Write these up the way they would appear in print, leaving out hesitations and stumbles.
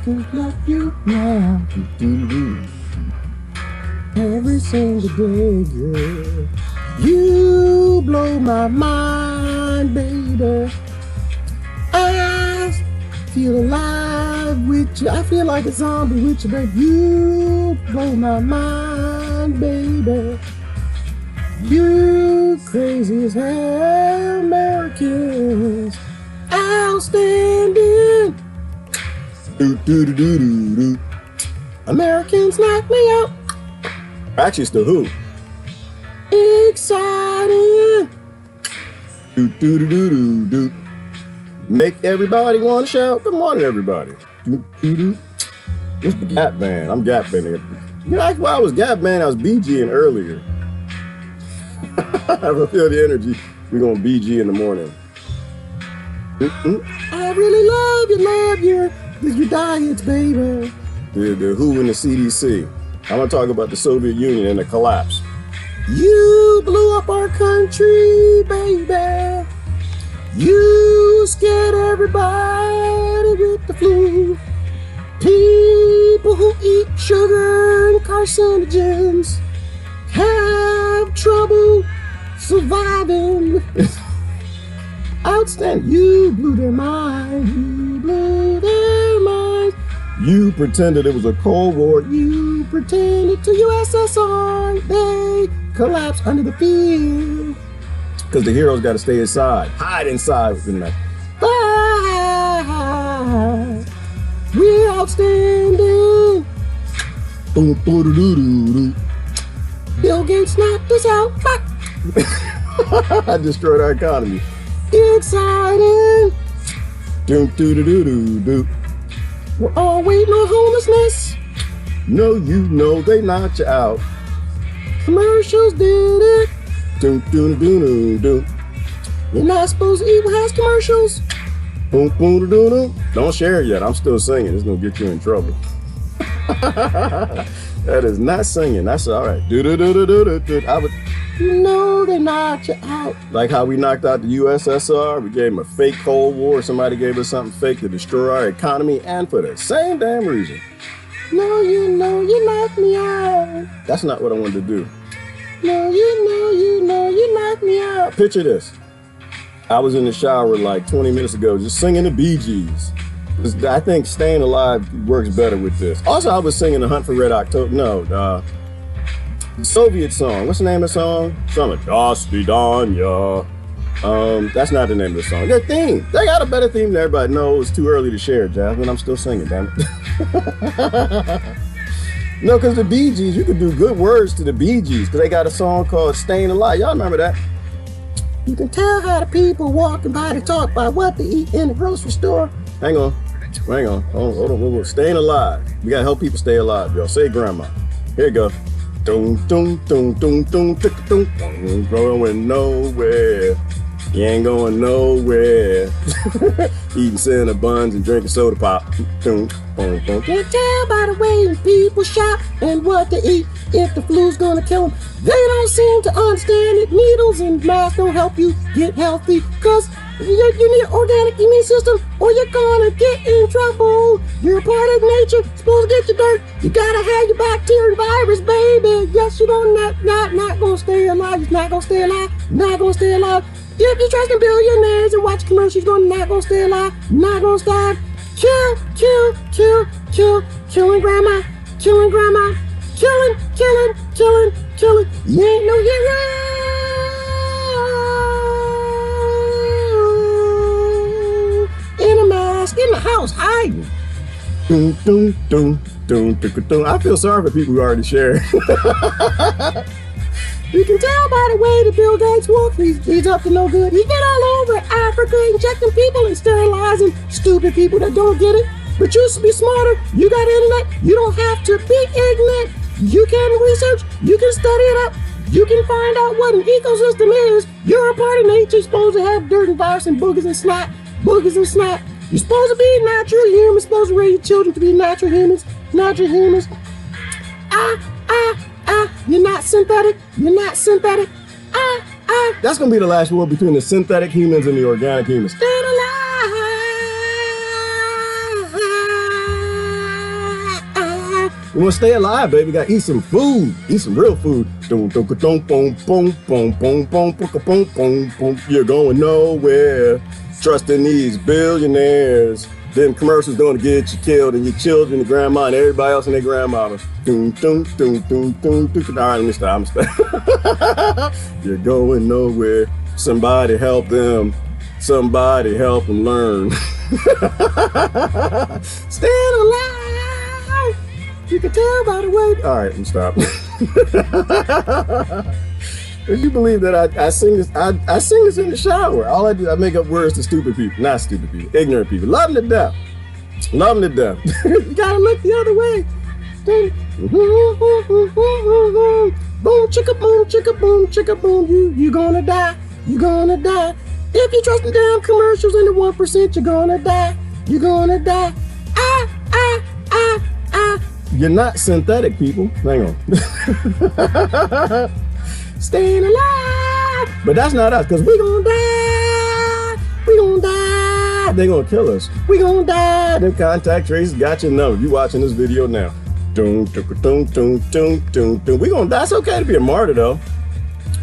Can't love you now. Every single day, girl. You blow my mind, baby. I feel alive with you. I feel like a zombie with you, baby. You blow my mind, baby. You crazy as hell, Americans. Outstanding. Do do do do do do. Americans knock me out. Actually, it's the Who. Exciting. Do do do do do do. Make everybody want to shout. Good morning, everybody. Do do do. It's the Gap Band. I'm Gap Banding. You know, that's why I was Gap Band. I was BGing earlier. I feel the energy. We're gonna BG in the morning. I really love you. With your diets, baby. The Who and the CDC. I'm gonna talk about the Soviet Union and the collapse. You blew up our country, baby. You scared everybody with the flu. People who eat sugar and carcinogens have trouble surviving. Outstanding. You blew their mind. You blew their mind. You pretended it was a Cold War. You pretended to USSR. They collapsed under the field. Because the heroes got to stay inside. Hide inside within that. We're outstanding. Bill Gates knocked us out. I destroyed our economy. Exciting. We're all waiting on homelessness. No, you know they knocked you out. Commercials did it. You're not supposed to eat what has commercials. Don't share it yet. I'm still singing. It's gonna get you in trouble. That is not singing. That's all right. You know they knocked you out. Like how we knocked out the USSR. We gave them a fake Cold War. Somebody gave us something fake to destroy our economy, and for the same damn reason. No, you know you knocked me out. That's not what I wanted to do. No, you knocked me out. Picture this. I was in the shower like 20 minutes ago just singing the Bee Gees. I think Staying Alive works better with this. Also, I was singing The Hunt for Red October. No, the Soviet song. What's the name of the song? Something like Das Vidanya. That's not the name of the song. Their theme. They got a better theme than everybody knows. It's too early to share, Jasmine. I'm still singing, damn it. No, because the Bee Gees, you could do good words to the Bee Gees because they got a song called Staying Alive. Y'all remember that? You can tell how the people walking by to talk about what to eat in the grocery store. Hang on. Hold on. Staying alive. We gotta help people stay alive, y'all. Say grandma. Here you go. Going nowhere. You ain't going nowhere. Eating cinnamon buns and drinking soda pop. Can you tell by the way people shop and what to eat if the flu's gonna kill them? They don't seem to understand it. Needles and masks don't help you get healthy, cause you need an organic immune system or you're gonna get in trouble. You're a part of nature, supposed to get your dirt. You gotta have your bacteria and virus, baby. Yes, you don't not gonna stay alive. You're not gonna stay alive. Not gonna stay alive. If you're trusting billionaires and watch commercials, you're not gonna stay alive. Not gonna stop. Killing grandma. Killing. You ain't no hero. In a mask, in the house, hiding. I feel sorry for people who already share. You can tell by the way that Bill Gates walks. He's up to no good. He get all over Africa injecting people and sterilizing stupid people that don't get it. But you should be smarter. You got internet. You don't have to be ignorant. You can research. You can study it up. You can find out what an ecosystem is. You're a part of nature. You're supposed to have dirt and virus and boogers and snot. You're supposed to be natural humans. Supposed to raise your children to be natural humans. You're not synthetic. That's gonna be the last war between the synthetic humans and the organic humans. Stay alive. You want to stay alive, baby? Got to eat some food. Eat some real food. You're going nowhere. Trusting these billionaires. Them commercials going to get you killed, and your children, your grandma, and everybody else and their grandmama. All right, let me stop. You're going nowhere. Somebody help them. Somebody help them learn. Stand alive. You can tell by the way. All right, let me stop. If you believe that I sing this, I sing this in the shower. All I do, I make up words to stupid people. Not stupid people, ignorant people. Love them to death. Love them to death. You gotta look the other way. Boom, chicka boom, chicka boom, chicka boom. You gonna die. You gonna die. If you trust the damn commercials and the 1%, you're gonna die. You're gonna die. You're not synthetic, people. Hang on. Staying alive. But that's not us, because we gonna die. We gonna die. They gonna kill us. We gonna die. Them contact tracers got your number. You watching this video now. We gonna die. It's okay to be a martyr, though.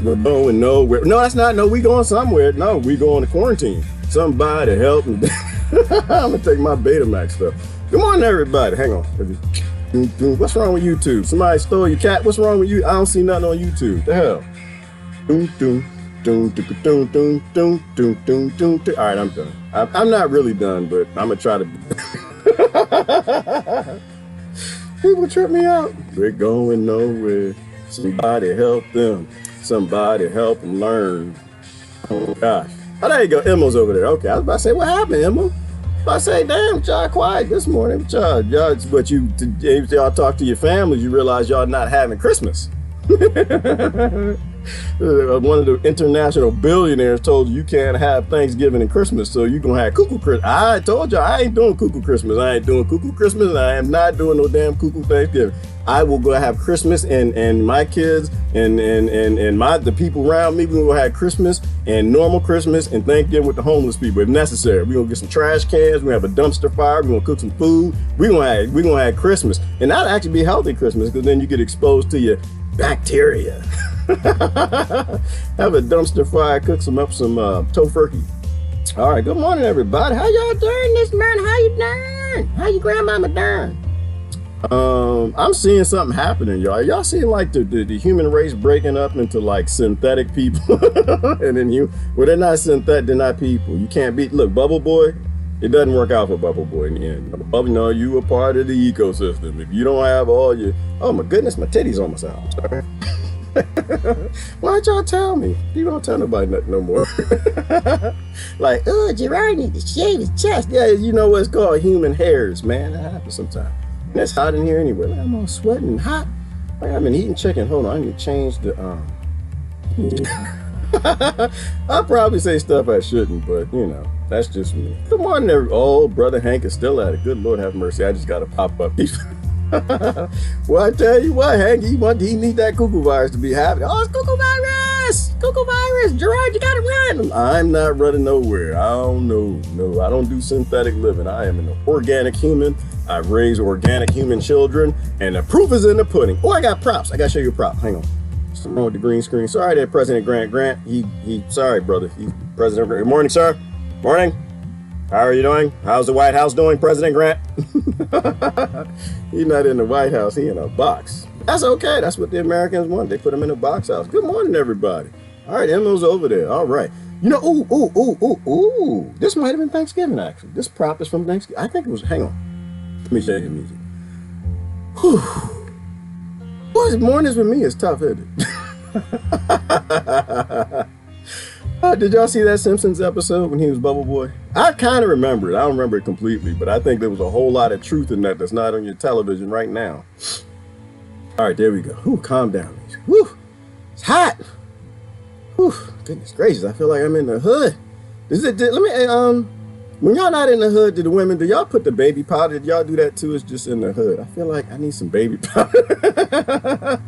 We're going nowhere. No, that's not. No, we going somewhere. No, we going to quarantine. Somebody help me. I'm gonna take my Betamax stuff. Good morning, everybody. Hang on. What's wrong with YouTube? Somebody stole your cat. What's wrong with you? I don't see nothing on YouTube. The hell? All right, I'm done. I'm not really done, but I'm gonna try to be. People trip me out. We're going nowhere. Somebody help them. Somebody help them learn. Oh gosh. Oh, there you go. Emma's over there. Okay, I was about to say, what happened, Emma? I say, damn, y'all quiet this morning. Y'all talk to your families, you realize y'all not having Christmas. One of the international billionaires told you can't have Thanksgiving and Christmas, so you gonna have cuckoo Christmas. I told you I ain't doing cuckoo Christmas. I ain't doing cuckoo Christmas, and I am not doing no damn cuckoo Thanksgiving. I will go have Christmas and my kids and the people around me. We're gonna have Christmas and normal Christmas and Thanksgiving with the homeless people if necessary. We're gonna get some trash cans, we're gonna have a dumpster fire, we're gonna cook some food, we're gonna have Christmas. And that'll actually be healthy Christmas, because then you get exposed to your bacteria. Have a dumpster fire, cook some tofurkey. All right, good morning, everybody. How y'all doing this morning? How you doing? How your grandmama doing? I'm seeing something happening, y'all. Y'all seeing like the human race breaking up into like synthetic people, and then well, they're not synthetic, they're not people. You can't beat. Look, Bubble Boy, it doesn't work out for Bubble Boy in the end. Bubble, no, you a part of the ecosystem. If you don't have all your, oh my goodness, my titties almost out. I'm sorry. Why'd y'all tell me? You don't tell nobody nothing no more. Like, oh, Gerard need to shave his chest. Yeah, you know what's called human hairs, man. That happens sometimes. And it's hot in here anyway. Like, I'm all sweating and hot. Like, I've been eating chicken. Hold on, I need to change the I'll probably say stuff I shouldn't, but you know, that's just me. Good morning, oh, brother Hank is still at it. Good Lord have mercy. I just gotta pop up. Well, I tell you what, Hank, he need that cuckoo virus to be happy. Oh, it's cuckoo virus! Cuckoo virus! Gerard, you gotta run! I'm not running nowhere. I don't know. No, I don't do synthetic living. I am an organic human. I raise organic human children, and the proof is in the pudding. Oh, I got props. I gotta show you a prop. Hang on. Something wrong with the green screen. Sorry there, President Grant. Sorry, brother. He's President Grant. Good morning, sir. Morning. How are you doing? How's the White House doing, President Grant? He's not in the White House, he in a box. That's okay, that's what the Americans want. They put him in a box house. Good morning, everybody. All right, Emma's over there, all right. You know, ooh. This might have been Thanksgiving, actually. This prop is from Thanksgiving. I think it was, hang on. Let me shake the music. Whew. Boys, mornings with me is tough, isn't it? Did y'all see that Simpsons episode when he was Bubble Boy? I kind of remember it. I don't remember it completely, but I think there was a whole lot of truth in that that's not on your television right now. All right, there we go. Whew, calm down. Whew, it's hot. Whew, goodness gracious, I feel like I'm in the hood. When y'all not in the hood, do y'all put the baby powder? Did y'all do that too? It's just in the hood. I feel like I need some baby powder.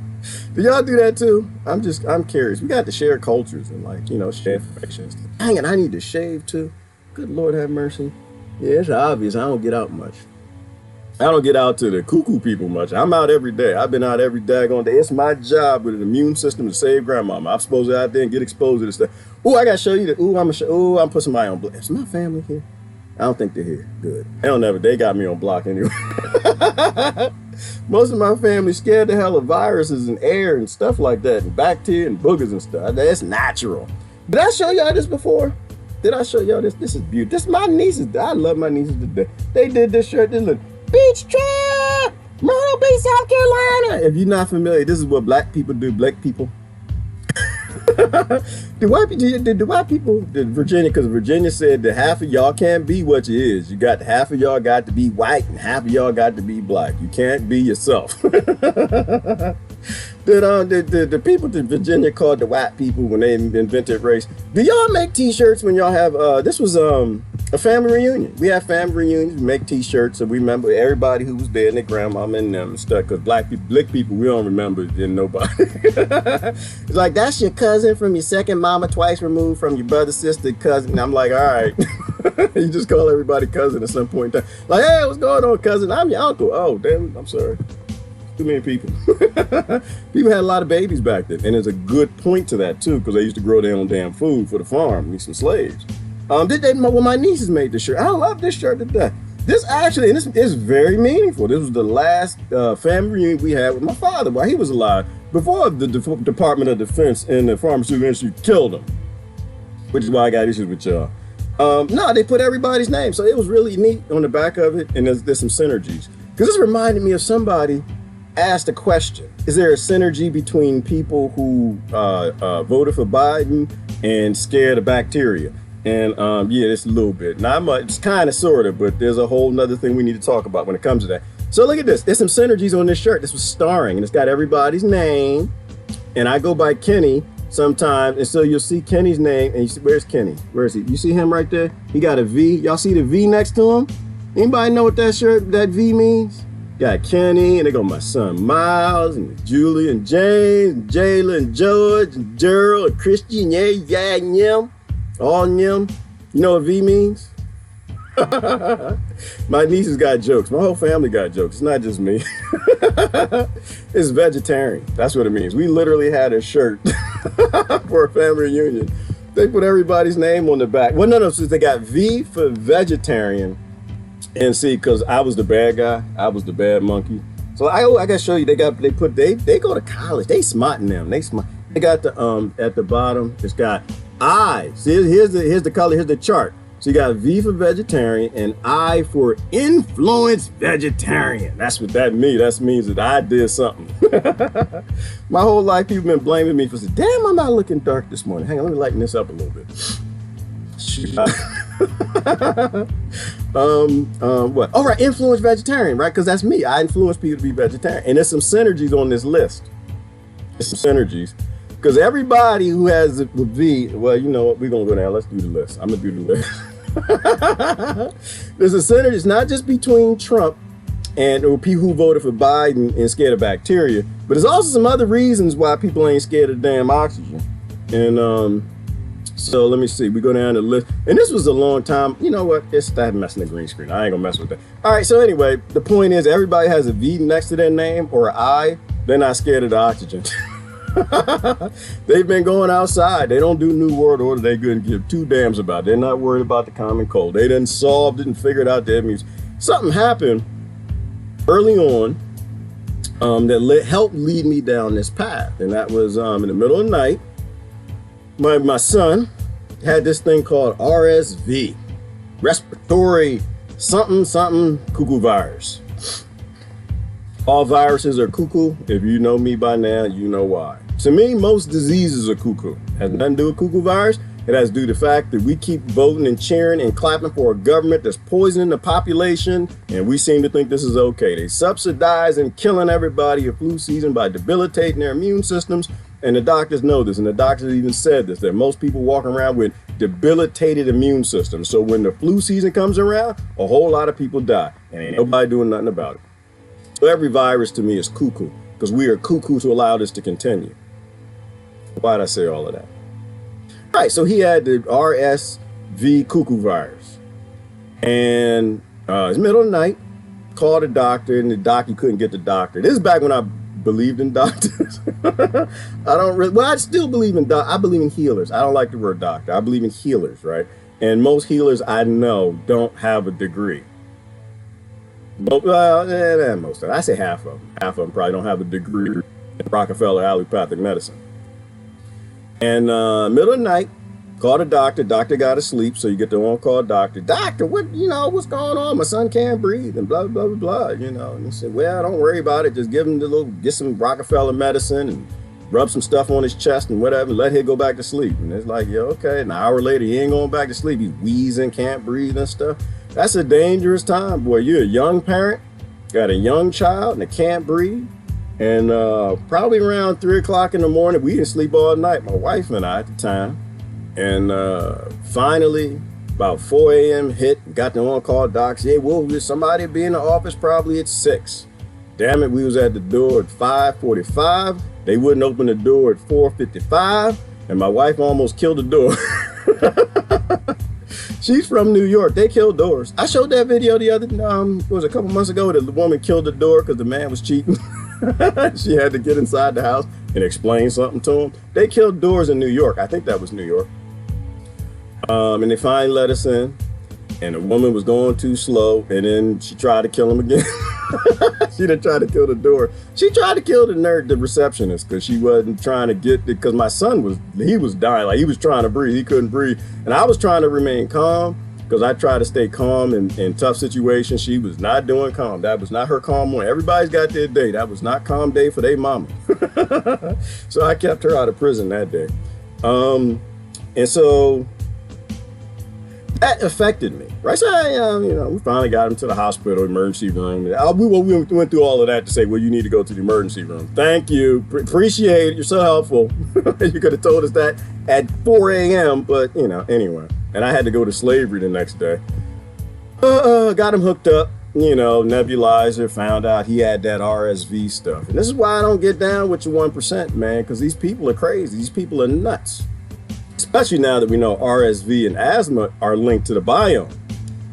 Do y'all do that too? I'm curious. We got to share cultures and like, you know, share information. Dang it, I need to shave too. Good Lord have mercy. Yeah, it's obvious. I don't get out much. I don't get out to the cuckoo people much. I'm out every day. I've been out every daggone day. It's my job with an immune system to save grandmama. I'm supposed to go out there and get exposed to this stuff. Ooh, I gotta show you that. Ooh, I'm put somebody on block. Is my family here? I don't think they're here. Good. They got me on block anyway. Most of my family scared the hell of viruses and air and stuff like that, and bacteria and boogers and stuff. That's natural. Did I show y'all this before? Did I show y'all this? This is beautiful. This is my nieces. I love my nieces today. They did this shirt. This look. Beach trip, Myrtle Beach, South Carolina. If you're not familiar, this is what black people do. Black people. Virginia, because Virginia said that half of y'all can't be what you is. You got half of y'all got to be white and half of y'all got to be black. You can't be yourself. The people in Virginia called the white people when they invented race. Do y'all make t-shirts when y'all have, this was a family reunion. We have family reunions, we make t-shirts, and we remember everybody who was there and their grandmama and them and stuff, because black people, we don't remember then nobody. It's like, that's your cousin from your second mama, twice removed from your brother, sister, cousin. And I'm like, all right. You just call everybody cousin at some point in time. Like, hey, what's going on, cousin? I'm your uncle. Oh, damn, I'm sorry. Too many people. People had a lot of babies back then, and there's a good point to that too, because they used to grow their own damn food for the farm, need some slaves. My nieces made this shirt. I love this shirt to death. This actually, and this is very meaningful. This was the last family reunion we had with my father while he was alive, before the Department of Defense and the pharmaceutical industry killed him, which is why I got issues with y'all. No, they put everybody's name, so it was really neat on the back of it, and there's some synergies. Because this reminded me of somebody asked a question: is there a synergy between people who voted for Biden and scared of bacteria? And yeah, it's a little bit. Not much. It's kind of, sort of, but there's a whole nother thing we need to talk about when it comes to that. So look at this. There's some synergies on this shirt. This was starring, and it's got everybody's name. And I go by Kenny sometimes, and so you'll see Kenny's name. And you see, where's Kenny? Where is he? You see him right there? He got a V. Y'all see the V next to him? Anybody know what that V means? Got Kenny, and they go my son Miles, and Julie, and James, and Jayla, and George, and Gerald, and Christian, yeah, Nim. All Nim. You know what V means? My nieces got jokes. My whole family got jokes. It's not just me. It's vegetarian. That's what it means. We literally had a shirt for a family reunion. They put everybody's name on the back. Well, no, so they got V for vegetarian. And see, because I was the bad guy. I was the bad monkey. So I gotta show you, they go to college. They smart in them. They smart. They got the at the bottom, it's got I. See, here's the color, here's the chart. So you got V for vegetarian and I for influenced vegetarian. That's what that means. That means that I did something. My whole life, people been blaming me for saying, damn, I'm not looking dark this morning. Hang on, let me lighten this up a little bit. What? All right, influenced vegetarian, right? Because that's me. I influence people to be vegetarian. And there's some synergies on this list. There's some synergies. Because everybody who has it with V, well, you know what? We're going to go down. Let's do the list. I'm going to do the list. There's a synergy. It's not just between Trump and people who voted for Biden and scared of bacteria, but there's also some other reasons why people ain't scared of damn oxygen. And so let me see. We go down the list. And this was a long time. You know what? It's that messing the green screen. I ain't going to mess with that. All right. So anyway, the point is everybody has a V next to their name or an I. They're not scared of the oxygen. They've been going outside. They don't do New World Order. They couldn't give two dams about it. They're not worried about the common cold. They didn't figure it out. That means something happened early on that helped lead me down this path. And that was in the middle of the night. My son had this thing called RSV, respiratory something cuckoo virus. All viruses are cuckoo. If you know me by now, you know why. To me, most diseases are cuckoo. It has nothing to do with cuckoo virus. It has to do with the fact that we keep voting and cheering and clapping for a government that's poisoning the population, and we seem to think this is okay. They subsidize and killing everybody a flu season by debilitating their immune systems, and the doctors know this, and the doctors even said this, that most people walk around with debilitated immune systems. So when the flu season comes around, a whole lot of people die, and ain't nobody doing nothing about it. So every virus to me is cuckoo, because we are cuckoo to allow this to continue. Why'd I say all of that? All right, so he had the RSV cuckoo virus. And it's middle of the night, called a doctor, and the doctor couldn't get the doctor. This is back when I believed in doctors. I don't really, well, I still believe in I believe in healers. I don't like the word doctor. I believe in healers, right? And most healers I know don't have a degree. But, most of them. I say half of them. Half of them probably don't have a degree in Rockefeller allopathic medicine. And middle of the night, called a doctor. Doctor got asleep, so you get the on-call doctor. Doctor, what's going on? My son can't breathe, and blah blah blah blah. And he said, well, don't worry about it. Just give him get some Rockefeller medicine and rub some stuff on his chest and whatever. Let him go back to sleep. And it's like, yeah, okay. An hour later, he ain't going back to sleep. He's wheezing, can't breathe and stuff. That's a dangerous time, boy. You're a young parent, got a young child, and they can't breathe. And probably around 3 o'clock in the morning, we didn't sleep all night, my wife and I at the time. And finally, about 4 a.m. hit, got the on-call doc. Said, well, somebody be in the office probably at 6. Damn it, we was at the door at 5:45. They wouldn't open the door at 4:55. And my wife almost killed the door. She's from New York. They kill doors. I showed that video the other, it was a couple months ago, that the woman killed the door because the man was cheating. She had to get inside the house and explain something to him. They killed doors in New York. I think that was New York. And they finally let us in, and the woman was going too slow, and then she tried to kill him again. She didn't try to kill the door. She tried to kill the receptionist, because she wasn't trying to get, because my son was dying. Like, he was trying to breathe. He couldn't breathe. And I was trying to remain calm, because I try to stay calm in tough situations. She was not doing calm. That was not her calm morning. Everybody's got their day. That was not calm day for their mama. So I kept her out of prison that day. And so that affected me, right? So we finally got him to the hospital, emergency room. We went through all of that to say, well, you need to go to the emergency room. Thank you, appreciate it. You're so helpful. You could have told us that at 4 a.m., but anyway. And I had to go to slavery the next day. Got him hooked up, nebulizer, found out he had that RSV stuff. And this is why I don't get down with your 1%, man, because these people are crazy. These people are nuts. Especially now that we know RSV and asthma are linked to the biome,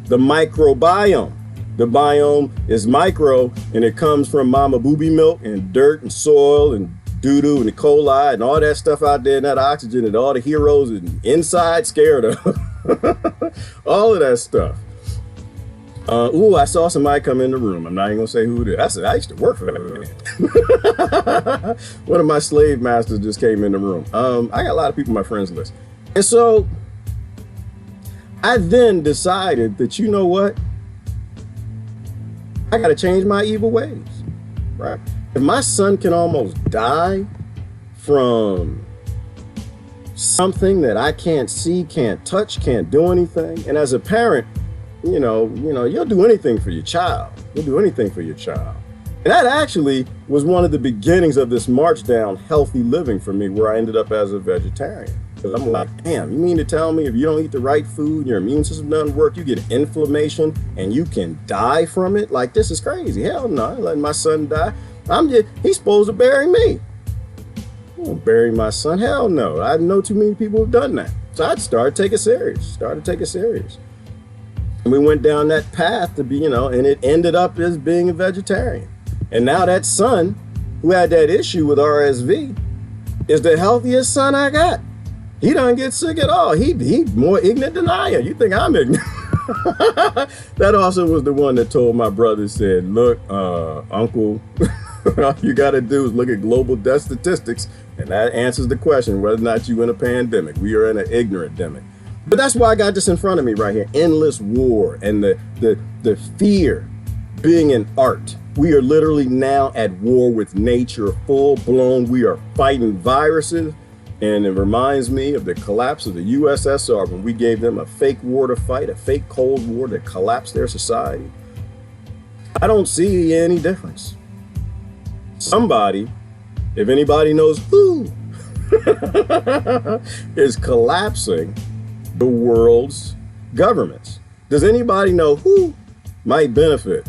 the microbiome. The biome is micro, and it comes from mama booby milk and dirt and soil and doo-doo and E. coli and all that stuff out there, and that oxygen and all the heroes and inside scared of. All of that stuff. I saw somebody come in the room. I'm not even gonna say who it is. I said, I used to work for that man. One of my slave masters just came in the room. I got a lot of people on my friends list. And so I then decided that, you know what? I gotta change my evil ways, right? If my son can almost die from something that I can't see, can't touch, can't do anything, and as a parent, you'll do anything for your child. You'll do anything for your child. And that actually was one of the beginnings of this march down healthy living for me, where I ended up as a vegetarian. Because I'm like, damn, you mean to tell me if you don't eat the right food, your immune system doesn't work, you get inflammation and you can die from it? Like, this is crazy. Hell no, I ain't letting my son die. He's supposed to bury me. I won't bury my son. Hell no. I know too many people who've done that. So I started taking it serious. And we went down that path to be, and it ended up as being a vegetarian. And now that son who had that issue with RSV is the healthiest son I got. He doesn't get sick at all. He more ignorant than I am. You think I'm ignorant? That also was the one that told my brother, said, look, uncle, all you got to do is look at global death statistics, and that answers the question whether or not you in a pandemic. We are in an ignorant-demic. But that's why I got this in front of me right here. Endless war and the fear being in art. We are literally now at war with nature, full blown. We are fighting viruses. And it reminds me of the collapse of the USSR, when we gave them a fake war to fight, a fake Cold War that collapsed their society. I don't see any difference. Somebody, if anybody knows who, is collapsing the world's governments. Does anybody know who might benefit?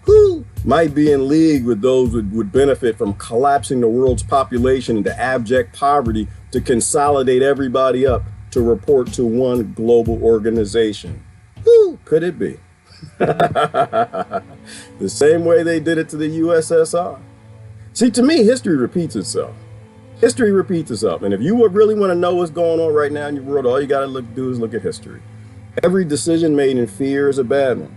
Who might be in league with those who would benefit from collapsing the world's population into abject poverty to consolidate everybody up to report to one global organization? Who could it be? The same way they did it to the USSR. See, to me, history repeats itself. History repeats itself. And if you would really want to know what's going on right now in your world, all you got to do is look at history. Every decision made in fear is a bad one.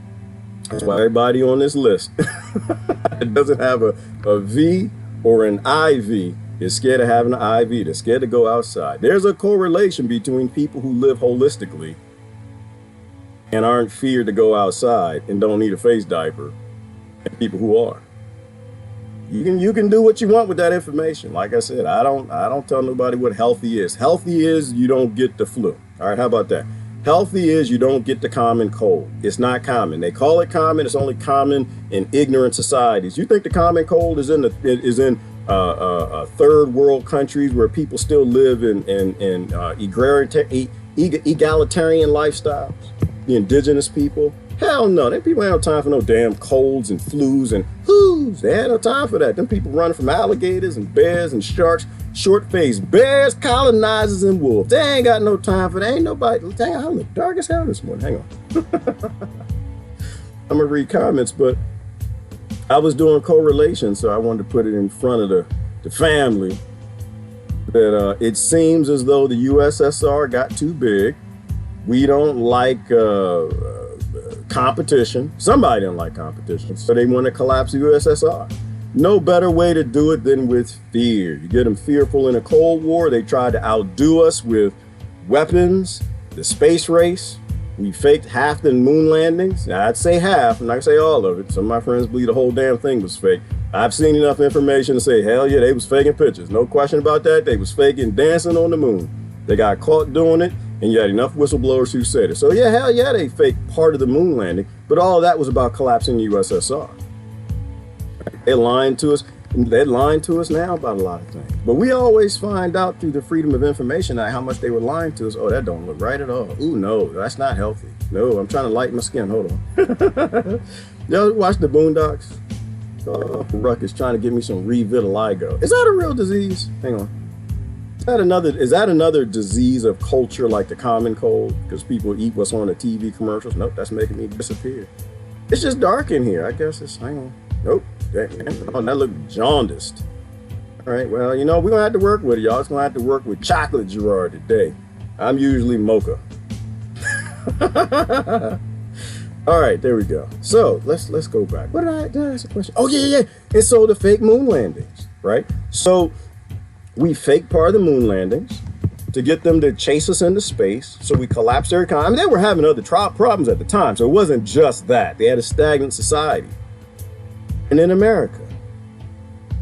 That's why everybody on this list that doesn't have a V or an IV is scared of having an IV. They're scared to go outside. There's a correlation between people who live holistically and aren't feared to go outside and don't need a face diaper, and people who are. You can do what you want with that information. Like I said, I don't tell nobody what healthy is. Healthy is you don't get the flu. All right, how about that? Healthy is you don't get the common cold. It's not common. They call it common. It's only common in ignorant societies. You think the common cold is in third world countries where people still live in egalitarian lifestyles? The indigenous people? Hell no. Them people ain't no time for no damn colds and flus and whoos. They ain't no time for that. Them people running from alligators and bears and sharks. Short-faced bears, colonizers, and wolves. They ain't got no time for that. Ain't nobody. Dang, I look dark as hell this morning. Hang on. I'm going to read comments, but I was doing correlation, so I wanted to put it in front of the family that it seems as though the USSR got too big. We don't like competition. Somebody don't like competition, so they want to collapse the USSR. No better way to do it than with fear. You get them fearful in a Cold War. They tried to outdo us with weapons, the space race. We faked half the moon landings. Now, I'd say half. I'm not going to say all of it. Some of my friends believe the whole damn thing was fake. I've seen enough information to say, hell yeah, they was faking pictures. No question about that. They was faking dancing on the moon. They got caught doing it, and you had enough whistleblowers who said it. So yeah, hell yeah, they faked part of the moon landing. But all of that was about collapsing the USSR. They're lying to us. They're lying to us now about a lot of things. But we always find out through the Freedom of Information Act how much they were lying to us. Oh, that don't look right at all. Ooh, no, that's not healthy. No, I'm trying to lighten my skin. Hold on. Y'all watch the Boondocks? Ruck is trying to give me some revitiligo. Is that a real disease? Hang on. Is that another disease of culture like the common cold? Because people eat what's on the TV commercials? Nope, that's making me disappear. It's just dark in here. I guess it's, hang on. Nope. Oh, that look jaundiced. All right, well, you know, we're gonna have to work with it, y'all. It's gonna have to work with chocolate Gerard today. I'm usually mocha. All right, there we go. So let's go back. What did I ask a question? Oh yeah. And so the fake moon landings, right? So we faked part of the moon landings to get them to chase us into space. So we collapsed their economy. I mean, they were having other problems at the time, so it wasn't just that. They had a stagnant society. And in America,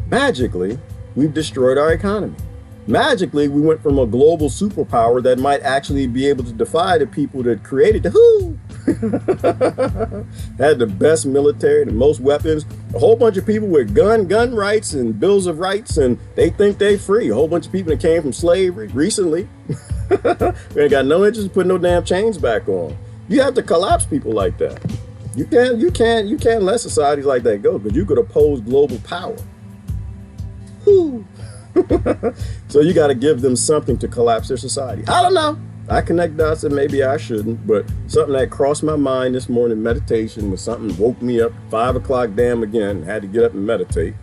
magically, we've destroyed our economy. Magically, we went from a global superpower that might actually be able to defy the people that created the who. Had the best military, the most weapons, a whole bunch of people with gun rights and bills of rights, and they think they free. A whole bunch of people that came from slavery recently. They ain't got no interest in putting no damn chains back on. You have to collapse people like that. You can't let societies like that go, because you could oppose global power. So you got to give them something to collapse their society. I don't know. I connect dots and maybe I shouldn't, but something that crossed my mind this morning, meditation, was something woke me up 5 o'clock damn again, had to get up and meditate.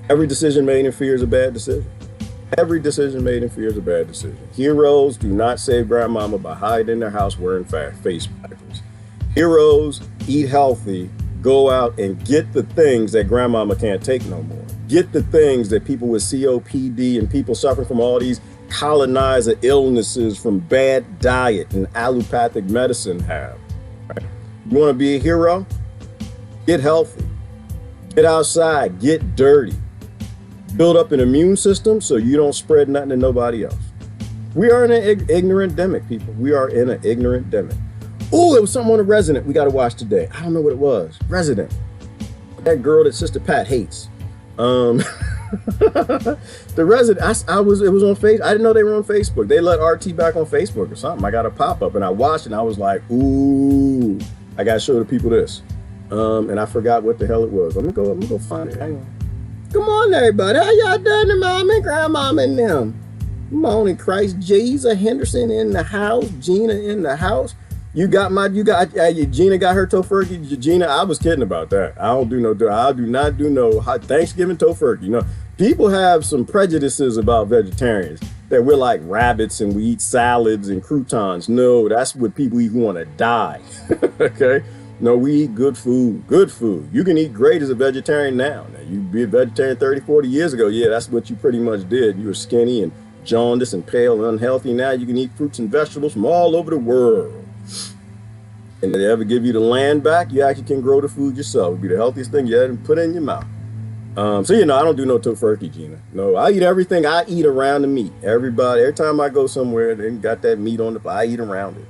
Every decision made in fear is a bad decision. Every decision made in fear is a bad decision. Heroes do not save grandmama by hiding in their house wearing face packers. Heroes eat healthy, go out and get the things that grandmama can't take no more. Get the things that people with COPD and people suffering from all these colonizer illnesses from bad diet and allopathic medicine have. Right? You want to be a hero? Get healthy. Get outside. Get dirty. Build up an immune system so you don't spread nothing to nobody else. We are in an ignorant demic, people. We are in an ignorant demic. Oh, it was something on the Resident we got to watch today. I don't know what it was. Resident. That girl that Sister Pat hates. The Resident, it was on Facebook. I didn't know they were on Facebook. They let RT back on Facebook or something. I got a pop-up and I watched it and I was like, ooh, I got to show the people this. And I forgot what the hell it was. I'm gonna go find it. Hang on. Come on, everybody. How y'all doing, the mom and grandmama and them? Come on in Christ. Jesus Henderson in the house. Gina in the house. Gina got her tofurkey. Gina, I was kidding about that. I do not do no Thanksgiving tofurkey. You know, people have some prejudices about vegetarians that we're like rabbits and we eat salads and croutons. No, that's what people eat who want to die. Okay. No, we eat good food, good food. You can eat great as a vegetarian now. Now, you be a vegetarian 30, 40 years ago. Yeah, that's what you pretty much did. You were skinny and jaundiced and pale and unhealthy. Now you can eat fruits and vegetables from all over the world. And if they ever give you the land back, you actually can grow the food yourself. It'd be the healthiest thing you ever put in your mouth. So, you know, I don't do no tofurkey, Gina. No, I eat everything I eat around the meat. Every time I go somewhere, they got that meat on I eat around it.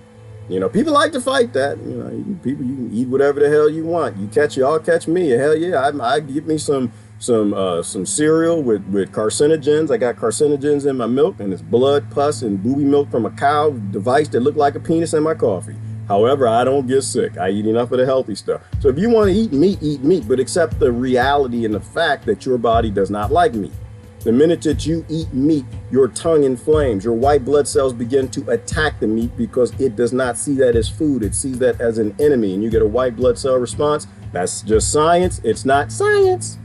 You know, people like to fight that. You know, you can eat whatever the hell you want. Y'all catch me. Hell yeah, I give me some cereal with carcinogens. I got carcinogens in my milk, and it's blood, pus, and booby milk from a cow device that looked like a penis in my coffee. However, I don't get sick. I eat enough of the healthy stuff. So if you want to eat meat, but accept the reality and the fact that your body does not like meat. The minute that you eat meat, your tongue inflames. Your white blood cells begin to attack the meat because it does not see that as food. It sees that as an enemy, and you get a white blood cell response. That's just science. It's not science.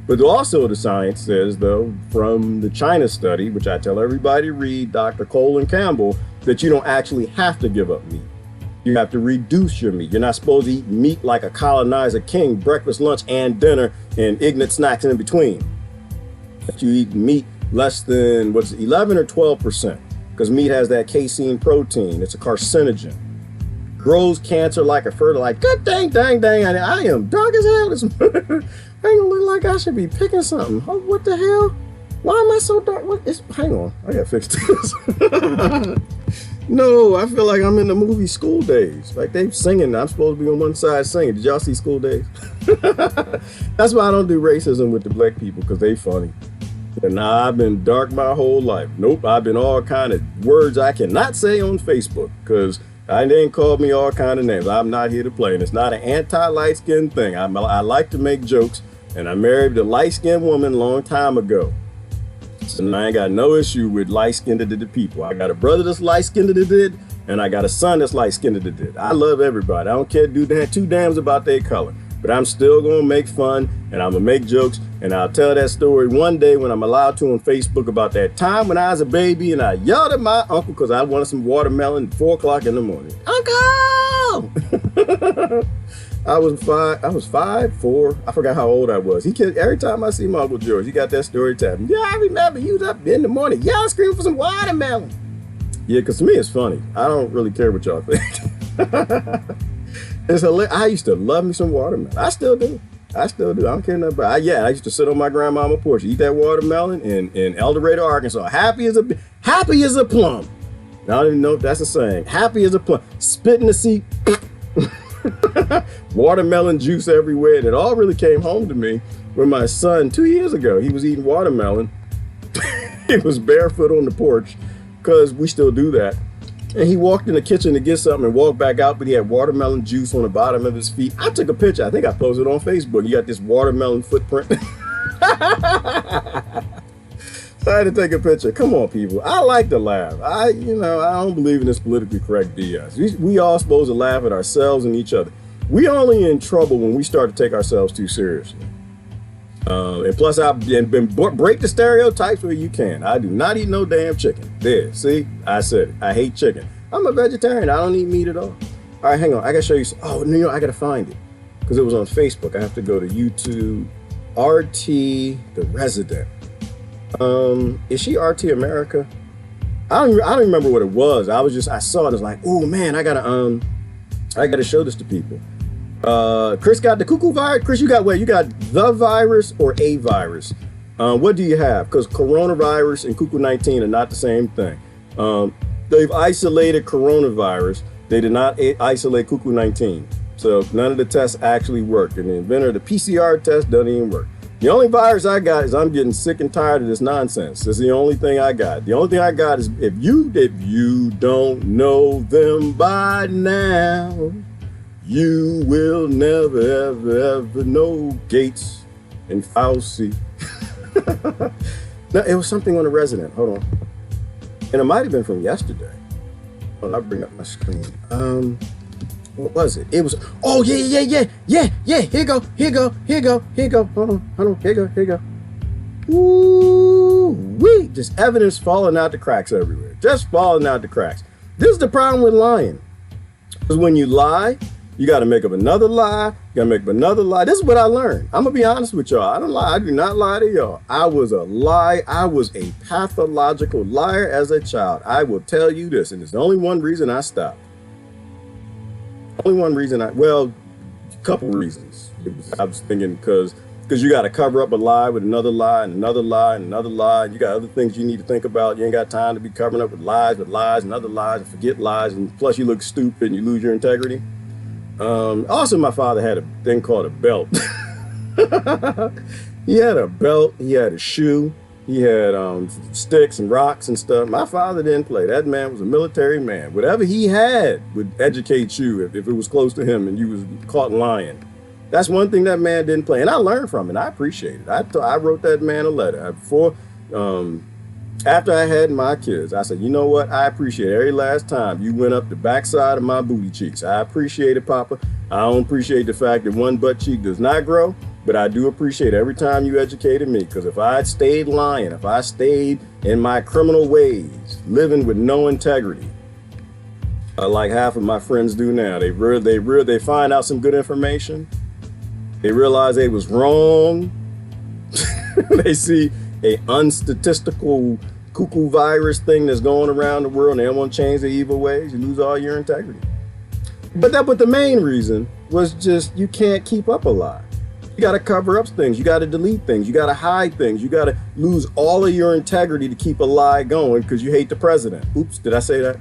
But also the science says, though, from the China study, which I tell everybody to read, Dr. Cole and Campbell, that you don't actually have to give up meat. You have to reduce your meat. You're not supposed to eat meat like a colonizer king, breakfast, lunch, and dinner, and ignorant snacks in between. That you eat meat less than 11 or 12%, because meat has that casein protein. It's a carcinogen. Grows cancer like a fertilizer. Good dang. I am dark as hell this morning. I ain't gonna look like I should be picking something. Oh, what the hell? Why am I so dark? Hang on, I gotta fix this. No, I feel like I'm in the movie School Days. Like they singing. I'm supposed to be on one side singing. Did y'all see School Days? That's why I don't do racism with the black people, because they funny. And now I've been dark my whole life. Nope, I've been all kind of words I cannot say on Facebook, because they didn't call me all kind of names. I'm not here to play, and it's not an anti-light skin thing. I like to make jokes, and I married a light-skinned woman a long time ago. So I ain't got no issue with light-skinned people. I got a brother that's light-skinned and I got a son that's light-skinned. I love everybody. I don't care two damns about their color. But I'm still gonna make fun, and I'm gonna make jokes, and I'll tell that story one day when I'm allowed to on Facebook about that time when I was a baby and I yelled at my uncle because I wanted some watermelon at 4 o'clock in the morning. Uncle! I was 4. I forgot how old I was. Every time I see my Uncle George, he got that story time. Yeah, I remember you was up in the morning, y'all screaming for some watermelon. Yeah, because to me it's funny. I don't really care what y'all think. It's hilarious. I used to love me some watermelon. I still do. I don't care nothing about it. I used to sit on my grandmama's porch, eat that watermelon in El Dorado, Arkansas. Happy as a plum. I don't even know if that's a saying. Happy as a plum. Spit in the seat. Watermelon juice everywhere. And it all really came home to me when my son, 2 years ago, he was eating watermelon. He was barefoot on the porch, because we still do that. And he walked in the kitchen to get something and walked back out, but he had watermelon juice on the bottom of his feet. I took a picture. I think I posted it on Facebook. You got this watermelon footprint. So I had to take a picture. Come on, people. I like to laugh. I don't believe in this politically correct BS. We all supposed to laugh at ourselves and each other. We only in trouble when we start to take ourselves too seriously. And plus, break the stereotypes where you can. I do not eat no damn chicken. There, see? I said it. I hate chicken. I'm a vegetarian. I don't eat meat at all. All right, hang on. I got to show you. Oh, no, I got to find it. Because it was on Facebook. I have to go to YouTube. RT, the resident. Is she RT America? I don't remember what it was. I saw it. I was like, oh, man, I got to show this to people. Chris got the cuckoo virus. Chris, you got what? You got the virus or a virus? What do you have? Because coronavirus and cuckoo-19 are not the same thing. They've isolated coronavirus. They did not isolate cuckoo-19. So none of the tests actually work. And the inventor of the PCR test doesn't even work. The only virus I got is I'm getting sick and tired of this nonsense. That's the only thing I got. The only thing I got is if you don't know them by now, you will never, ever know Gates and Fauci. No, it was something on the resident. Hold on. And it might have been from yesterday. I'll bring up my screen. What was it? It was, oh, yeah. Here you go. Hold on. Here you go. Ooh, wee. Just evidence falling out the cracks everywhere. Just falling out the cracks. This is the problem with lying. Because when you lie, you got to make up another lie. You got to make up another lie. This is what I learned. I'm going to be honest with y'all. I don't lie. I do not lie to y'all. I was a pathological liar as a child. I will tell you this. And it's the only one reason I stopped. Only one reason well, a couple reasons. I was thinking because you got to cover up a lie with another lie and another lie and another lie. You got other things you need to think about. You ain't got time to be covering up with lies and other lies and forget lies. And plus you look stupid and you lose your integrity. Also, my father had a thing called a belt. He had a belt. He had a shoe. He had sticks and rocks and stuff. My father didn't play. That man was a military man. Whatever he had would educate you if it was close to him and you was caught lying. That's one thing that man didn't play. And I learned from it. I appreciate it. I wrote that man a letter. After I had my kids, I said, you know what? I appreciate every last time you went up the backside of my booty cheeks. I appreciate it, Papa. I don't appreciate the fact that one butt cheek does not grow, but I do appreciate every time you educated me. Because if I had stayed lying, if I stayed in my criminal ways, living with no integrity, like half of my friends do now, they find out some good information. They realize they was wrong. They see a unstatistical cuckoo virus thing that's going around the world and they don't want to change their evil ways. You lose all your integrity. But the main reason was just you can't keep up a lie. You got to cover up things. You got to delete things. You got to hide things. You got to lose all of your integrity to keep a lie going because you hate the president. Oops, did I say that?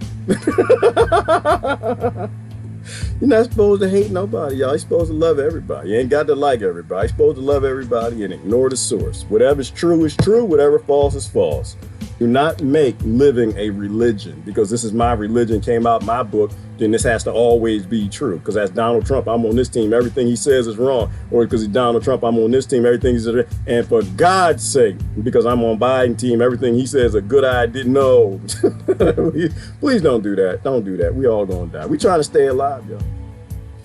You're not supposed to hate nobody, y'all. You're supposed to love everybody. You ain't got to like everybody. You're supposed to love everybody and ignore the source. Whatever's true is true. Whatever false is false. Do not make living a religion because this is my religion, came out my book, then this has to always be true. Because as Donald Trump, I'm on this team, everything he says is wrong. Or because he's Donald Trump, I'm on this team, everything he says. And for God's sake, because I'm on Biden team, everything he says is a good idea. No, please don't do that. Don't do that. We all gonna die. We trying to stay alive, y'all.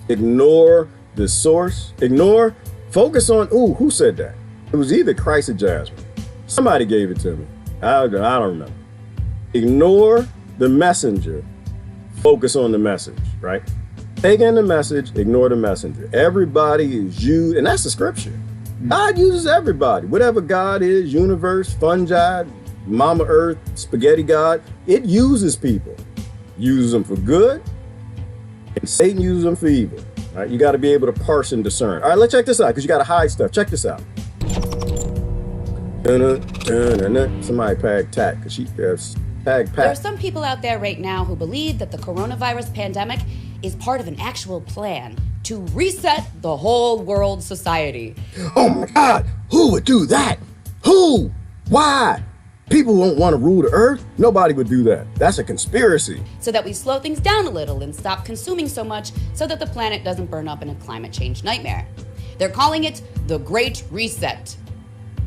Ignore the source. Focus on, who said that? It was either Christ or Jasmine. Somebody gave it to me. I don't remember. Ignore the messenger. Focus on the message, right? Take in the message, ignore the messenger. Everybody is used, and that's the scripture. God uses everybody. Whatever God is, universe, fungi, Mama Earth, spaghetti God, it uses people. Uses them for good, and Satan uses them for evil. Right? You got to be able to parse and discern. All right, let's check this out because you got to hide stuff. Check this out. Somebody tag tat because she tag Pat. There are some people out there right now who believe that the coronavirus pandemic is part of an actual plan to reset the whole world society. Oh my God, who would do that? Who? Why? People won't want to rule the earth? Nobody would do that. That's a conspiracy. So that we slow things down a little and stop consuming so much so that the planet doesn't burn up in a climate change nightmare. They're calling it the Great Reset.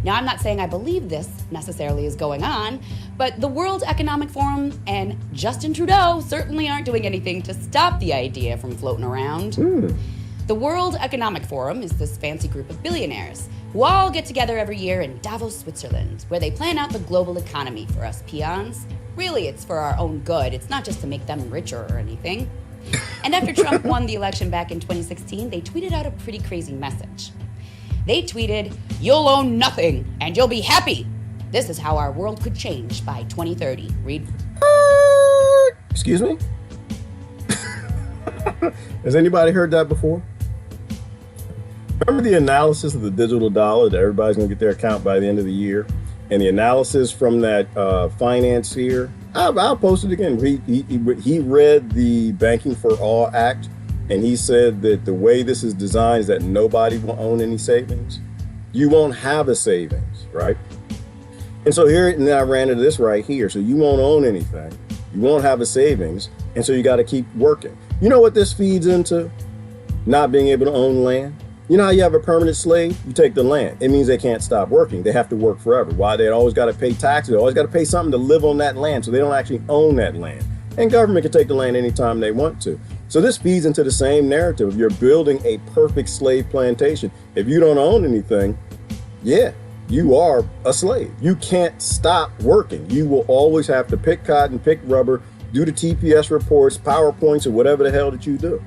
Now, I'm not saying I believe this necessarily is going on, but the World Economic Forum and Justin Trudeau certainly aren't doing anything to stop the idea from floating around. The World Economic Forum is this fancy group of billionaires who all get together every year in Davos, Switzerland, where they plan out the global economy for us peons. Really, it's for our own good. It's not just to make them richer or anything. And after Trump won the election back in 2016, they tweeted out a pretty crazy message. They tweeted, "You'll own nothing and you'll be happy. This is how our world could change by 2030. Read. Excuse me? Has anybody heard that before? Remember the analysis of the digital dollar that everybody's going to get their account by the end of the year? And the analysis from that financier, I'll post it again. He read the Banking for All Act, and he said that the way this is designed is that nobody will own any savings. You won't have a savings, right? And so here, and then I ran into this right here. So you won't own anything. You won't have a savings. And so you got to keep working. You know what this feeds into? Not being able to own land. You know how you have a permanent slave? You take the land. It means they can't stop working. They have to work forever. Why? They always got to pay taxes. They always got to pay something to live on that land. So they don't actually own that land. And government can take the land anytime they want to. So this feeds into the same narrative. You're building a perfect slave plantation. If you don't own anything, yeah, you are a slave. You can't stop working. You will always have to pick cotton, pick rubber, do the TPS reports, PowerPoints, or whatever the hell that you do.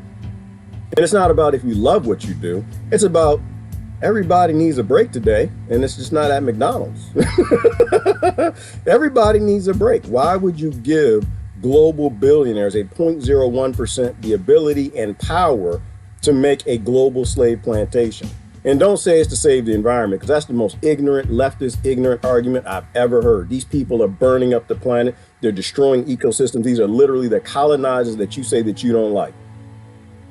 And it's not about if you love what you do. It's about everybody needs a break today, and it's just not at McDonald's. Everybody needs a break. Why would you give global billionaires, a 0.01%, the ability and power to make a global slave plantation? And don't say it's to save the environment, because that's the most ignorant, leftist, ignorant argument I've ever heard. These people are burning up the planet. They're destroying ecosystems. These are literally the colonizers that you say that you don't like.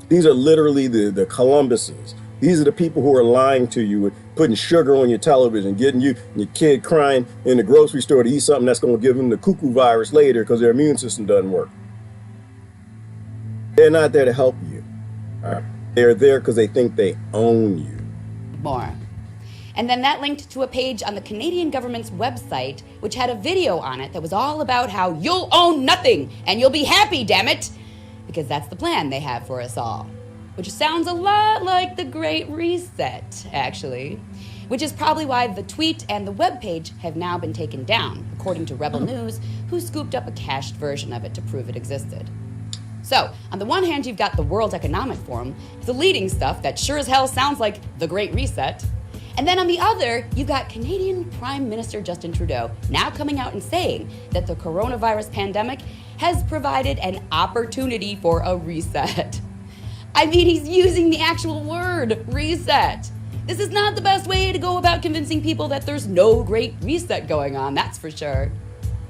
These are literally the Columbuses. These are the people who are lying to you and putting sugar on your television, getting you and your kid crying in the grocery store to eat something that's going to give them the cuckoo virus later because their immune system doesn't work. They're not there to help you. All right? They're there because they think they own you. More. And then that linked to a page on the Canadian government's website, which had a video on it that was all about how you'll own nothing and you'll be happy, damn it, because that's the plan they have for us all. Which sounds a lot like the Great Reset, actually, which is probably why the tweet and the webpage have now been taken down, according to Rebel News, who scooped up a cached version of it to prove it existed. So, on the one hand, you've got the World Economic Forum, deleting stuff that sure as hell sounds like the Great Reset. And then on the other, you've got Canadian Prime Minister Justin Trudeau now coming out and saying that the coronavirus pandemic has provided an opportunity for a reset. I mean, he's using the actual word, reset. This is not the best way to go about convincing people that there's no great reset going on, that's for sure.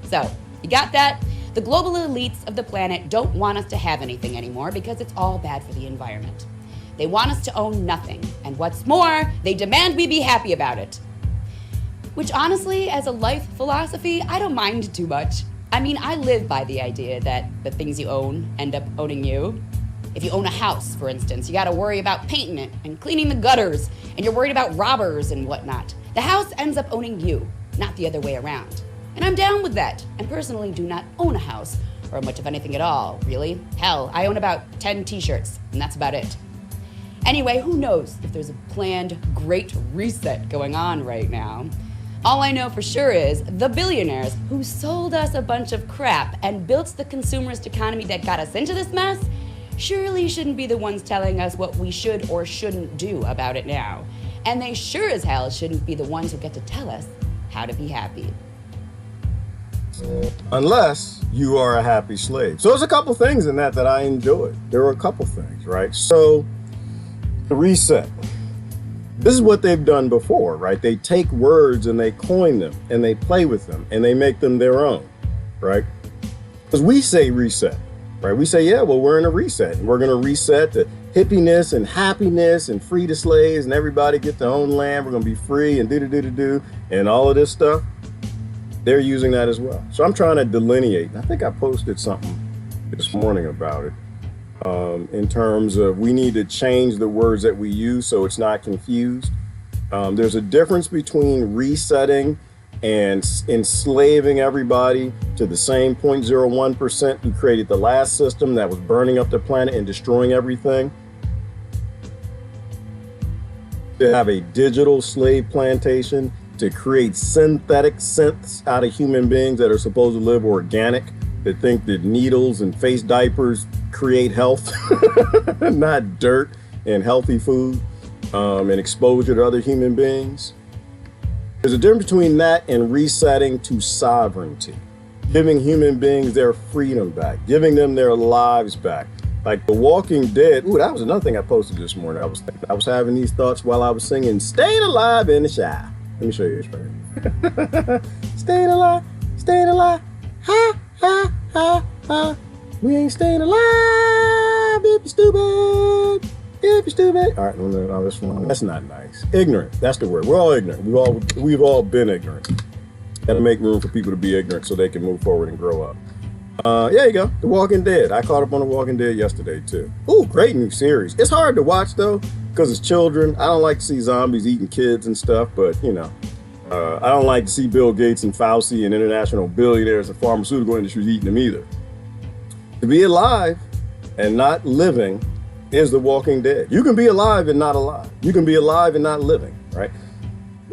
So, you got that? The global elites of the planet don't want us to have anything anymore because it's all bad for the environment. They want us to own nothing, and what's more, they demand we be happy about it. Which honestly, as a life philosophy, I don't mind too much. I mean, I live by the idea that the things you own end up owning you. If you own a house, for instance, you gotta worry about painting it and cleaning the gutters, and you're worried about robbers and whatnot. The house ends up owning you, not the other way around. And I'm down with that, and personally do not own a house, or much of anything at all, really. Hell, I own about 10 t-shirts, and that's about it. Anyway, who knows if there's a planned great reset going on right now. All I know for sure is the billionaires who sold us a bunch of crap and built the consumerist economy that got us into this mess surely shouldn't be the ones telling us what we should or shouldn't do about it now. And they sure as hell shouldn't be the ones who get to tell us how to be happy. Unless you are a happy slave. So there's a couple things in that I enjoyed. There were a couple things, right? So the reset. This is what they've done before, right? They take words and they coin them and they play with them and they make them their own, right? Because we say reset, right? We say, yeah, well, we're in a reset and we're going to reset to hippiness and happiness and free the slaves and everybody get their own land. We're going to be free and do and all of this stuff. They're using that as well. So I'm trying to delineate. I think I posted something this morning about it. In terms of we need to change the words that we use so it's not confused. There's a difference between resetting and enslaving everybody to the same 0.01% who created the last system that was burning up the planet and destroying everything. To have a digital slave plantation, to create synthetic synths out of human beings that are supposed to live organic, that think that needles and face diapers create health, not dirt and healthy food and exposure to other human beings. There's a difference between that and resetting to sovereignty, giving human beings their freedom back, giving them their lives back. Like The Walking Dead. Ooh, that was another thing I posted this morning. I was having these thoughts while I was singing Staying Alive in the Shower. Let me show you this right. Staying alive, ha, ha, ha, ha. We ain't staying alive if you're stupid, All right, no, this one, that's not nice. Ignorant, that's the word. We're all ignorant. We've all been ignorant. Got to make room for people to be ignorant so they can move forward and grow up. Yeah, you go. The Walking Dead. I caught up on The Walking Dead yesterday too. Ooh, great new series. It's hard to watch though, because it's children. I don't like to see zombies eating kids and stuff, but you know, I don't like to see Bill Gates and Fauci and international billionaires and pharmaceutical industries eating them either. To be alive and not living is the walking dead. You can be alive and not alive. You can be alive and not living, right?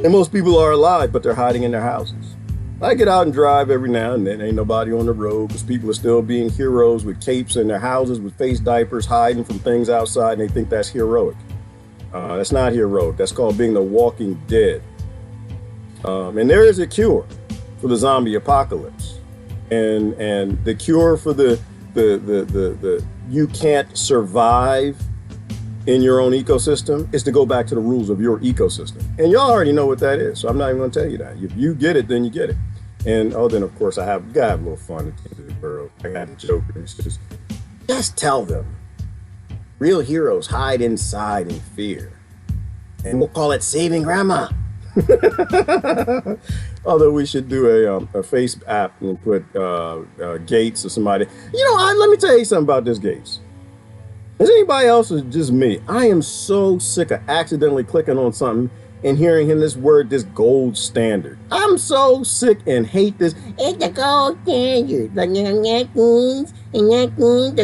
And most people are alive, but they're hiding in their houses. I get out and drive every now and then. Ain't nobody on the road because people are still being heroes with capes in their houses with face diapers, hiding from things outside, and they think that's heroic. That's not heroic. That's called being the walking dead. And there is a cure for the zombie apocalypse. And the cure for the you can't survive in your own ecosystem is to go back to the rules of your ecosystem. And y'all already know what that is, so I'm not even gonna tell you that. If you get it, then you get it. And then of course you gotta have a little fun at the end of the world. I got a joke. It's just tell them. Real heroes hide inside in fear. And we'll call it saving grandma. Although we should do a face app and put Gates or somebody. Let me tell you something about this Gates. Is anybody else or just me? I am so sick of accidentally clicking on something and hearing him this gold standard. I'm so sick and hate this. It's the gold standard. The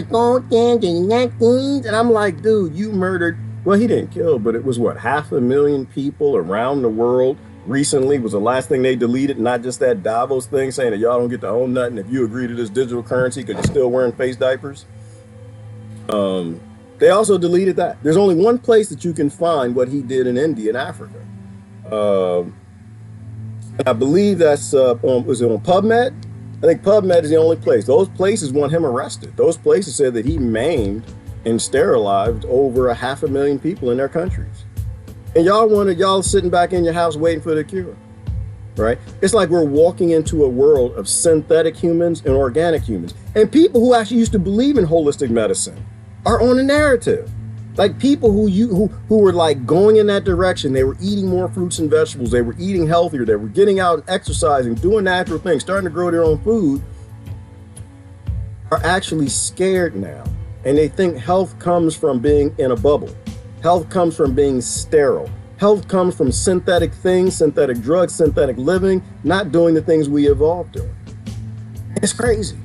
gold standard. And I'm like, dude, you murdered. Well, he didn't kill, but it was 500,000 people around the world. Recently was the last thing they deleted, not just that Davos thing saying that y'all don't get to own nothing if you agree to this digital currency because you're still wearing face diapers. They also deleted that. There's only one place that you can find what he did in India and Africa. I believe that's was it on PubMed? I think PubMed is the only place. Those places want him arrested. Those places said that he maimed and sterilized over 500,000 people in their countries. And y'all sitting back in your house waiting for the cure, right? It's like we're walking into a world of synthetic humans and organic humans. And people who actually used to believe in holistic medicine are on a narrative. Like people who were like going in that direction. They were eating more fruits and vegetables. They were eating healthier. They were getting out and exercising, doing natural things, starting to grow their own food, are actually scared now. And they think health comes from being in a bubble. Health comes from being sterile. Health comes from synthetic things, synthetic drugs, synthetic living, not doing the things we evolved doing. It's crazy.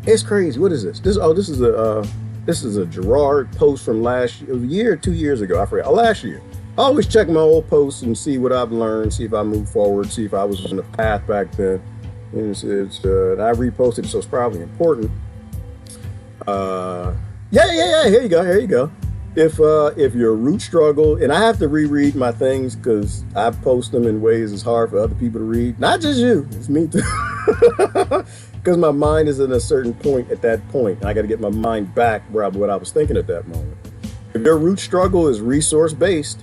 It's crazy. What is this? This is a Gerard post from last year. It was a year or 2 years ago. I forgot. Last year. I always check my old posts and see what I've learned, see if I move forward, see if I was on the path back then. And I reposted it, so it's probably important. Here you go. If your root struggle, and I have to reread my things because I post them in ways it's hard for other people to read. Not just you, it's me too. Because my mind is in a certain point at that point. And I got to get my mind back where what I was thinking at that moment. If your root struggle is resource-based,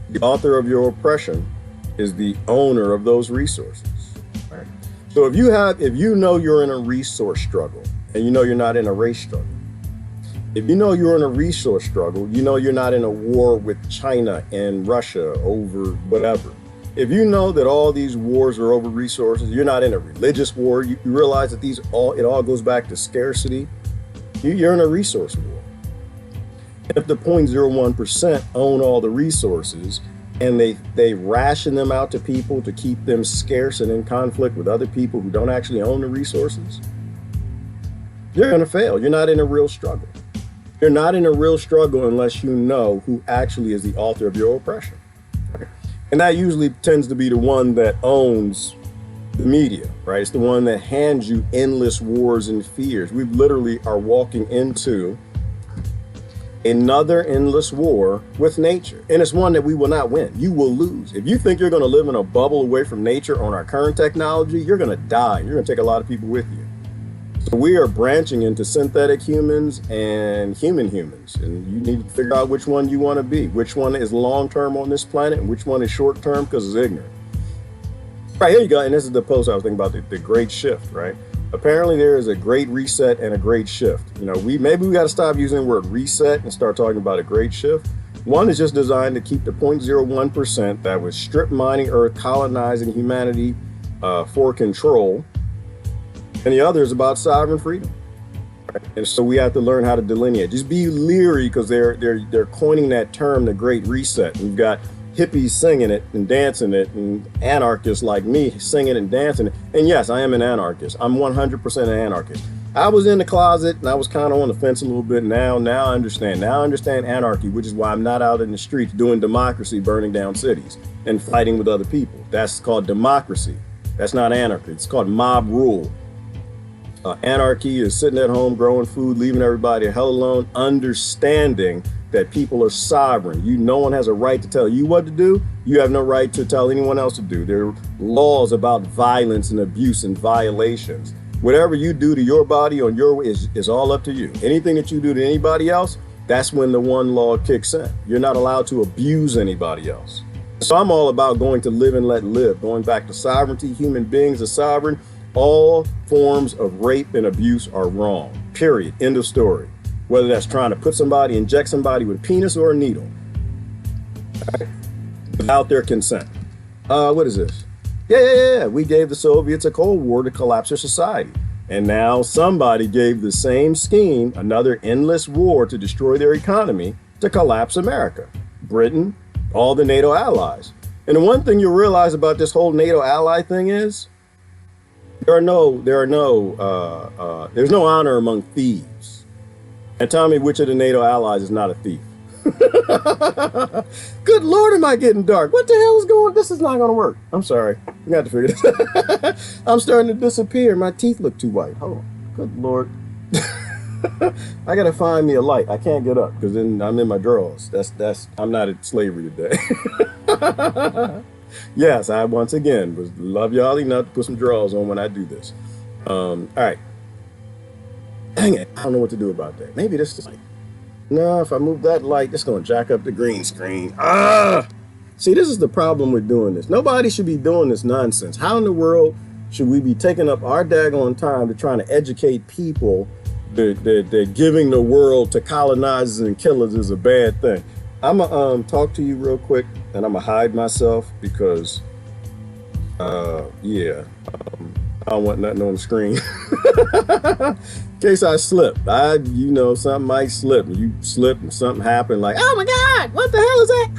the author of your oppression is the owner of those resources. Right? So if you know you're in a resource struggle and you know you're not in a race struggle, if you know you're in a resource struggle, you know you're not in a war with China and Russia over whatever. If you know that all these wars are over resources, you're not in a religious war, you realize that it all goes back to scarcity, you're in a resource war. If the 0.01% own all the resources and they ration them out to people to keep them scarce and in conflict with other people who don't actually own the resources, you're going to fail. You're not in a real struggle. You're not in a real struggle unless you know who actually is the author of your oppression. And that usually tends to be the one that owns the media, right? It's the one that hands you endless wars and fears. We literally are walking into another endless war with nature. And it's one that we will not win. You will lose. If you think you're going to live in a bubble away from nature on our current technology, you're going to die. You're going to take a lot of people with you. So we are branching into synthetic humans and human humans. And you need to figure out which one you want to be. Which one is long-term on this planet and which one is short-term because it's ignorant. Right, here you go. And this is the post I was thinking about, the great shift, right? Apparently there is a great reset and a great shift. Maybe we got to stop using the word reset and start talking about a great shift. One is just designed to keep the 0.01% that was strip mining Earth, colonizing humanity for control. And the other is about sovereign freedom. Right? And so we have to learn how to delineate. Just be leery because they're coining that term, the Great Reset. And you've got hippies singing it and dancing it, and anarchists like me singing and dancing it. And yes, I am an anarchist. I'm 100% an anarchist. I was in the closet and I was kind of on the fence a little bit. Now I understand. Now I understand anarchy, which is why I'm not out in the streets doing democracy, burning down cities and fighting with other people. That's called democracy. That's not anarchy. It's called mob rule. Anarchy is sitting at home, growing food, leaving everybody the hell alone, understanding that people are sovereign. No one has a right to tell you what to do. You have no right to tell anyone else to do. There are laws about violence and abuse and violations. Whatever you do to your body on your is all up to you. Anything that you do to anybody else, that's when the one law kicks in. You're not allowed to abuse anybody else. So I'm all about going to live and let live, going back to sovereignty. Human beings are sovereign. All forms of rape and abuse are wrong, period, end of story. Whether that's trying to inject somebody with a penis or a needle, right? Without their consent. What is this? Yeah. We gave the Soviets a Cold War to collapse their society. And now somebody gave the same scheme, another endless war to destroy their economy, to collapse America. Britain, all the NATO allies. And the one thing you realize about this whole NATO ally thing is, there's no honor among thieves. And tell me which of the NATO allies is not a thief. Good Lord, am I getting dark? What the hell is going on? This is not going to work. I'm sorry. We got to figure this. I'm starting to disappear. My teeth look too white. Hold on. Good Lord. I got to find me a light. I can't get up because then I'm in my drawers. I'm not at slavery today. Yes, I once again love y'all enough to put some drawers on when I do this. All right. Dang it. I don't know what to do about that. Maybe this is like, no, if I move that light, it's going to jack up the green screen. See, this is the problem with doing this. Nobody should be doing this nonsense. How in the world should we be taking up our daggone time to trying to educate people that giving the world to colonizers and killers is a bad thing? I'm going to talk to you real quick, and I'm going to hide myself because, I don't want nothing on the screen. In case I slip. Something might slip. You slip and something happened like, oh my God, what the hell is that?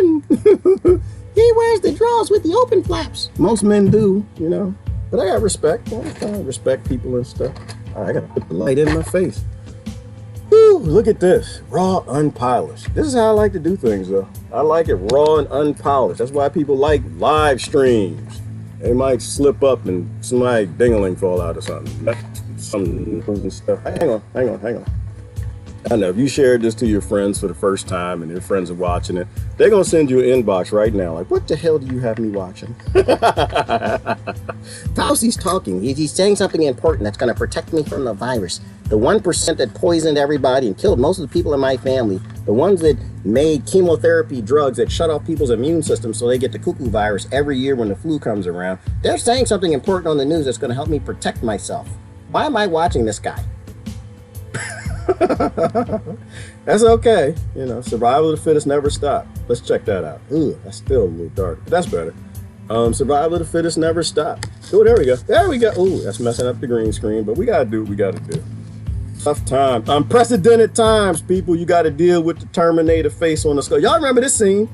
Run! He wears the drawers with the open flaps. Most men do, But I got respect. I respect people and stuff. All right, I got to put the light in my face. Whew, look at this, raw, unpolished. This is how I like to do things, though. I like it raw and unpolished. That's why people like live streams. They might slip up and somebody ding-a-ling fall out or something. Some stuff. Hang on. I know if you shared this to your friends for the first time and your friends are watching it, they're going to send you an inbox right now. Like, what the hell do you have me watching? Fauci's talking. He's saying something important that's going to protect me from the virus. The 1% that poisoned everybody and killed most of the people in my family. The ones that made chemotherapy drugs that shut off people's immune system so they get the cuckoo virus every year when the flu comes around. They're saying something important on the news that's going to help me protect myself. Why am I watching this guy? That's okay. Survival of the fittest never stop. Let's check that out. Ooh, that's still a little dark, but that's better. Survival of the fittest never stop. Oh, there we go. Ooh, that's messing up the green screen, but we got to do what we got to do. Tough time. Unprecedented times, people. You got to deal with the Terminator face on the skull. Y'all remember this scene?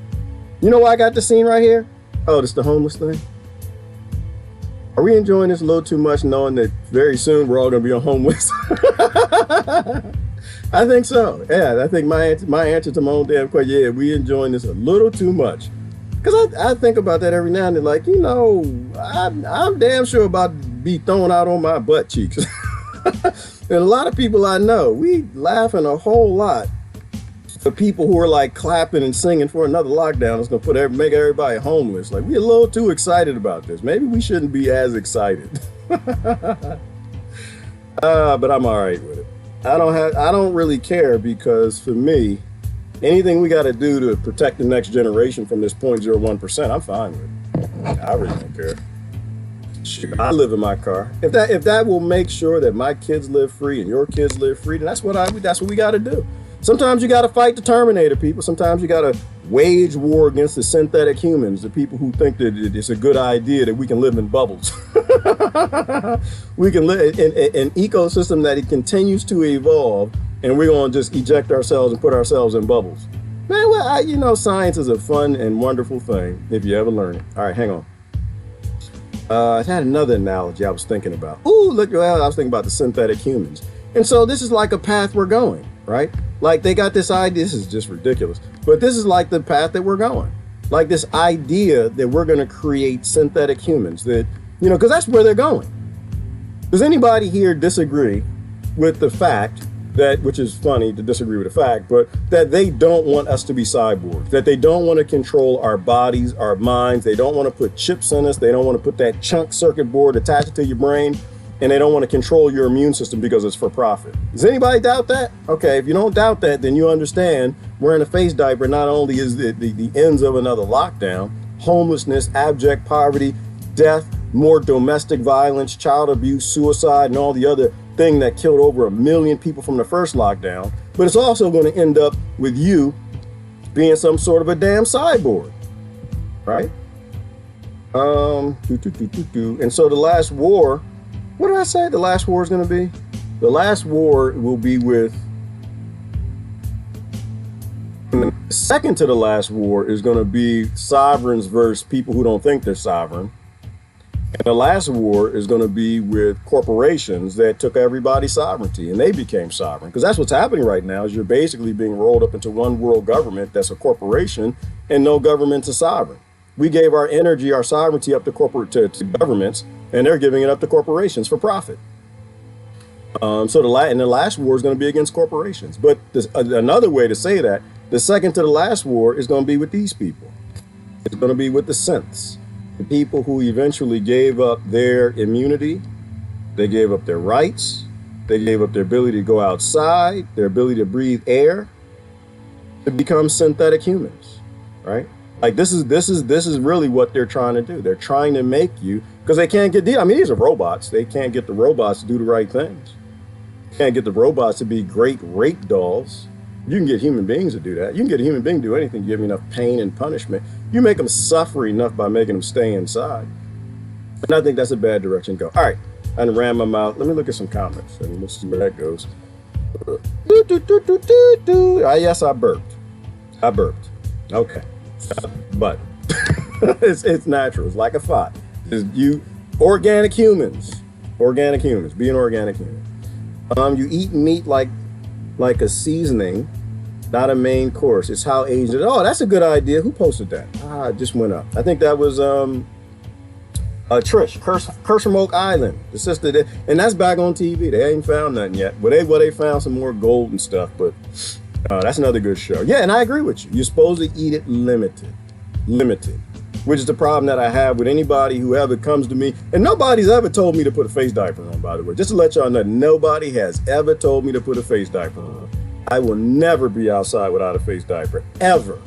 You know why I got this scene right here? Oh, this the homeless thing? Are we enjoying this a little too much knowing that very soon we're all going to be on homeless? I think so. Yeah, I think my answer to my own damn question, yeah, we enjoying this a little too much. Because I think about that every now and then, like, I'm damn sure about to be thrown out on my butt cheeks. And a lot of people I know, we laughing a whole lot for people who are like clapping and singing for another lockdown. It's going to make everybody homeless. Like, we're a little too excited about this. Maybe we shouldn't be as excited. But I'm all right with it. I don't really care because for me, anything we got to do to protect the next generation from this 0.01%, I'm fine with it. I really don't care. Shoot, I live in my car. If that will make sure that my kids live free and your kids live free, then that's what we got to do. Sometimes you got to fight the Terminator, people. Sometimes you got to wage war against the synthetic humans, the people who think that it's a good idea that we can live in bubbles. We can live in an ecosystem that it continues to evolve, and we're going to just eject ourselves and put ourselves in bubbles. Man, well, science is a fun and wonderful thing if you ever learn it. All right, hang on. I had another analogy I was thinking about. Ooh, look, well, I was thinking about the synthetic humans. And so this is like a path we're going, right? Like they got this idea, this is just ridiculous, but this is like the path that we're going. Like this idea that we're going to create synthetic humans that, because that's where they're going. Does anybody here disagree with the fact that, which is funny to disagree with the fact, but that they don't want us to be cyborgs, that they don't want to control our bodies, our minds, they don't want to put chips in us, they don't want to put that chunk circuit board attached to your brain, and they don't want to control your immune system because it's for profit. Does anybody doubt that? Okay, if you don't doubt that, then you understand wearing a face diaper not only is the ends of another lockdown, homelessness, abject poverty, death, more domestic violence, child abuse, suicide, and all the other thing that killed over 1 million people from the first lockdown, but it's also going to end up with you being some sort of a damn cyborg, right? And so the last war, what did I say the last war is going to be? The last war will be with, second to the last war is going to be sovereigns versus people who don't think they're sovereign. And the last war is going to be with corporations that took everybody's sovereignty and they became sovereign. Because that's what's happening right now is you're basically being rolled up into one world government that's a corporation and no government's a sovereign. We gave our energy, our sovereignty up to to governments, and they're giving it up to corporations for profit. So the last war is going to be against corporations. But another way to say that, the second to the last war is going to be with these people. It's going to be with the synths. The people who eventually gave up their immunity, they gave up their rights, they gave up their ability to go outside, their ability to breathe air, to become synthetic humans, right? Like this is really what they're trying to do. They're trying to make you, because they can't get, these are robots. They can't get the robots to do the right things. They can't get the robots to be great rape dolls. You can get human beings to do that. You can get a human being to do anything, give them enough pain and punishment. You make them suffer enough by making them stay inside. And I think that's a bad direction to go. All right, I ran my mouth. Let me look at some comments and we'll see where that goes. Yes, I burped. Okay. But it's natural. It's like a thought. Organic humans, be an organic human. You eat meat like a seasoning, not a main course. It's how Asian. Oh, that's a good idea. Who posted that? It just went up. I think that was Trish, Curse from Oak Island, the sister that, and that's back on TV. They ain't found nothing yet. But they found some more gold and stuff. But that's another good show. Yeah, and I agree with you. You're supposed to eat it limited, which is the problem that I have with anybody who ever comes to me. And nobody's ever told me to put a face diaper on, by the way. Just to let y'all know, nobody has ever told me to put a face diaper on. I will never be outside without a face diaper, ever.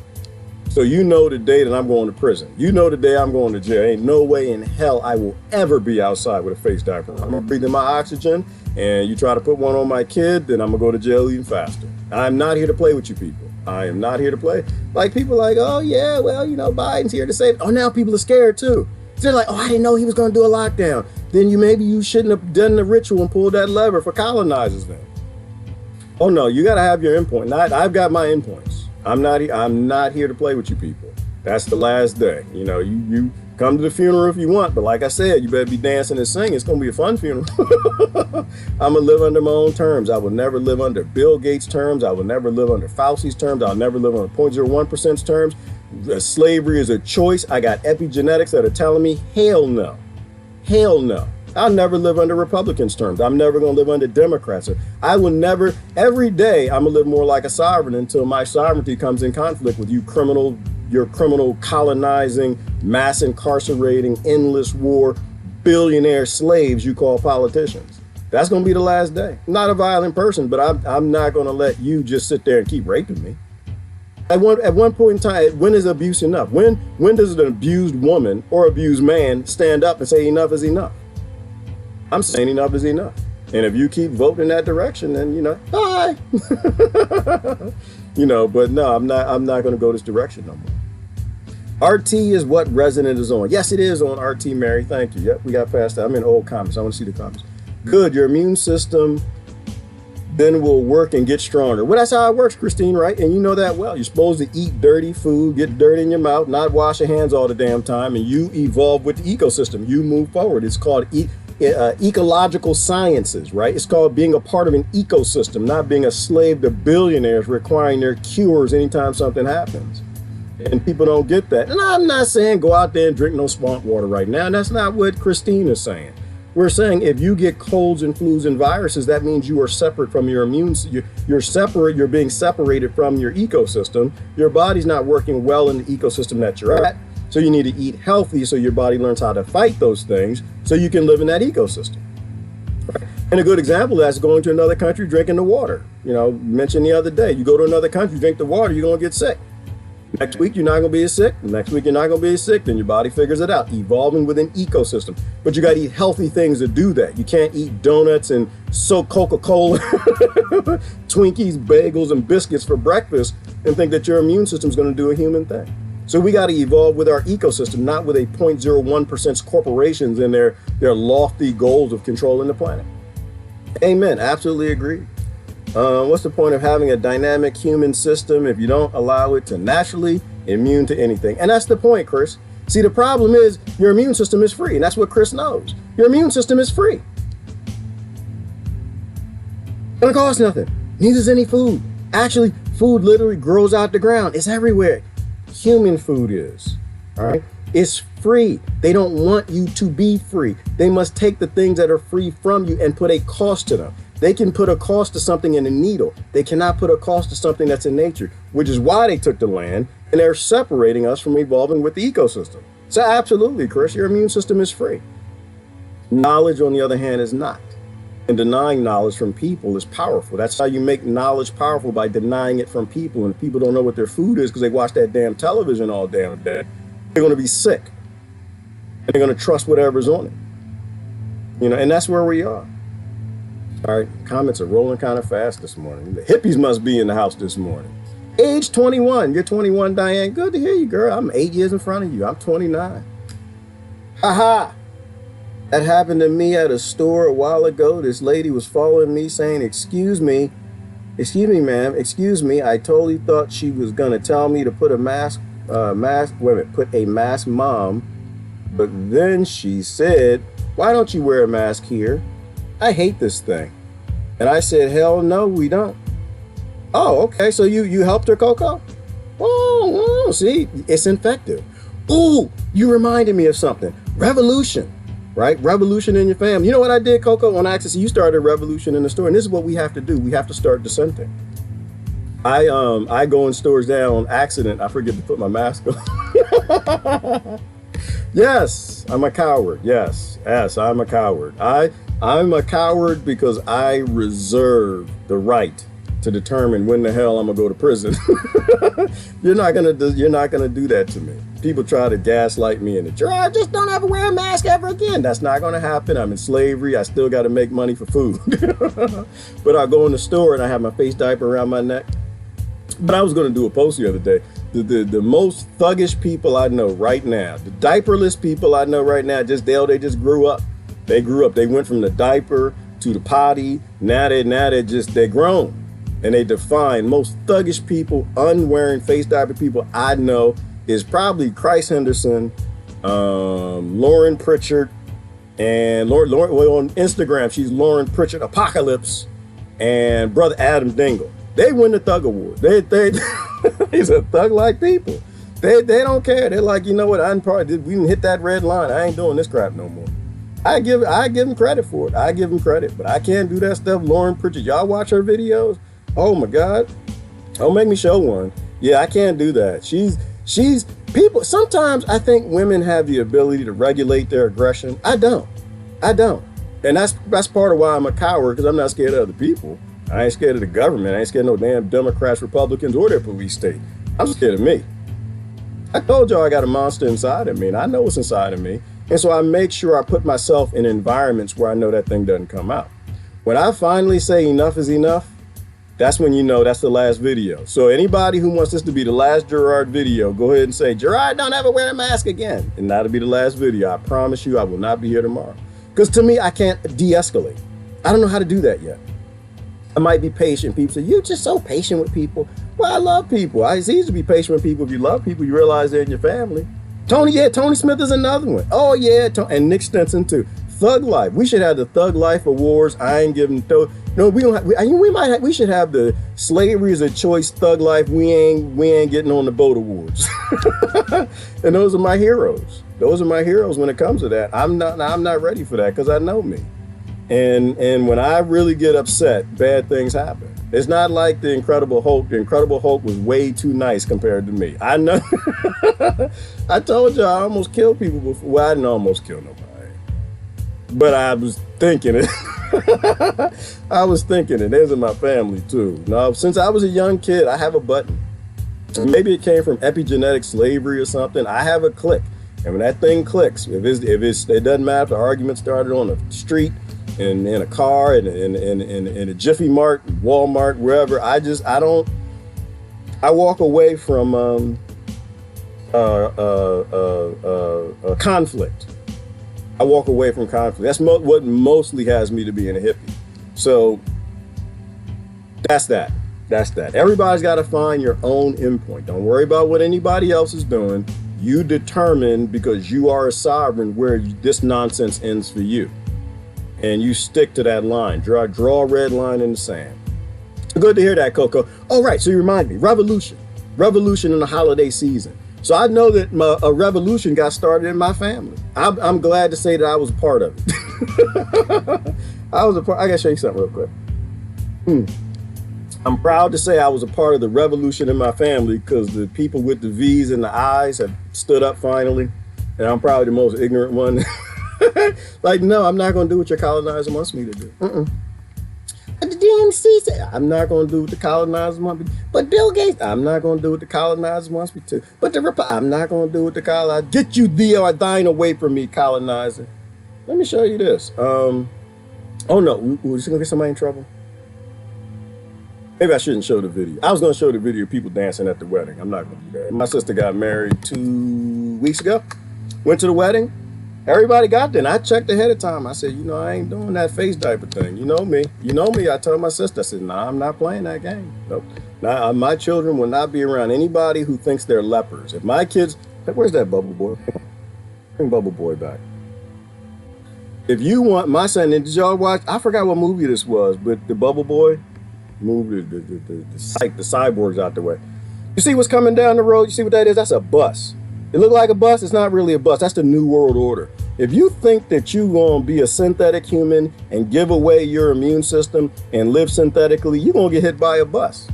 So you know the day that I'm going to prison. You know the day I'm going to jail. Ain't no way in hell I will ever be outside with a face diaper on. I'm breathing my oxygen, and you try to put one on my kid, then I'm going to go to jail even faster. I'm not here to play with you people. I am not here to play. Like people like, oh yeah, well, Biden's here to save. Oh, now people are scared too. They're like, oh, I didn't know he was going to do a lockdown. Then maybe you shouldn't have done the ritual and pulled that lever for colonizers then. Oh no, you got to have your endpoint. I've got my endpoints. I'm not here to play with you people. That's the last day. You come to the funeral if you want, but like I said, you better be dancing and singing. It's going to be a fun funeral. I'm going to live under my own terms. I will never live under Bill Gates' terms. I will never live under Fauci's terms. I'll never live under 0.01%'s terms. Slavery is a choice. I got epigenetics that are telling me, hell no. Hell no. I'll never live under Republicans' terms. I'm never going to live under Democrats. I will never, every day, I'm going to live more like a sovereign until my sovereignty comes in conflict with your criminal colonizing, mass incarcerating, endless war, billionaire slaves you call politicians. That's going to be the last day. I'm not a violent person, but I'm not going to let you just sit there and keep raping me. At one point in time, when is abuse enough? When does an abused woman or abused man stand up and say enough is enough? I'm saying enough is enough. And if you keep voting in that direction, then, bye. But no, I'm not going to go this direction no more. RT is what Resident is on. Yes, it is on RT, Mary. Thank you. Yep, we got past that. I'm in old comments. I want to see the comments. Good. Your immune system then we'll work and get stronger. Well, that's how it works, Christine, right? And you know that well. You're supposed to eat dirty food, get dirt in your mouth, not wash your hands all the damn time, and you evolve with the ecosystem. You move forward. It's called ecological sciences, right? It's called being a part of an ecosystem, not being a slave to billionaires requiring their cures anytime something happens. And people don't get that. And I'm not saying go out there and drink no swamp water right now. And that's not what Christine is saying. We're saying if you get colds and flus and viruses, that means you are separate from your immune system. You're separate. You're being separated from your ecosystem. Your body's not working well in the ecosystem that you're at. So you need to eat healthy so your body learns how to fight those things so you can live in that ecosystem. Right? And a good example of that is going to another country, drinking the water. You know, mentioned the other day, you go to another country, drink the water, you're going to get sick. Next week, you're not going to be as sick. Next week, you're not going to be as sick. Then your body figures it out, evolving with an ecosystem. But you got to eat healthy things to do that. You can't eat donuts and so Coca-Cola, Twinkies, bagels, and biscuits for breakfast and think that your immune system is going to do a human thing. So we got to evolve with our ecosystem, not with a 0.01% corporations and their lofty goals of controlling the planet. Amen. Absolutely agree. What's the point of having a dynamic human system if you don't allow it to naturally immune to anything? And that's the point, Chris. See, the problem is your immune system is free, and that's what Chris knows. Your immune system is free. It doesn't cost nothing. Neither is any food. Actually, food literally grows out the ground. It's everywhere. Human food is, all right? It's free. They don't want you to be free. They must take the things that are free from you and put a cost to them. They can put a cost to something in a needle. They cannot put a cost to something that's in nature, which is why they took the land, and they're separating us from evolving with the ecosystem. So absolutely, Chris, your immune system is free. Knowledge, on the other hand, is not. And denying knowledge from people is powerful. That's how you make knowledge powerful, by denying it from people. And if people don't know what their food is because they watch that damn television all damn day, they're going to be sick. And they're going to trust whatever's on it. You know, and that's where we are. All right, comments are rolling kind of fast this morning. The hippies must be in the house this morning. Age 21. You're 21, Diane. Good to hear you, girl. I'm 8 years in front of you. I'm 29. Ha. That happened to me at a store a while ago. This lady was following me saying, excuse me, ma'am, excuse me. I totally thought she was going to tell me to put a mask, put a mask, mom. But then she said, why don't you wear a mask here? I hate this thing. And I said, hell no, we don't. Oh, okay. So you helped her, Coco? Oh, see, it's infective. Ooh, you reminded me of something. Revolution, right? Revolution in your family. You know what I did, Coco? On Access, you started a revolution in the store. And this is what we have to do. We have to start dissenting. I go in stores now on accident. I forget to put my mask on. Yes, I'm a coward. Yes, I'm a coward. I'm a coward because I reserve the right to determine when the hell I'm gonna go to prison. You're not gonna do that to me. People try to gaslight me and I just don't ever wear a mask ever again. That's not gonna happen. I'm in slavery. I still got to make money for food. But I go in the store and I have my face diaper around my neck. But I was gonna do a post the other day. The most thuggish people I know right now, the diaperless people I know right now, they just grew up. They grew up. They went from the diaper to the potty. Now they're grown. And they define most thuggish people, unwearing face diaper people I know is probably Christ Henderson, Lauren Pritchard, and Lauren on Instagram, she's Lauren Pritchard Apocalypse, and Brother Adam Dingle. They win the Thug Award. These are thug-like people. They don't care. They're like, you know what? We didn't hit that red line. I ain't doing this crap no more. I give them credit for it. I give them credit, but I can't do that stuff. Lauren Pritchard, y'all watch her videos? Oh my God. Don't make me show one. Yeah, I can't do that. She's people. Sometimes I think women have the ability to regulate their aggression. I don't. And that's part of why I'm a coward, because I'm not scared of other people. I ain't scared of the government. I ain't scared of no damn Democrats, Republicans, or their police state. I'm scared of me. I told y'all I got a monster inside of me, and I know what's inside of me. And so I make sure I put myself in environments where I know that thing doesn't come out. When I finally say enough is enough, that's when you know that's the last video. So anybody who wants this to be the last Gerard video, go ahead and say, Gerard, don't ever wear a mask again. And that'll be the last video. I promise you I will not be here tomorrow. Because to me, I can't de-escalate. I don't know how to do that yet. might be patient. People say, you're just so patient with people. Well, I love people. It's easy to be patient with people. If you love people, you realize they're in your family. Tony Smith is another one. Oh, yeah. And Nick Stinson, too. Thug Life. We should have the Thug Life Awards. I ain't giving no. We don't. We should have the Slavery is a Choice Thug Life. We ain't getting on the boat awards. And those are my heroes. Those are my heroes when it comes to that. I'm not ready for that because I know me. And when I really get upset, bad things happen. It's not like the Incredible Hulk. The Incredible Hulk was way too nice compared to me. I know. I told you I almost killed people before. Well, I didn't almost kill nobody. But I was thinking it. I was thinking it. There's in my family too. Now, since I was a young kid, I have a button. Maybe it came from epigenetic slavery or something. I have a click. And when that thing clicks, it doesn't matter if the argument started on the street, in a car, in a Jiffy Mart, Walmart, wherever. I walk away from conflict. I walk away from conflict. That's what mostly has me to being a hippie. So that's that. Everybody's got to find your own endpoint. Don't worry about what anybody else is doing. You determine, because you are a sovereign, where this nonsense ends for you. And you stick to that line. Draw a red line in the sand. Good to hear that, Coco. Oh, right. So you remind me. Revolution in the holiday season. So I know that a revolution got started in my family. I'm glad to say that I was a part of it. I gotta show you something real quick. I'm proud to say I was a part of the revolution in my family because the people with the V's and the I's have stood up finally. And I'm probably the most ignorant one. Like, no, I'm not going to do what your colonizer wants me to do. The DNC said, I'm not going to do what the colonizer wants me to do. But Bill Gates, I'm not going to do what the colonizer wants me to. But I'm not going to do what the colonizer. Get you thee or thine away from me, colonizer. Let me show you this. Oh no, we're just going to get somebody in trouble. Maybe I shouldn't show the video. I was going to show the video of people dancing at the wedding. I'm not going to do that. My sister got married 2 weeks ago. Went to the wedding. Everybody got there, and I checked ahead of time. I said, I ain't doing that face diaper thing. You know me. I told my sister, I said, nah, I'm not playing that game. Nope. Now, my children will not be around anybody who thinks they're lepers. If my kids, where's that Bubble Boy? Bring Bubble Boy back. If you want my son, did y'all watch? I forgot what movie this was, but the Bubble Boy moved the cyborgs out the way. You see what's coming down the road? You see what that is? That's a bus. It looked like a bus. It's not really a bus. That's the New World Order. If you think that you're going to be a synthetic human and give away your immune system and live synthetically, you're going to get hit by a bus.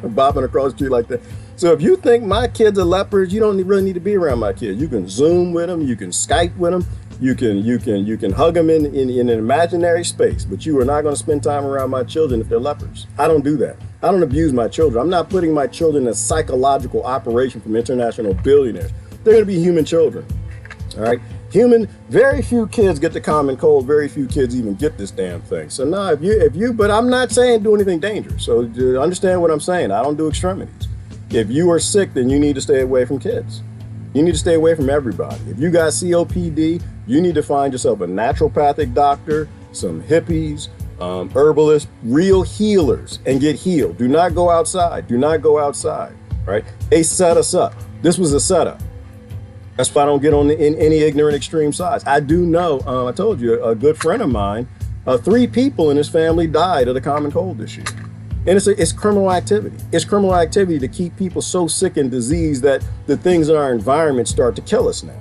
Bobbing across the street like that. So if you think my kids are lepers, you don't really need to be around my kids. You can Zoom with them. You can Skype with them. You can hug them in an imaginary space, but you are not going to spend time around my children if they're lepers. I don't do that. I don't abuse my children. I'm not putting my children in a psychological operation from international billionaires. They're going to be human children. All right. Very few kids get the common cold. Very few kids even get this damn thing. So no, but I'm not saying do anything dangerous. So understand what I'm saying. I don't do extremities. If you are sick, then you need to stay away from kids. You need to stay away from everybody. If you got COPD, you need to find yourself a naturopathic doctor, some hippies, herbalists, real healers, and get healed. Do not go outside. Right? They set us up. This was a setup. That's why I don't get on in any ignorant extreme sides. I do know, I told you, a good friend of mine, 3 people in his family died of the common cold this year. And it's criminal activity. It's criminal activity to keep people so sick and diseased that the things in our environment start to kill us now.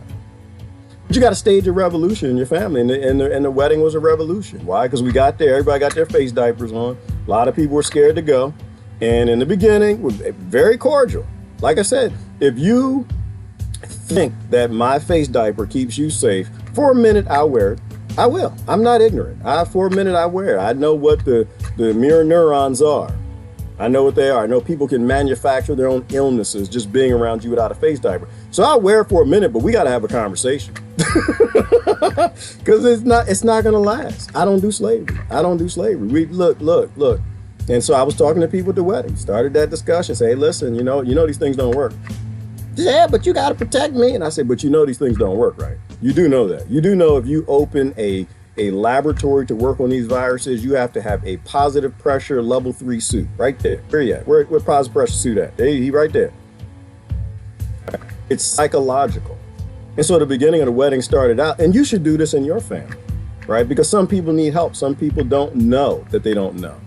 But you got to stage a revolution in your family, and the wedding was a revolution. Why? Because we got there, everybody got their face diapers on. A lot of people were scared to go. And in the beginning, it was very cordial. Like I said, if you think that my face diaper keeps you safe, for a minute I'll wear it. I will. I'm not ignorant. For a minute I wear it. I know what the mirror neurons are. I know what they are. I know people can manufacture their own illnesses just being around you without a face diaper. So I'll wear it for a minute, but we got to have a conversation. Because it's not going to last. I don't do slavery. We look. And so I was talking to people at the wedding, started that discussion, say, hey, listen, you know these things don't work. Yeah, but you got to protect me. And I said, but these things don't work, right? You do know that. You do know if you open a a laboratory to work on these viruses, you have to have a positive pressure level 3 suit right there. Where you at? Where positive pressure suit at? There, he right there. It's psychological. And so the beginning of the wedding started out, and you should do this in your family, right? Because some people need help. Some people don't know that they don't know.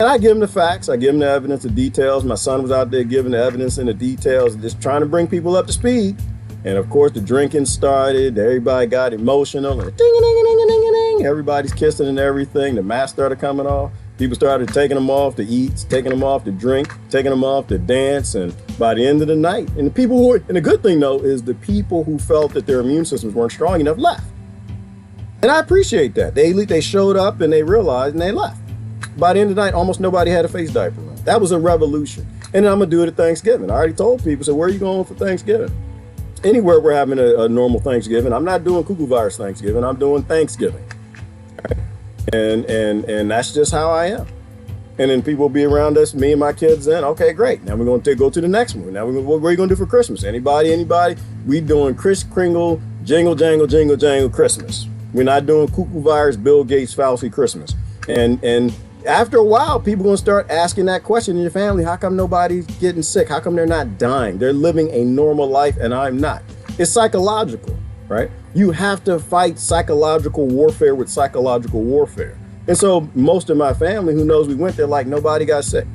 And I give them the facts. I give them the evidence, the details. My son was out there giving the evidence and the details, just trying to bring people up to speed. And of course, the drinking started. Everybody got emotional. And ding, ding, ding, ding, ding. Everybody's kissing and everything. The mask started coming off. People started taking them off to eat, taking them off to drink, taking them off to dance. And by the end of the night, and the good thing though, is the people who felt that their immune systems weren't strong enough left. And I appreciate that. They showed up and they realized and they left. By the end of the night, almost nobody had a face diaper on. That was a revolution. And I'm going to do it at Thanksgiving. I already told people, so where are you going for Thanksgiving? Anywhere we're having a normal Thanksgiving. I'm not doing cuckoo virus Thanksgiving. I'm doing Thanksgiving. Right? And that's just how I am. And then people will be around us, me and my kids, then, okay, great. Now we're going to go to the next one. Now what are you going to do for Christmas? Anybody? We doing Kris Kringle, jingle, jangle, jingle, jangle Christmas. We're not doing cuckoo virus, Bill Gates, Fauci Christmas. And after a while, people are going to start asking that question in your family. How come nobody's getting sick? How come they're not dying? They're living a normal life and I'm not. It's psychological, right? You have to fight psychological warfare with psychological warfare. And so most of my family who knows we went there, like nobody got sick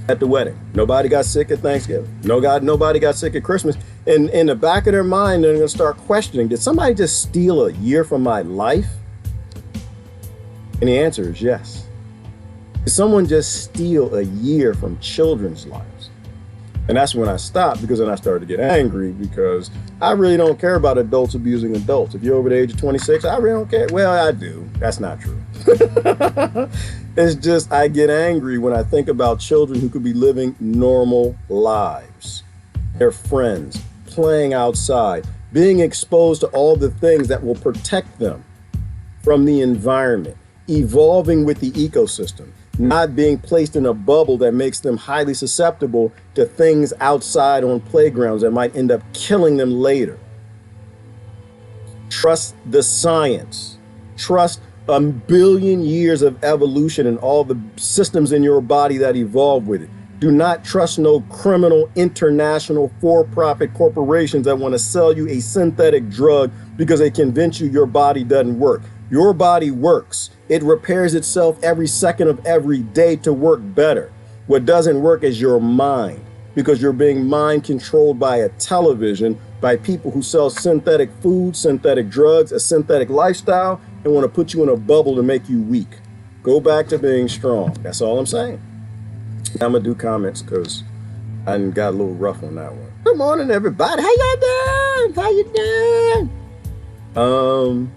at the wedding. Nobody got sick at Thanksgiving. Nobody got sick at Christmas. And in the back of their mind, they're going to start questioning, did somebody just steal a year from my life? And the answer is yes. Did someone just steal a year from children's lives? And that's when I stopped, because then I started to get angry, because I really don't care about adults abusing adults. If you're over the age of 26, I really don't care. Well, I do. That's not true. It's just I get angry when I think about children who could be living normal lives. Their friends, playing outside, being exposed to all the things that will protect them from the environment, evolving with the ecosystem, not being placed in a bubble that makes them highly susceptible to things outside on playgrounds that might end up killing them later. Trust the science. Trust a billion years of evolution and all the systems in your body that evolve with it. Do not trust no criminal international for-profit corporations that want to sell you a synthetic drug because they convince you your body doesn't work. Your body works. It repairs itself every second of every day to work better. What doesn't work is your mind, because you're being mind controlled by a television, by people who sell synthetic food, synthetic drugs, a synthetic lifestyle, and want to put you in a bubble to make you weak. Go back to being strong. That's all I'm saying. I'm going to do comments because I got a little rough on that one. Good morning, everybody. How y'all doing? How you doing?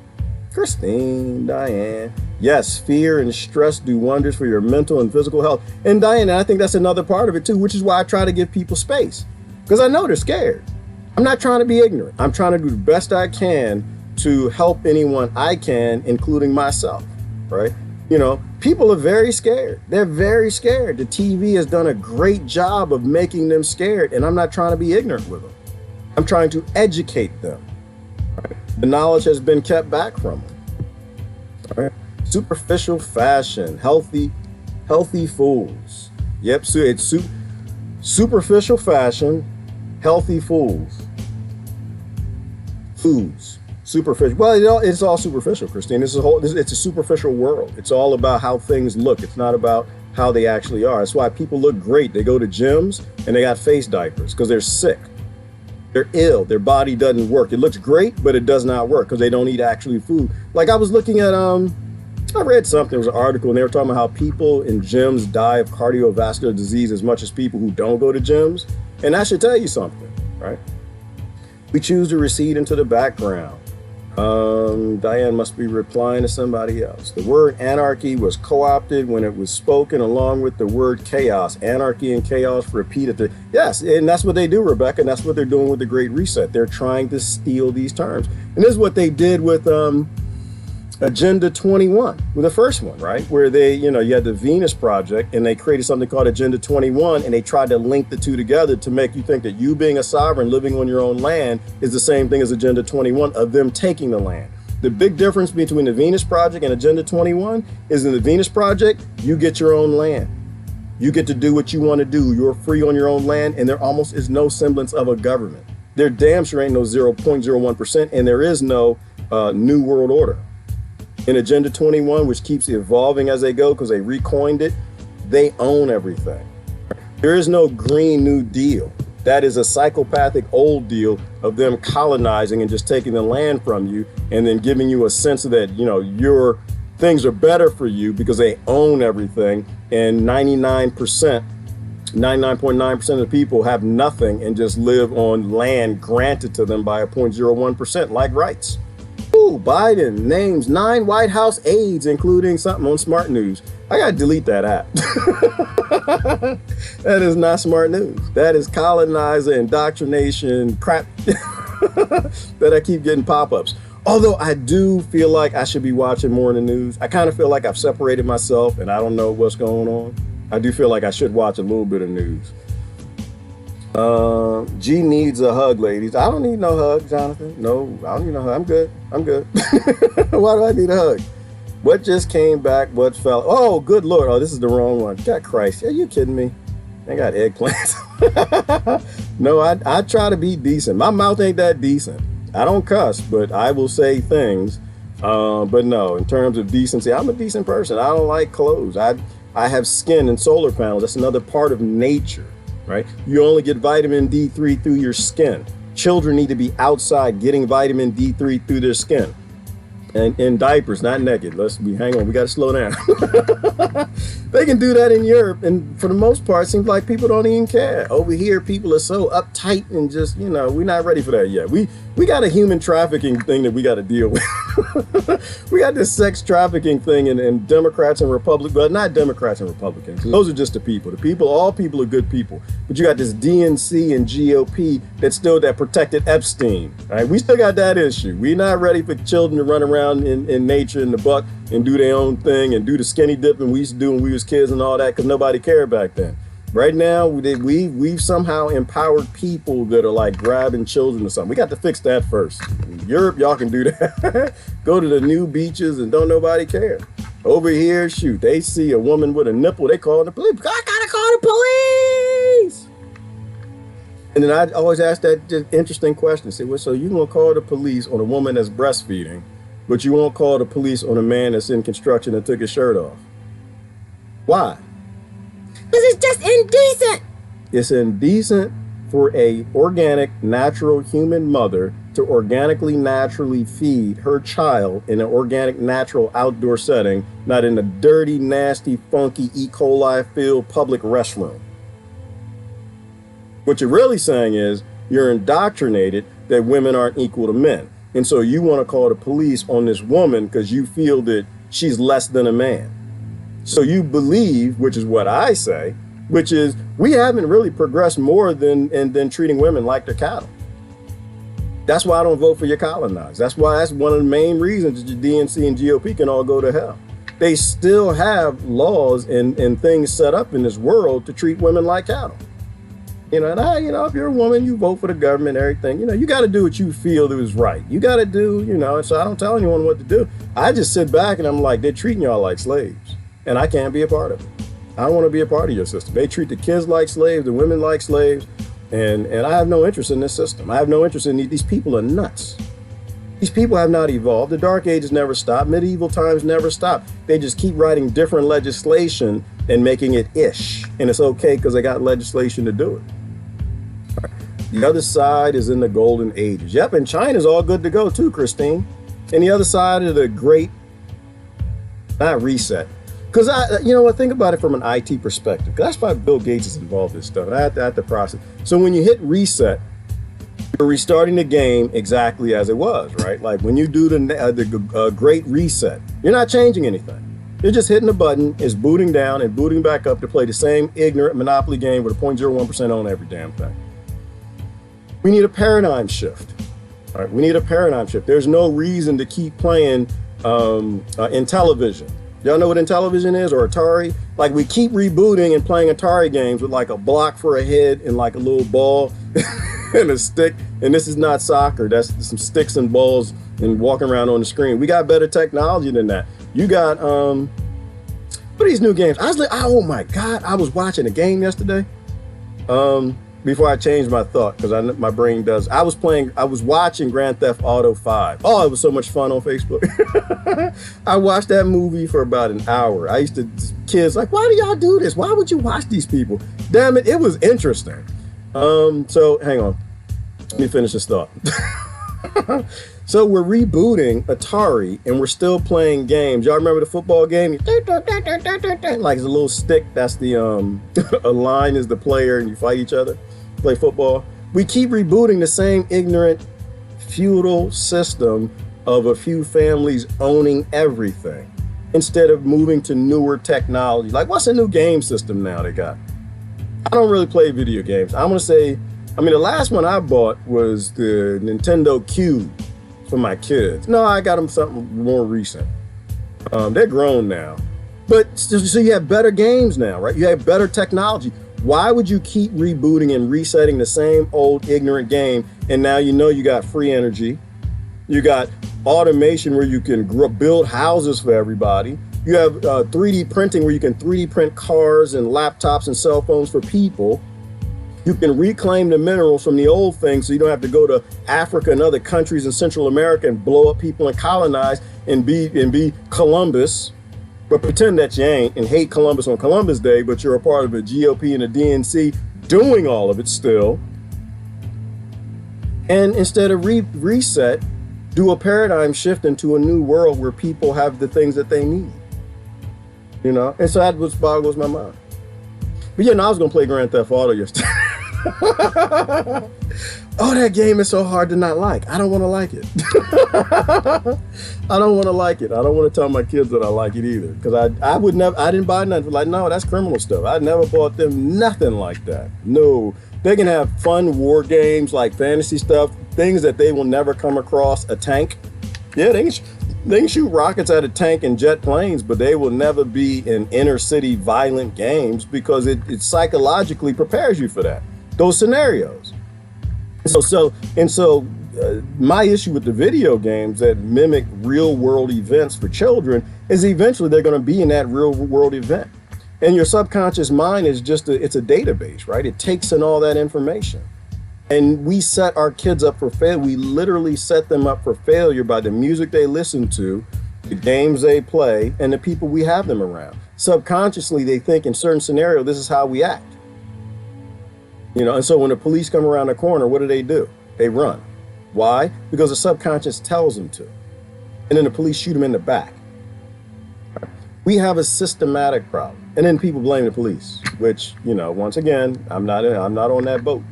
Christine, Diane. Yes, fear and stress do wonders for your mental and physical health. And Diane, I think that's another part of it too, which is why I try to give people space, because I know they're scared. I'm not trying to be ignorant. I'm trying to do the best I can to help anyone I can, including myself, right? You know, people are very scared. They're very scared. The TV has done a great job of making them scared, and I'm not trying to be ignorant with them. I'm trying to educate them. Right? The knowledge has been kept back from them. Right? Superficial fashion, healthy fools. Yep, so it's superficial fashion, healthy fools. Foods. Superficial. Well, it's all superficial, Christine. It's a superficial world. It's all about how things look. It's not about how they actually are. That's why people look great. They go to gyms and they got face diapers because they're sick. They're ill. Their body doesn't work. It looks great, but it does not work because they don't eat actually food. Like I was looking at, I read something, it was an article, and they were talking about how people in gyms die of cardiovascular disease as much as people who don't go to gyms. And that should tell you something, right? We choose to recede into the background. Diane must be replying to somebody else. The word anarchy was co-opted when it was spoken along with the word chaos. Anarchy and chaos repeated. Yes, and that's what they do, Rebecca, and that's what they're doing with the Great Reset. They're trying to steal these terms. And this is what they did with Agenda 21, with the first one, right? Where they, you had the Venus Project and they created something called Agenda 21, and they tried to link the two together to make you think that you being a sovereign living on your own land is the same thing as Agenda 21 of them taking the land. The big difference between the Venus Project and Agenda 21 is in the Venus Project, you get your own land. You get to do what you want to do. You're free on your own land, and there almost is no semblance of a government. There damn sure ain't no 0.01%, and there is no New World Order. In Agenda 21, which keeps evolving as they go because they recoined it, they own everything. There is no Green New Deal. That is a psychopathic old deal of them colonizing and just taking the land from you and then giving you a sense of that, your things are better for you because they own everything. And 99.9% of the people have nothing and just live on land granted to them by a 0.01%, like rights. Ooh, Biden names 9 White House aides, including something on Smart News. I gotta delete that app. That is not smart news. That is colonizer indoctrination crap that I keep getting pop-ups. Although I do feel like I should be watching more in the news. I kind of feel like I've separated myself and I don't know what's going on. I do feel like I should watch a little bit of news. G needs a hug, ladies. I don't need no hug, Jonathan. No, I don't need no hug. I'm good. I'm good. Why do I need a hug? What just came back? What fell? Oh, good Lord. Oh, this is the wrong one. God Christ. Are you kidding me? I got eggplants. No, I try to be decent. My mouth ain't that decent. I don't cuss, but I will say things. But no, in terms of decency, I'm a decent person. I don't like clothes. I have skin and solar panels. That's another part of nature, right? You only get vitamin D3 through your skin. Children need to be outside getting vitamin D3 through their skin. And in diapers, not naked. Hang on, we got to slow down. They can do that in Europe, and for the most part, it seems like people don't even care. Over here, people are so uptight and just, we're not ready for that yet. We got a human trafficking thing that we got to deal with. We got this sex trafficking thing, and Democrats and Republicans, but not Democrats and Republicans. Those are just the people. All people are good people. But you got this DNC and GOP that protected Epstein. Right? We still got that issue. We're not ready for children to run around in nature in the buck and do their own thing and do the skinny dipping we used to do when we was kids and all that, because nobody cared back then. Right now, we've somehow empowered people that are like grabbing children or something. We got to fix that first. In Europe, y'all can do that. Go to the new beaches and don't nobody care. Over here, shoot, they see a woman with a nipple, they call the police. I gotta call the police. And then I always ask that just interesting question. Say, well, so you gonna call the police on a woman that's breastfeeding, but you won't call the police on a man that's in construction and took his shirt off? Why? Because it's just indecent. It's indecent for a organic, natural human mother to organically, naturally feed her child in an organic, natural outdoor setting, not in a dirty, nasty, funky, E. coli-filled public restroom. What you're really saying is you're indoctrinated that women aren't equal to men. And so you want to call the police on this woman because you feel that she's less than a man. So you believe, which is what I say, which is we haven't really progressed more than treating women like they're cattle. That's why I don't vote for your colonized. That's one of the main reasons that your DNC and GOP can all go to hell. They still have laws and things set up in this world to treat women like cattle. If you're a woman, you vote for the government, everything, you got to do what you feel is right. You got to do, so I don't tell anyone what to do. I just sit back and I'm like, they're treating y'all like slaves and I can't be a part of it. I don't want to be a part of your system. They treat the kids like slaves, the women like slaves. And I have no interest in this system. I have no interest in these people are nuts. These people have not evolved. The Dark Ages never stopped. Medieval times never stopped. They just keep writing different legislation and making it ish. And it's okay because they got legislation to do it. The other side is in the golden ages. Yep, and China's all good to go too, Christine. And the other side of the great, not reset. Because think about it from an IT perspective. That's why Bill Gates is involved in this stuff. I have to process. So when you hit reset, you're restarting the game exactly as it was, right? Like when you do the great reset, you're not changing anything. You're just hitting a button, it's booting down and booting back up to play the same ignorant Monopoly game with a 0.01% on every damn thing. We need a paradigm shift. All right, we need a paradigm shift. There's no reason to keep playing in television. Y'all know what Intellivision is, or Atari? Like we keep rebooting and playing Atari games with like a block for a head and like a little ball and a stick. And this is not soccer. That's some sticks and balls and walking around on the screen. We got better technology than that. You got, what are these new games? I was like, oh my God, I was watching a game yesterday. Before I changed my thought, because my brain does. I was watching Grand Theft Auto 5. Oh, it was so much fun on Facebook. I watched that movie for about an hour. Kids like, why do y'all do this? Why would you watch these people? Damn it, it was interesting. So hang on, let me finish this thought. So we're rebooting Atari and we're still playing games. Y'all remember the football game? Like it's a little stick. That's the a line is the player and you fight each other. Play football. We keep rebooting the same ignorant feudal system of a few families owning everything instead of moving to newer technology. Like what's a new game system now they got? I don't really play video games. I'm gonna say, the last one I bought was the Nintendo Cube for my kids. No, I got them something more recent. They're grown now. But so you have better games now, right? You have better technology. Why would you keep rebooting and resetting the same old ignorant game? And now you got free energy. You got automation where you can build houses for everybody. You have 3D printing where you can 3D print cars and laptops and cell phones for people. You can reclaim the minerals from the old things so you don't have to go to Africa and other countries in Central America and blow up people and colonize and be Columbus, but pretend that you ain't and hate Columbus on Columbus Day, but you're a part of the GOP and the DNC doing all of it still. And instead of reset, do a paradigm shift into a new world where people have the things that they need. And so that was boggles my mind. But I was gonna play Grand Theft Auto yesterday. Oh, that game is so hard to not like. I don't want to like it. I don't want to like it. I don't want to tell my kids that I like it either. Because I didn't buy nothing. Like, no, that's criminal stuff. I never bought them nothing like that. No, they can have fun war games like fantasy stuff, things that they will never come across. A tank. Yeah, they can shoot rockets at a tank and jet planes, but they will never be in inner city violent games because it psychologically prepares you for that. Those scenarios. So my issue with the video games that mimic real world events for children is eventually they're going to be in that real world event. And your subconscious mind is it's a database, right? It takes in all that information. And we set our kids up for failure. We literally set them up for failure by the music they listen to, the games they play, and the people we have them around. Subconsciously, they think in certain scenarios, this is how we act. And so when the police come around the corner, what do? They run. Why? Because the subconscious tells them to. And then the police shoot them in the back. We have a systematic problem. And then people blame the police, which, once again, I'm not on that boat.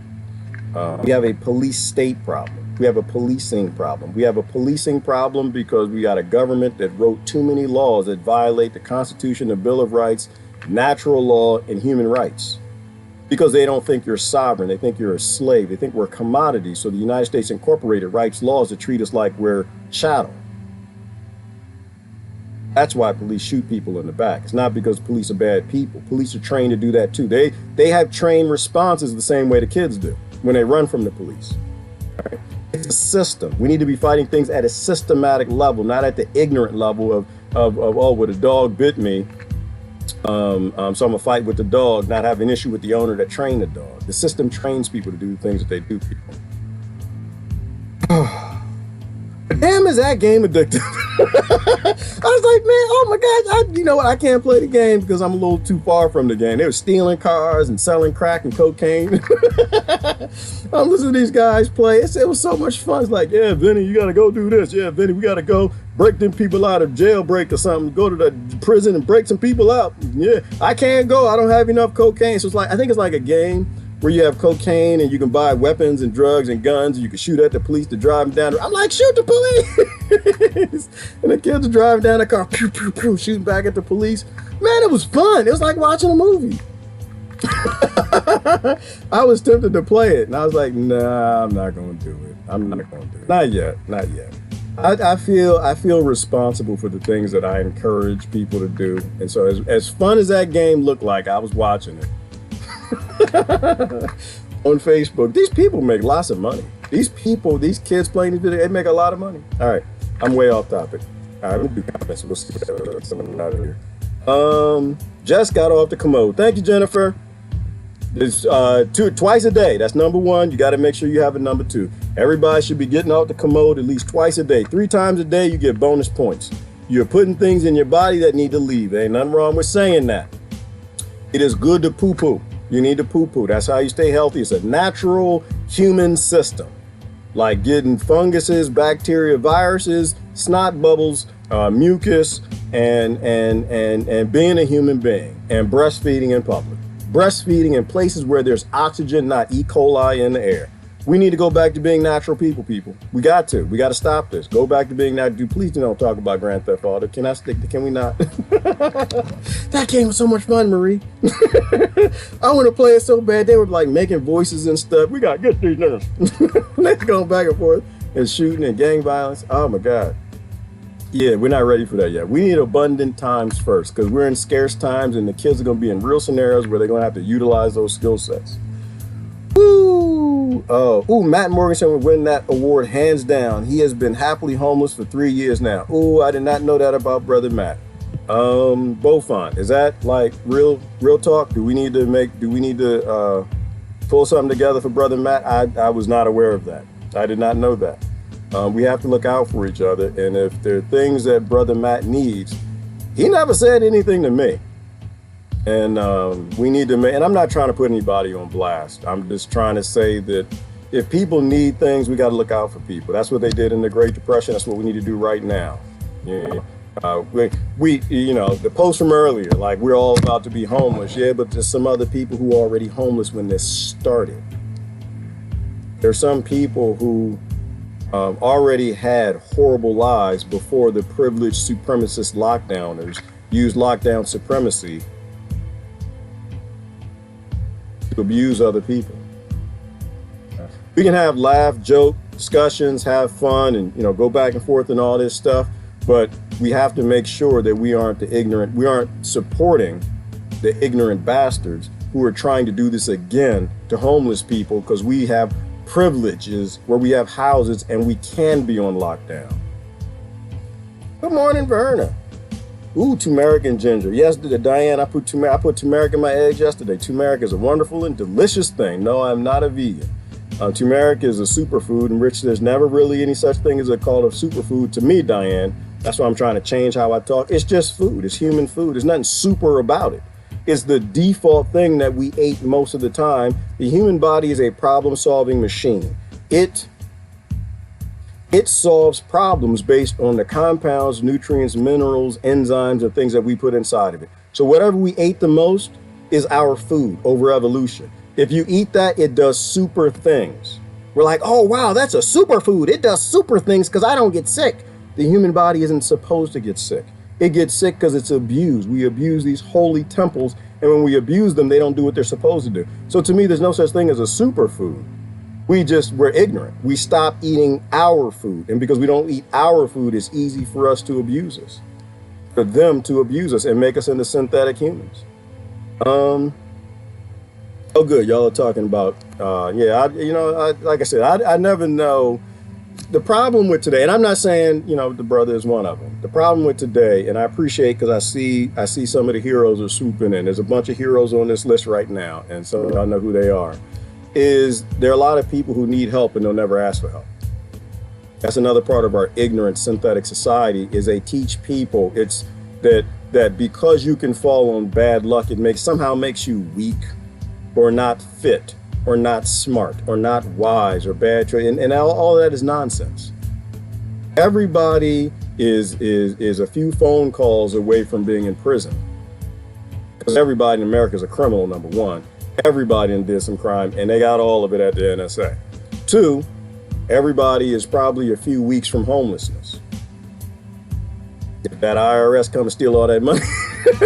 We have a police state problem. We have a policing problem. We have a policing problem because we got a government that wrote too many laws that violate the Constitution, the Bill of Rights, natural law, and human rights. Because they don't think you're sovereign. They think you're a slave. They think we're a commodity. So the United States Incorporated writes laws that treat us like we're chattel. That's why police shoot people in the back. It's not because police are bad people. Police are trained to do that too. They have trained responses the same way the kids do when they run from the police. Right? It's a system. We need to be fighting things at a systematic level, not at the ignorant level of oh, well, the dog bit me. So I'm gonna fight with the dog, not have an issue with the owner that trained the dog. The system trains people to do the things that they do. People. Damn, is that game addictive? I was like, man, oh my gosh, you know what? I can't play the game because I'm a little too far from the game. They were stealing cars and selling crack and cocaine. I'm listening to these guys play. It was so much fun. It's like, yeah, Vinny, you gotta go do this. Yeah, Vinny, we gotta go break them people out of jailbreak or something. Go to the prison and break some people out. Yeah, I can't go. I don't have enough cocaine. So it's like, I think it's like a game where you have cocaine and you can buy weapons and drugs and guns and you can shoot at the police to drive them down. I'm like, shoot the police. And the kids are driving down the car, pew, pew, pew, shooting back at the police. Man, it was fun. It was like watching a movie. I was tempted to play it and I was like, nah, I'm not going to do it. I'm not going to do it. Not yet. Not yet. I feel responsible for the things that I encourage people to do. And so as fun as that game looked like, I was watching it. On Facebook. These people make lots of money. These people, these kids playing these videos, they make a lot of money. All right, I'm way off topic. All right, let me do comments. We'll see something out of here. Jess got off the commode. Thank you, Jennifer. It's twice a day. That's number one. You got to make sure you have a number two. Everybody should be getting off the commode at least twice a day. 3 times a day, you get bonus points. You're putting things in your body that need to leave. There ain't nothing wrong with saying that. It is good to poo-poo. You need to poo-poo. That's how you stay healthy. It's a natural human system. Like getting funguses, bacteria, viruses, snot bubbles, mucus, and being a human being, and breastfeeding in public. Breastfeeding in places where there's oxygen, not E. coli in the air. We need to go back to being natural people. We got to stop this. Go back to being natural. Please don't talk about Grand Theft Auto. Can we not? That game was so much fun, Marie. I want to play it so bad. They were like making voices and stuff. We got to get these nerves. They're going back and forth and shooting and gang violence. Oh my God. Yeah, we're not ready for that yet. We need abundant times first, because we're in scarce times and the kids are going to be in real scenarios where they're going to have to utilize those skill sets. Woo! Matt Morganson would win that award hands down. He has been happily homeless for 3 years now. Ooh, I did not know that about Brother Matt. Beaufont, is that like real talk? Do we need to pull something together for Brother Matt? I was not aware of that. I did not know that. We have to look out for each other, and if there are things that Brother Matt needs, he never said anything to me. And we need to make, and I'm not trying to put anybody on blast. I'm just trying to say that if people need things, we got to look out for people. That's what they did in the Great Depression. That's what we need to do right now. Yeah. We the post from earlier, like we're all about to be homeless. Yeah, but there's some other people who are already homeless when this started. There's some people who already had horrible lives before the privileged supremacist lockdowners used lockdown supremacy to abuse other people. We can have laugh, joke, discussions, have fun, and go back and forth and all this stuff, but we have to make sure that we aren't supporting the ignorant bastards who are trying to do this again to homeless people, because we have privileges where we have houses and we can be on lockdown. Good morning, Verna. Ooh, turmeric and ginger. Yesterday, Diane, I put turmeric in my eggs yesterday. Turmeric is a wonderful and delicious thing. No, I'm not a vegan. Turmeric is a superfood, and there's never really any such thing as called a superfood to me, Diane. That's why I'm trying to change how I talk. It's just food. It's human food. There's nothing super about it. It's the default thing that we ate most of the time. The human body is a problem-solving machine. It solves problems based on the compounds, nutrients, minerals, enzymes, and things that we put inside of it. So whatever we ate the most is our food over evolution. If you eat that, it does super things. We're like, oh, wow, that's a superfood. It does super things because I don't get sick. The human body isn't supposed to get sick. It gets sick because it's abused. We abuse these holy temples, and when we abuse them, they don't do what they're supposed to do. So to me, there's no such thing as a superfood. We're ignorant. We stop eating our food, and because we don't eat our food, it's easy for us to abuse us, for them to abuse us and make us into synthetic humans. Oh, good. Y'all are talking about, like I said, I never know. The problem with today, and I'm not saying, the brother is one of them. The problem with today, and I appreciate, because I see some of the heroes are swooping in. There's a bunch of heroes on this list right now, and some of y'all know who they are. Is there are a lot of people who need help and they'll never ask for help. That's another part of our ignorant synthetic society, is they teach people it's that because you can fall on bad luck, it somehow makes you weak or not fit, or not smart, or not wise, or bad choice, and all that is nonsense. Everybody is a few phone calls away from being in prison, because everybody in America is a criminal. Number one, everybody did some crime, and they got all of it at the NSA. Two, everybody is probably a few weeks from homelessness. If that IRS come and steal all that money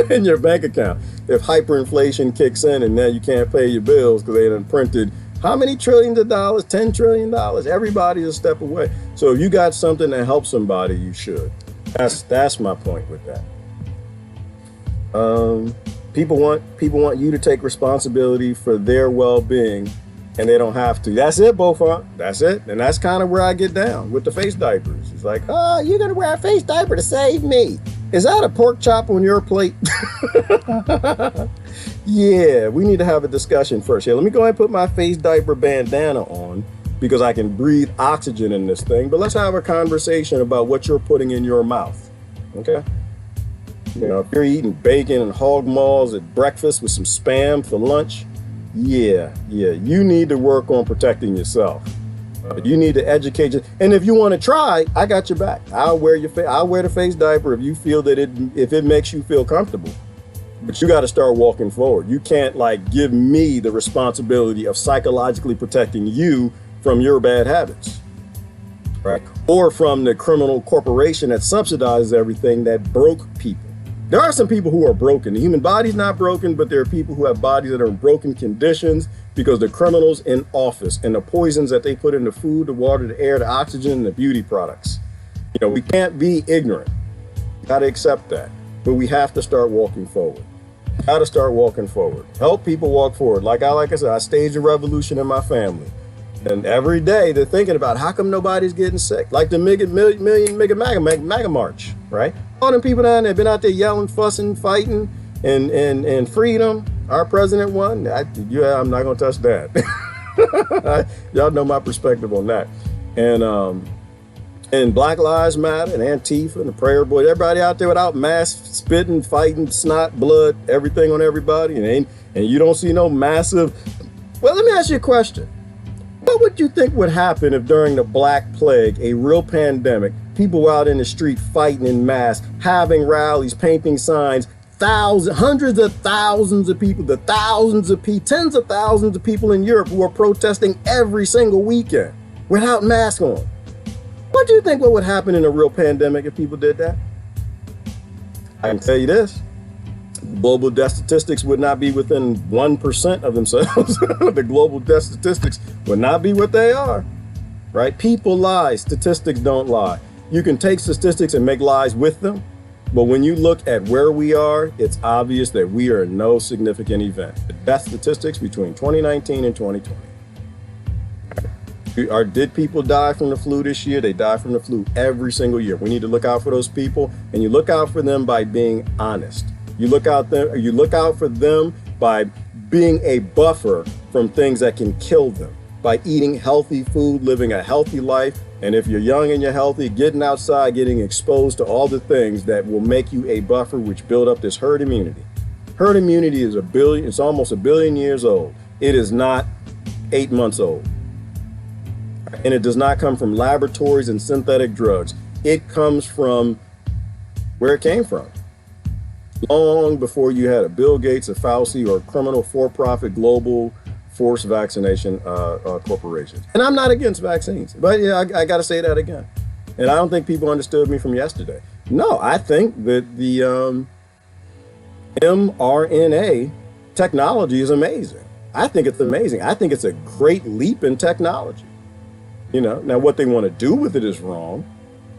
in your bank account, if hyperinflation kicks in and now you can't pay your bills because they done printed how many trillions of dollars? $10 trillion. Everybody's a step away. So if you got something that helps somebody, you should. That's my point with that. People want you to take responsibility for their well-being And they don't have to. That's it, Beaufort. That's it. And that's kind of where I get down with the face diapers. It's like, oh, you're going to wear a face diaper to save me. Is that a pork chop on your plate? Yeah, we need to have a discussion first. Here, let me go ahead and put my face diaper bandana on because I can breathe oxygen in this thing. But let's have a conversation about what you're putting in your mouth. Okay? You know, if you're eating bacon and hog maws at breakfast with some Spam for lunch, yeah, you need to work on protecting yourself. You need to educate you. And if you want to try, I got your back. I'll wear the face diaper if you feel that if it makes you feel comfortable. But you got to start walking forward. You can't give me the responsibility of psychologically protecting you from your bad habits, right? Or from the criminal corporation that subsidizes everything that broke people. There are some people who are broken. The human body's not broken, but there are people who have bodies that are in broken conditions because the criminals in office and the poisons that they put in the food, the water, the air, the oxygen, and the beauty products. You know, we can't be ignorant. Got to accept that. But we have to start walking forward. Got to start walking forward. Help people walk forward. Like I said, I staged a revolution in my family. And every day they're thinking about how come nobody's getting sick? Like the MAGA March, right? All them people down there been out there yelling, fussing, fighting, and freedom. Our president won. I'm not gonna touch that. Y'all know my perspective on that. And Black Lives Matter and Antifa and the Prayer Boy, everybody out there without masks, spitting, fighting, snot, blood, everything on everybody, and you don't see no massive. Well, let me ask you a question. What would you think would happen if during the Black Plague, a real pandemic, people were out in the street fighting in masks, having rallies, painting signs, hundreds of thousands of people, tens of thousands of people in Europe who are protesting every single weekend without masks on? What do you think what would happen in a real pandemic if people did that? I can tell you this. Global death statistics would not be within 1% of themselves. The global death statistics would not be what they are, right? People lie, statistics don't lie. You can take statistics and make lies with them, but when you look at where we are, it's obvious that we are no significant event. The death statistics between 2019 and 2020. Did people die from the flu this year? They die from the flu every single year. We need to look out for those people, and you look out for them by being honest. You look out for them by being a buffer from things that can kill them, by eating healthy food, living a healthy life. And if you're young and you're healthy, getting outside, getting exposed to all the things that will make you a buffer, which build up this herd immunity. Herd immunity is it's almost 1 billion years old. It is not 8 months old. And it does not come from laboratories and synthetic drugs. It comes from where it came from. Long before you had a Bill Gates, a Fauci, or criminal for-profit global forced vaccination corporations. And I'm not against vaccines, but yeah, I got to say that again. And I don't think people understood me from yesterday. No, I think that the mRNA technology is amazing. I think it's amazing. I think it's a great leap in technology. You know, now what they want to do with it is wrong.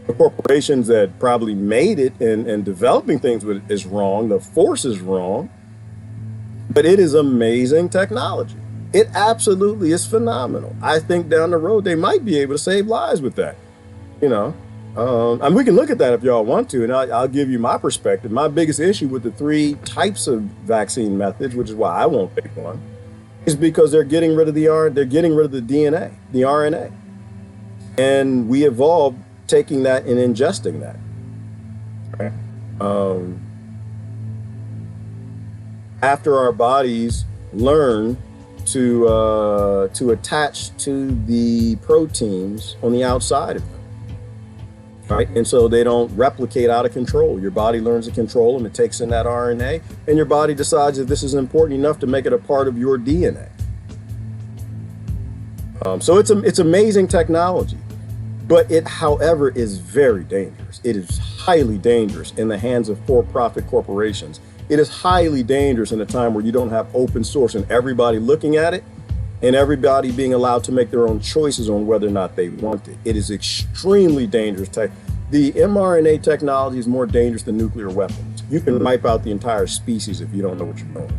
The corporations that probably made it and developing things with it is wrong. The force is wrong. But it is amazing technology. It absolutely is phenomenal. I think down the road they might be able to save lives with that. You know, and we can look at that if y'all want to, and I'll give you my perspective. My biggest issue with the 3 types of vaccine methods, which is why I won't pick one, is because they're getting rid of the DNA, the RNA, and we evolved taking that and ingesting that. Right. After our bodies learn to attach to the proteins on the outside of them, right? And so they don't replicate out of control. Your body learns to control them. It takes in that RNA, and your body decides that this is important enough to make it a part of your DNA. So it's amazing technology. But it, however, is very dangerous. It is highly dangerous in the hands of for-profit corporations. It is highly dangerous in a time where you don't have open source and everybody looking at it and everybody being allowed to make their own choices on whether or not they want it. It is extremely dangerous. The mRNA technology is more dangerous than nuclear weapons. You can wipe out the entire species if you don't know what you're doing.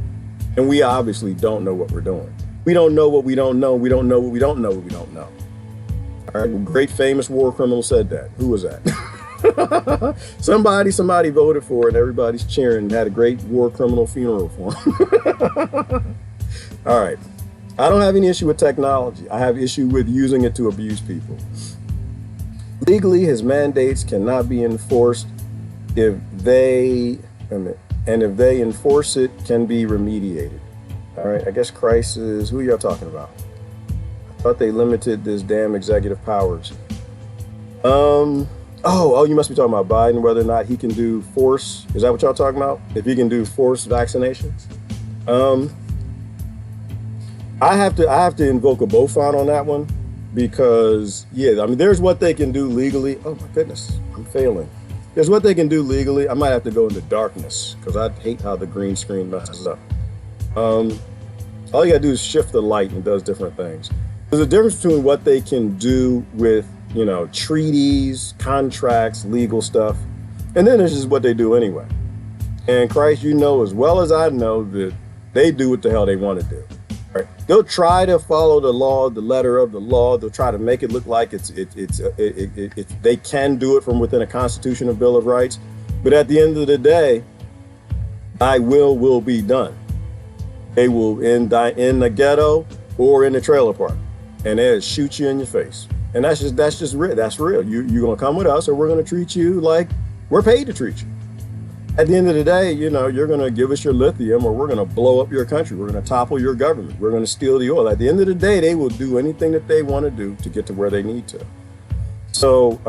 And we obviously don't know what we're doing. We don't know what we don't know. We don't know what we don't know what we don't know. All right, a great famous war criminal said that. Who was that? Somebody voted for it, and everybody's cheering and had a great war criminal funeral for him. All right. I don't have any issue with technology. I have issue with using it to abuse people. Legally, his mandates cannot be enforced if they enforce it, can be remediated. All right, I guess Christ is, who y'all talking about? I thought they limited this damn executive powers. Oh, you must be talking about Biden, whether or not he can do force. Is that what y'all talking about? If he can do forced vaccinations? I have to invoke a Beaufont on that one because, yeah, I mean, there's what they can do legally. Oh my goodness, I'm failing. There's what they can do legally. I might have to go into darkness because I hate how the green screen messes up. All you gotta do is shift the light and it does different things. There's a difference between what they can do with, treaties, contracts, legal stuff, and then there's just what they do anyway. And Christ, you know as well as I know that they do what the hell they want to do. Right? They'll try to follow the law, the letter of the law. They'll try to make it look like they can do it from within a Constitution, a Bill of Rights. But at the end of the day, thy will be done. They will in the ghetto or in the trailer park, and they'll shoot you in your face. And that's just real. That's real. You're gonna come with us, or we're gonna treat you like we're paid to treat you. At the end of the day, you're going to give us your lithium or we're going to blow up your country. We're going to topple your government. We're going to steal the oil. At the end of the day, they will do anything that they want to do to get to where they need to. So,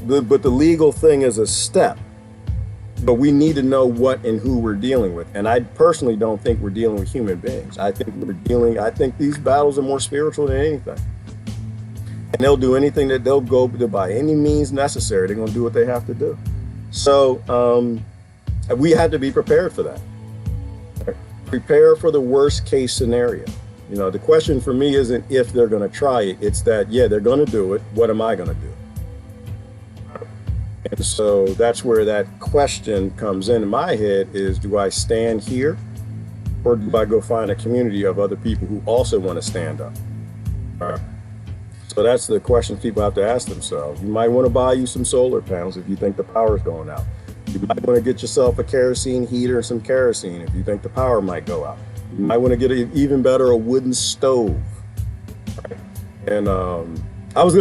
but the legal thing is a step. But we need to know what and who we're dealing with. And I personally don't think we're dealing with human beings. I think these battles are more spiritual than anything. And they'll do anything that they'll go by any means necessary. They're going to do what they have to do. So, we have to be prepared for that. Prepare for the worst case scenario. The question for me isn't if they're going to try it. It's that, yeah, they're going to do it. What am I going to do? And so that's where that question comes in my head is, do I stand here or do I go find a community of other people who also want to stand up? All right. So that's the question people have to ask themselves. You might want to buy you some solar panels if you think the power's going out. You might want to get yourself a kerosene heater and some kerosene if you think the power might go out. You might want to get even better, a wooden stove. Right? And I was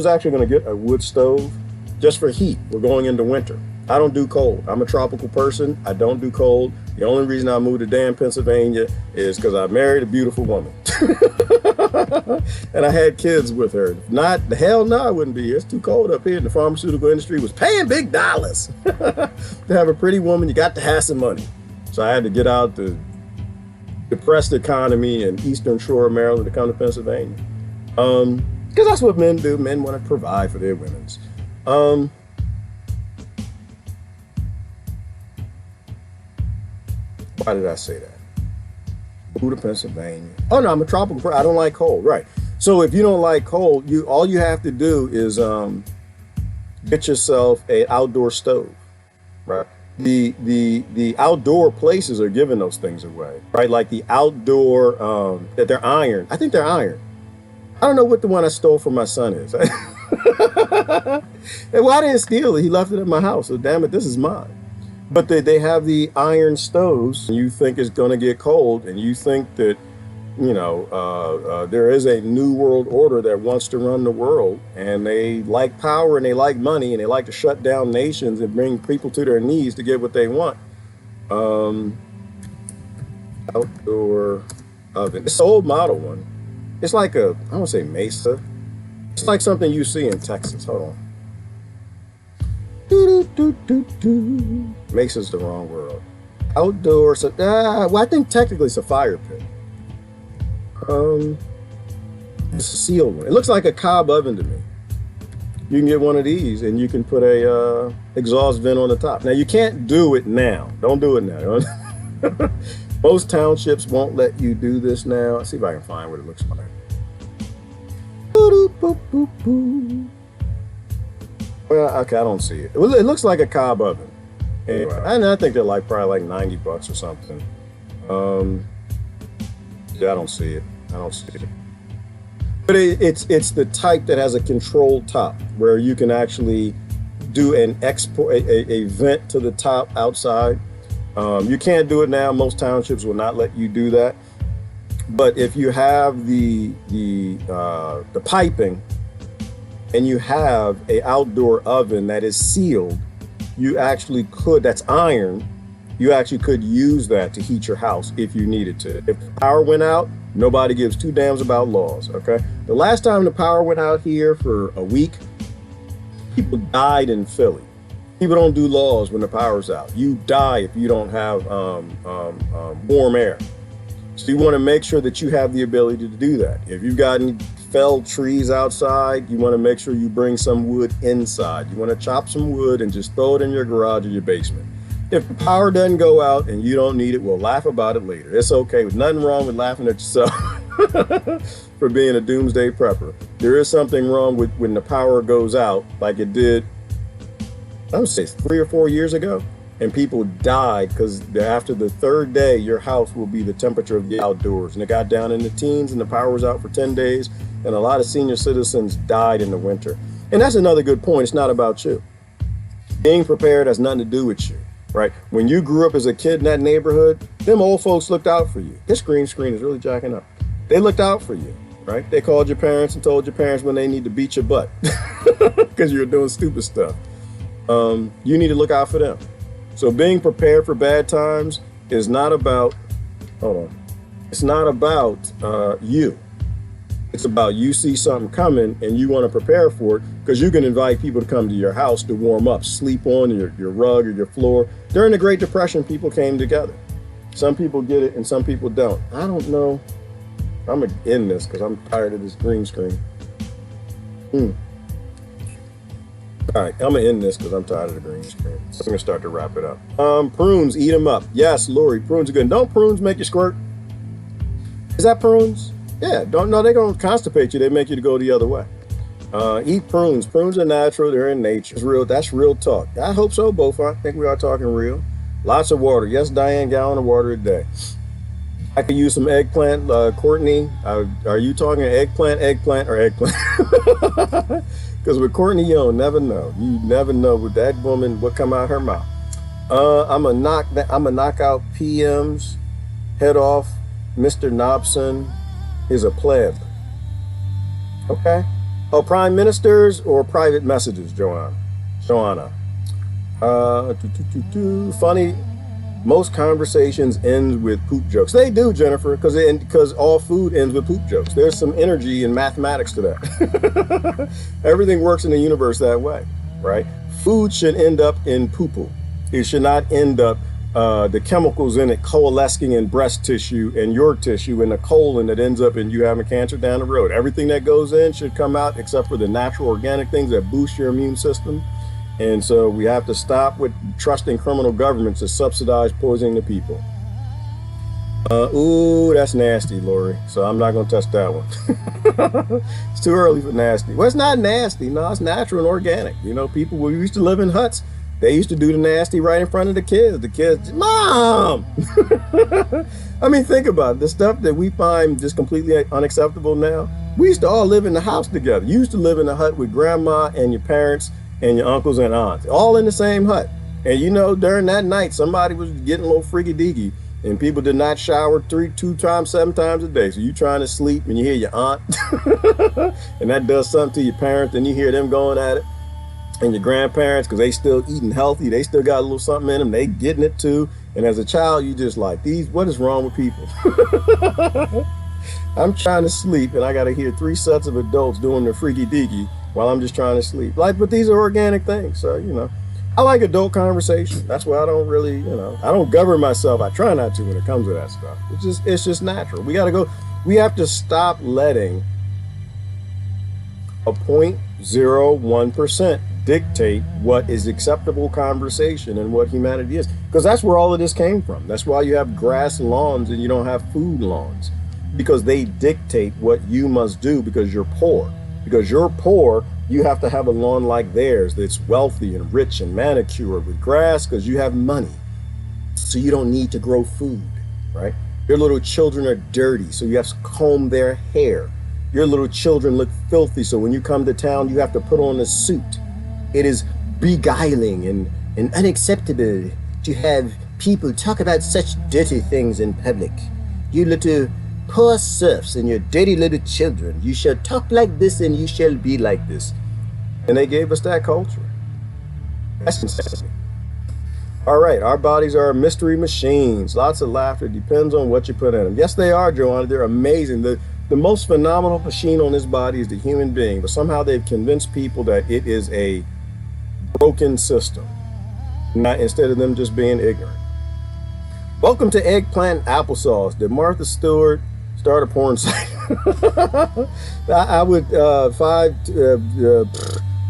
actually going to get a wood stove just for heat. We're going into winter. I don't do cold. I'm a tropical person. I don't do cold. The only reason I moved to damn Pennsylvania is because I married a beautiful woman. And I had kids with her. Not, the hell no, I wouldn't be here. It's too cold up here. And the pharmaceutical industry was paying big dollars. To have a pretty woman, you got to have some money. So I had to get out the depressed economy in Eastern Shore of Maryland to come to Pennsylvania. Because that's what men do. Men want to provide for their women's. Why did I say that? Move to Pennsylvania. Oh no, I'm a tropical person. I don't like cold. Right. So if you don't like cold, all you have to do is get yourself an outdoor stove. Right. The outdoor places are giving those things away. Right. Like the outdoor that they're iron. I think they're iron. I don't know what the one I stole from my son is. Well, I didn't steal it. He left it at my house. So damn it, this is mine. But they have the iron stoves, and you think it's going to get cold, and you think that, there is a new world order that wants to run the world, and they like power, and they like money, and they like to shut down nations and bring people to their knees to get what they want. Outdoor oven. It's an old model one. It's like I don't want to say Mesa. It's like something you see in Texas. Hold on. Mesa's the wrong word. Outdoor. Well, I think technically it's a fire pit. It's a sealed one. It looks like a cob oven to me. You can get one of these and you can put a exhaust vent on the top. Now you can't do it now. Don't do it now. Most townships won't let you do this now. Let's see if I can find what it looks like. Well, okay, I don't see it. Well, it looks like a cob oven. Anyway, and I think they're probably like $90 or something. Yeah, I don't see it. I don't see it. But it's the type that has a controlled top where you can actually do an export, a vent to the top outside. You can't do it now. Most townships will not let you do that. But if you have the piping and you have a outdoor oven that is sealed, you actually could, that's iron, you actually could use that to heat your house if you needed to. If the power went out, nobody gives two damns about laws, okay? The last time the power went out here for a week, people died in Philly. People don't do laws when the power's out. You die if you don't have warm air. So you want to make sure that you have the ability to do that. If you've got any felled trees outside, you want to make sure you bring some wood inside. You want to chop some wood and just throw it in your garage or your basement. If the power doesn't go out and you don't need it, we'll laugh about it later. It's okay. There's nothing wrong with laughing at yourself for being a doomsday prepper. There is something wrong with when the power goes out, like it did, I would say 3 or 4 years ago, and people died because after the third day, your house will be the temperature of the outdoors. And it got down in the teens and the power was out for 10 days. And a lot of senior citizens died in the winter. And that's another good point. It's not about you. Being prepared has nothing to do with you. Right? When you grew up as a kid in that neighborhood, them old folks looked out for you. This green screen is really jacking up. They looked out for you, right? They called your parents and told your parents when they need to beat your butt because you were doing stupid stuff. You need to look out for them. So being prepared for bad times is not about, it's not about you. It's about you see something coming and you want to prepare for it because you can invite people to come to your house to warm up, sleep on your rug or your floor. During the Great Depression, people came together. Some people get it and some people don't. I don't know. I'm going to end this because I'm tired of this green screen. All right, I'm going to end this because I'm tired of the green screen. So I'm going to start to wrap it up. Prunes, eat them up. Yes, Lori, prunes are good. Don't prunes make you squirt? Is that prunes? Yeah, they're going to constipate you. They make you to go the other way. Eat prunes. Prunes are natural. They're in nature. It's real. That's real talk. I hope so, both. I think we are talking real. Lots of water. Yes, Diane, gallon of water a day. I could use some eggplant. Courtney, are you talking eggplant, or eggplant? Because with Courtney, you don't never know. You never know with that woman what come out her mouth. I'm gonna knock out PM's head off. Mr. Knobson is a pleb. Okay. Oh, prime ministers or private messages, Joanna. Funny. Most conversations end with poop jokes. They do, Jennifer, because all food ends with poop jokes. There's some energy in mathematics to that. Everything works in the universe that way, right? Food should end up in poo-poo. It should not end up the chemicals in it coalescing in breast tissue and your tissue and the colon that ends up in you having cancer down the road. Everything that goes in should come out except for the natural organic things that boost your immune system. And so we have to stop with trusting criminal governments to subsidize poisoning the people. Ooh, that's nasty, Lori. So I'm not going to touch that one. It's too early for nasty. Well, it's not nasty. No, it's natural and organic. You know, people who used to live in huts, they used to do the nasty right in front of the kids. The kids, Mom! I mean, think about it. The stuff that we find just completely unacceptable now. We used to all live in the house together. You used to live in a hut with grandma and your parents and your uncles and aunts, all in the same hut. And you know, during that night, somebody was getting a little freaky deaky and people did not shower 2 times, 7 times a day. So you trying to sleep and you hear your aunt and that does something to your parents and you hear them going at it. And your grandparents, because they still eating healthy, they still got a little something in them, they getting it too. And as a child, you just like, what is wrong with people? I'm trying to sleep and I got to hear 3 sets of adults doing the freaky deaky while I'm just trying to sleep. But these are organic things. So, you know, I like adult conversation. That's why I don't really, I don't govern myself. I try not to when it comes to that stuff. It's just natural. We have to stop letting a 0.01% dictate what is acceptable conversation and what humanity is. Because that's where all of this came from. That's why you have grass lawns and you don't have food lawns. Because they dictate what you must do because you're poor. Because you're poor, you have to have a lawn like theirs that's wealthy and rich and manicured with grass because you have money. So you don't need to grow food, right? Your little children are dirty, so you have to comb their hair. Your little children look filthy, so when you come to town, you have to put on a suit. It is beguiling and unacceptable to have people talk about such dirty things in public. You little poor serfs and your dirty little children, you shall talk like this and you shall be like this. And they gave us that culture. That's insane. All right, our bodies are mystery machines. Lots of laughter, depends on what you put in them. Yes, they are, Joanna, they're amazing. The most phenomenal machine on this body is the human being, but somehow they've convinced people that it is a broken system, instead of them just being ignorant. Welcome to Eggplant Applesauce. Did Martha Stewart start a porn site? I would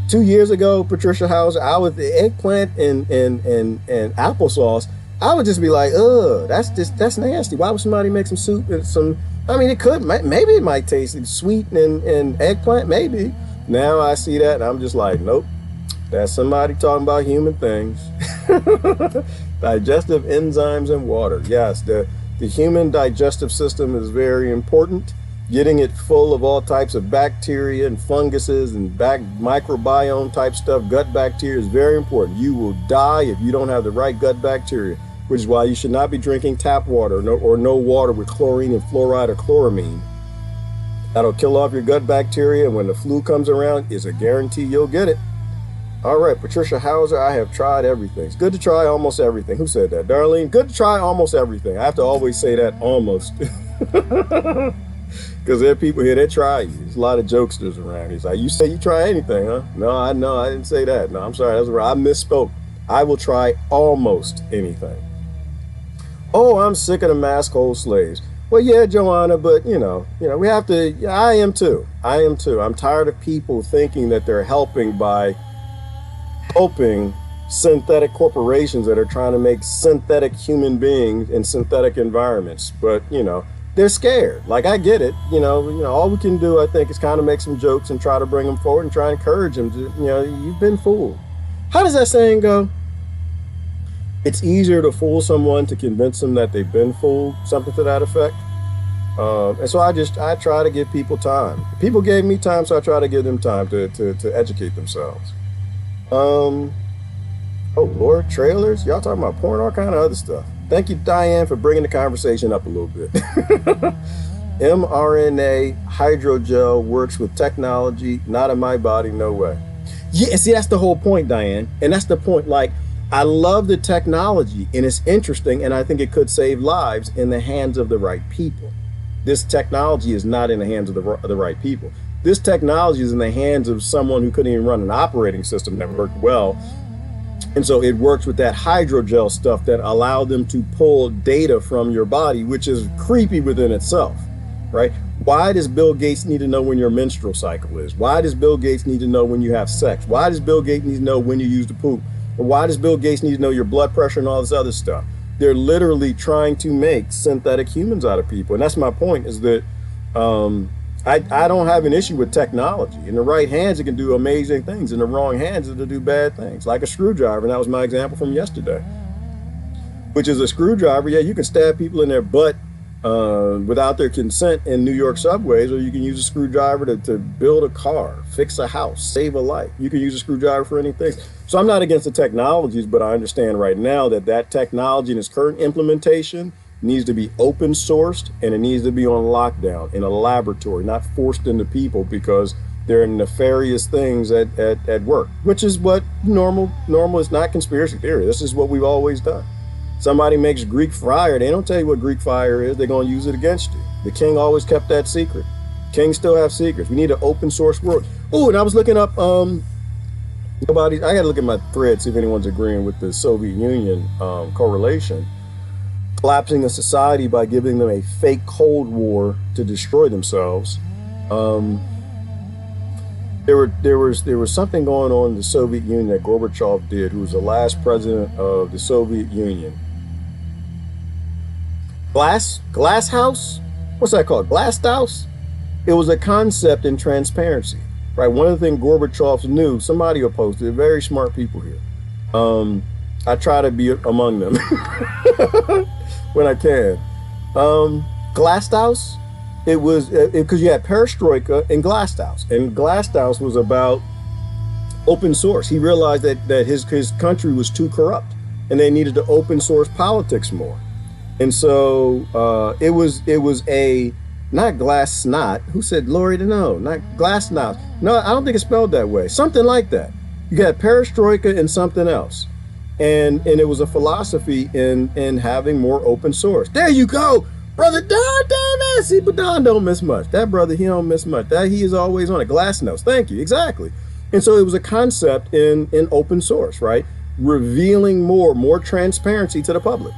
2 years ago, Patricia Hauser, I would the eggplant and applesauce. I would just be like, ugh, that's nasty. Why would somebody make some soup and some? I mean, it could, maybe it might taste sweet and eggplant, maybe. Now I see that and I'm just like, nope, that's somebody talking about human things. Digestive enzymes and water. Yes, the human digestive system is very important. Getting it full of all types of bacteria and funguses and microbiome type stuff, gut bacteria is very important. You will die if you don't have the right gut bacteria, which is why you should not be drinking tap water or no water with chlorine and fluoride or chloramine. That'll kill off your gut bacteria, and when the flu comes around, it's a guarantee you'll get it. All right, Patricia Hauser, I have tried everything. It's good to try almost everything. Who said that? Darlene, good to try almost everything. I have to always say that, almost. Because there are people here that try you. There's a lot of jokesters around. He's like, you say you try anything, huh? No, I didn't say that. No, I'm sorry, that's right. I misspoke. I will try almost anything. Oh, I'm sick of the mask hole slaves. Well, yeah, Joanna, but we have to. Yeah, I am too. I'm tired of people thinking that they're helping by helping synthetic corporations that are trying to make synthetic human beings in synthetic environments. But they're scared. Like, I get it. All we can do, I think, is kind of make some jokes and try to bring them forward and try to encourage them to, you've been fooled. How does that saying go? It's easier to fool someone to convince them that they've been fooled, something to that effect. And so I try to give people time. People gave me time, so I try to give them time to educate themselves. Oh Lord, trailers? Y'all talking about porn, all kind of other stuff. Thank you, Diane, for bringing the conversation up a little bit. mRNA hydrogel works with technology, not in my body, no way. Yeah, see, that's the whole point, Diane. And that's the point, like, I love the technology, and it's interesting, and I think it could save lives in the hands of the right people. This technology is not in the hands of the right people. This technology is in the hands of someone who couldn't even run an operating system that worked well. And so it works with that hydrogel stuff that allowed them to pull data from your body, which is creepy within itself, right? Why does Bill Gates need to know when your menstrual cycle is? Why does Bill Gates need to know when you have sex? Why does Bill Gates need to know when you use the poop? Or why does Bill Gates need to know your blood pressure and all this other stuff? They're literally trying to make synthetic humans out of people. And that's my point, is that I don't have an issue with technology. In the right hands, it can do amazing things. In the wrong hands, it'll do bad things, like a screwdriver. And that was my example from yesterday, which is a screwdriver. Yeah, you can stab people in their butt without their consent in New York subways, or you can use a screwdriver to build a car, fix a house, save a life. You can use a screwdriver for anything. So I'm not against the technologies, but I understand right now that technology in its current implementation needs to be open sourced, and it needs to be on lockdown in a laboratory, not forced into people because they're nefarious things at work, which is what normal is, not conspiracy theory. This is what we've always done. Somebody makes Greek fire, they don't tell you what Greek fire is, they're going to use it against you. The king always kept that secret. Kings still have secrets. We need an open source world. Oh, and I was looking up, I gotta look at my thread, see if anyone's agreeing with the Soviet Union correlation. Collapsing a society by giving them a fake Cold War to destroy themselves. There was something going on in the Soviet Union that Gorbachev did, who was the last president of the Soviet Union. Glass house? What's that called? Glass house? It was a concept in transparency, right? One of the things Gorbachev knew, somebody will post it, very smart people here. I try to be among them when I can. Glasshouse. It was because you had Perestroika and Glasshouse, and Glasshouse was about open source. He realized that his country was too corrupt, and they needed to open source politics more. And so it was a not glass snot. Who said Lori to know? Not glass snot. No, I don't think it's spelled that way. Something like that. You got Perestroika and something else, and it was a philosophy in having more open source. There you go. Brother Don Davis, see, but Don don't miss much. That brother, he don't miss much. That he is always on a glass nose. Thank you, exactly. And so it was a concept in open source, right? Revealing more transparency to the public,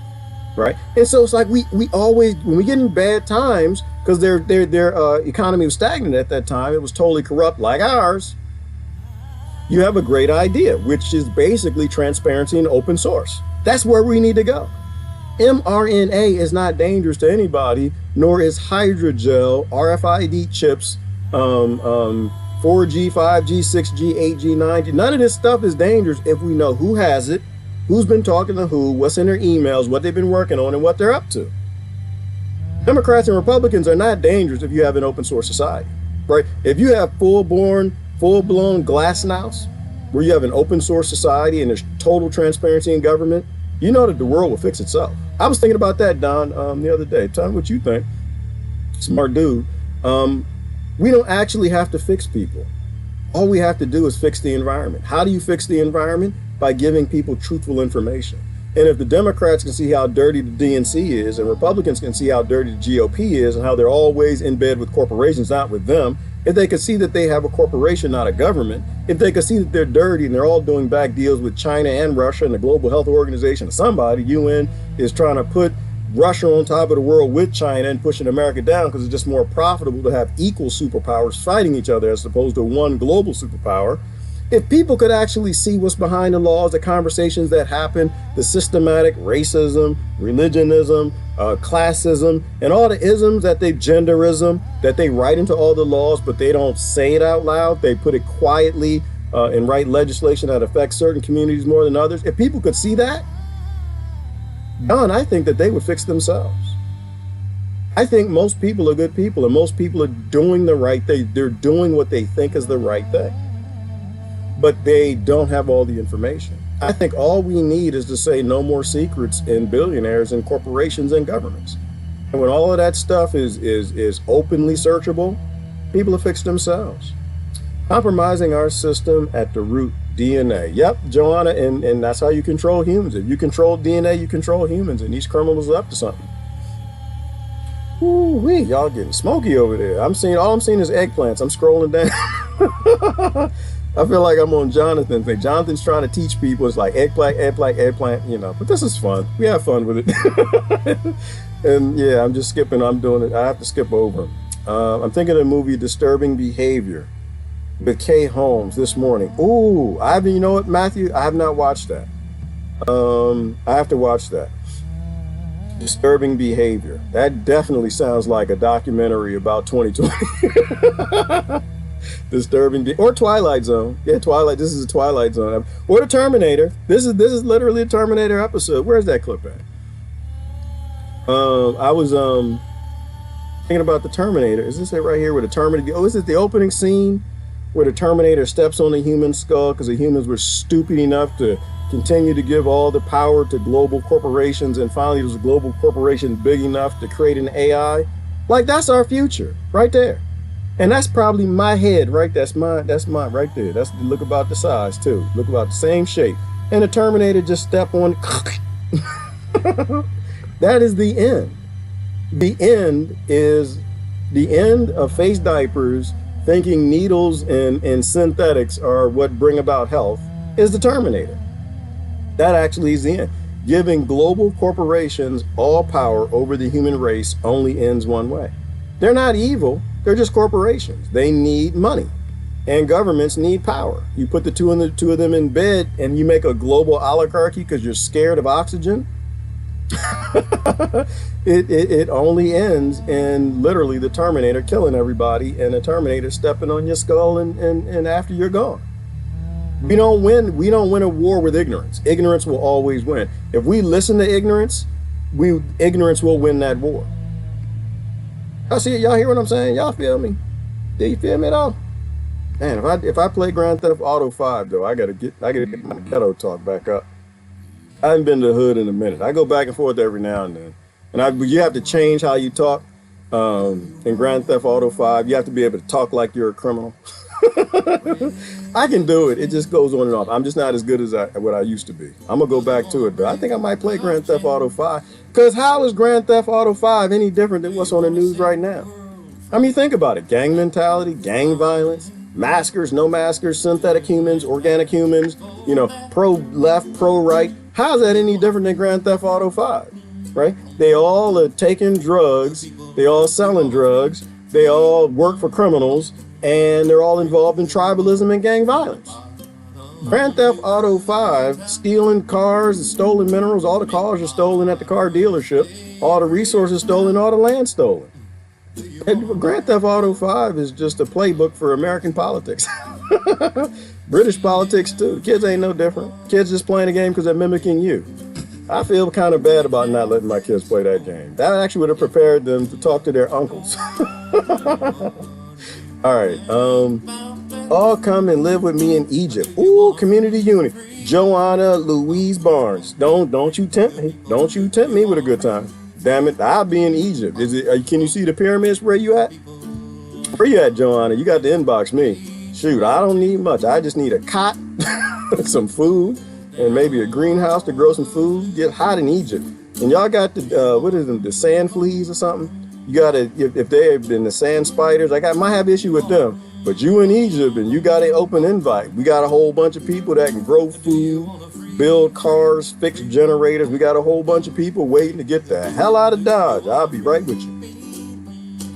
right? And so it's like we always, when we get in bad times, because their economy was stagnant at that time, it was totally corrupt like ours. You have a great idea, which is basically transparency and open source. That's where we need to go. mRNA is not dangerous to anybody, nor is hydrogel, RFID chips, 4G, 5G, 6G, 8G, 9G. None of this stuff is dangerous if we know who has it, who's been talking to who, what's in their emails, what they've been working on, and what they're up to. Democrats and Republicans are not dangerous if you have an open source society, right? If you have full-blown glasshouse, where you have an open source society and there's total transparency in government, you know that the world will fix itself. I was thinking about that, Don, the other day. Tell me what you think. Smart dude. We don't actually have to fix people. All we have to do is fix the environment. How do you fix the environment? By giving people truthful information. And if the Democrats can see how dirty the DNC is, and Republicans can see how dirty the GOP is, and how they're always in bed with corporations, not with them, if they could see that they have a corporation, not a government, if they could see that they're dirty and they're all doing back deals with China and Russia and the Global Health Organization, somebody, UN, is trying to put Russia on top of the world with China and pushing America down because it's just more profitable to have equal superpowers fighting each other as opposed to one global superpower. If people could actually see what's behind the laws, the conversations that happen, the systematic racism, religionism, classism, and all the isms that genderism, that they write into all the laws, but they don't say it out loud. They put it quietly and write legislation that affects certain communities more than others. If people could see that, Don, I think that they would fix themselves. I think most people are good people, and most people are doing the right thing. They're doing what they think is the right thing, but they don't have all the information. I think all we need is to say no more secrets in billionaires and corporations and governments. And when all of that stuff is openly searchable, people will fix themselves. Compromising our system at the root, DNA. Yep, Joanna, and that's how you control humans. If you control DNA, you control humans, and these criminals are up to something. Ooh-wee, y'all getting smoky over there. All I'm seeing is eggplants. I'm scrolling down. I feel like I'm on Jonathan thing. Jonathan's trying to teach people. It's like eggplant, you know. But this is fun. We have fun with it. And yeah, I'm just skipping. I'm doing it. I have to skip over. I'm thinking of the movie Disturbing Behavior with Kay Holmes this morning. Ooh, you know what, Matthew? I have not watched that. I have to watch that. Disturbing Behavior. That definitely sounds like a documentary about 2020. Disturbing, or Twilight Zone. Yeah, Twilight. This is a Twilight Zone. Or the Terminator. This is literally a Terminator episode. Where's that clip at? I was thinking about the Terminator. Is this it right here where the Terminator? Oh, is it the opening scene where the Terminator steps on the human skull because the humans were stupid enough to continue to give all the power to global corporations, and finally there was a global corporation big enough to create an AI? Like, that's our future right there. And that's probably my head, right? That's mine right there. That's, look about the size too. Look about the same shape. And the Terminator just step on. That is the end. The end is the end of face diapers, thinking needles and synthetics are what bring about health, is the Terminator. That actually is the end. Giving global corporations all power over the human race only ends one way. They're not evil. They're just corporations. They need money, and governments need power. You put the two of them in bed and you make a global oligarchy because you're scared of oxygen. It only ends in literally the Terminator killing everybody and the Terminator stepping on your skull and after you're gone. We don't win a war with ignorance. Ignorance will always win. If we listen to ignorance, ignorance will win that war. I see it. Y'all hear what I'm saying? Y'all feel me? Do you feel me at all? Man, if I play Grand Theft Auto 5 though, I gotta get my ghetto talk back up. I haven't been to the hood in a minute. I go back and forth every now and then, and you have to change how you talk. In Grand Theft Auto 5, you have to be able to talk like you're a criminal. I can do it. It just goes on and off. I'm just not as good as what I used to be. I'm gonna go back to it, but I think I might play Grand Theft Auto 5. Cause how is Grand Theft Auto 5 any different than what's on the news right now? I mean, think about it: gang mentality, gang violence, maskers, no maskers, synthetic humans, organic humans. Pro left, pro right. How's that any different than Grand Theft Auto 5? Right? They all are taking drugs. They all selling drugs. They all work for criminals, and they're all involved in tribalism and gang violence. Grand Theft Auto 5, stealing cars, stolen minerals. All the cars are stolen at the car dealership. All the resources stolen, all the land stolen. And Grand Theft Auto 5 is just a playbook for American politics. British politics too. Kids ain't no different. Kids just playing the game because they're mimicking you. I feel kind of bad about not letting my kids play that game. That actually would have prepared them to talk to their uncles. All right. All come and live with me in Egypt. Ooh, community unity. Joanna Louise Barnes. Don't you tempt me. Don't you tempt me with a good time. Damn it, I'll be in Egypt. Can you see the pyramids? Where you at? Where you at, Joanna? You got to inbox me. Shoot, I don't need much. I just need a cot, some food, and maybe a greenhouse to grow some food. Get hot in Egypt. And y'all got the sand fleas or something? You got to, if they've been the sand spiders, I might have issue with them. But you in Egypt and you got an open invite. We got a whole bunch of people that can grow food, build cars, fix generators. We got a whole bunch of people waiting to get the hell out of Dodge. I'll be right with you.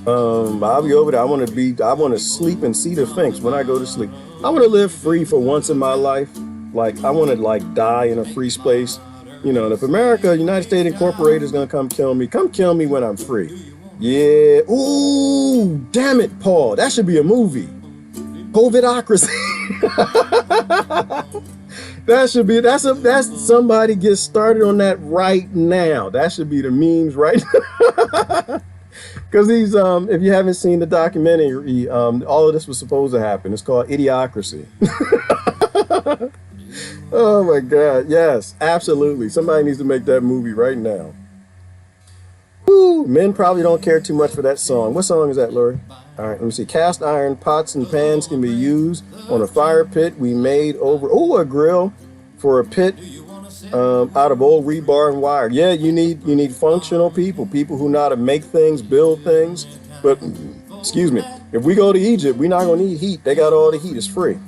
I'll be over there. I want to sleep and see the Sphinx when I go to sleep. I want to live free for once in my life. Like, I want to die in a free space. And if America, United States Incorporated is going to come kill me when I'm free. Yeah. Ooh, damn it, Paul. That should be a movie. COVIDocracy. That's somebody get started on that right now. That should be the memes right now. Because if you haven't seen the documentary, all of this was supposed to happen. It's called Idiocracy. Oh my God. Yes, absolutely. Somebody needs to make that movie right now. Woo, men probably don't care too much for that song. What song is that, Lori? All right, let me see. Cast iron pots and pans can be used on a fire pit we made over, a grill for a pit out of old rebar and wire. Yeah, you need functional people who know how to make things, build things. But, excuse me, if we go to Egypt, we're not going to need heat. They got all the heat. It's free.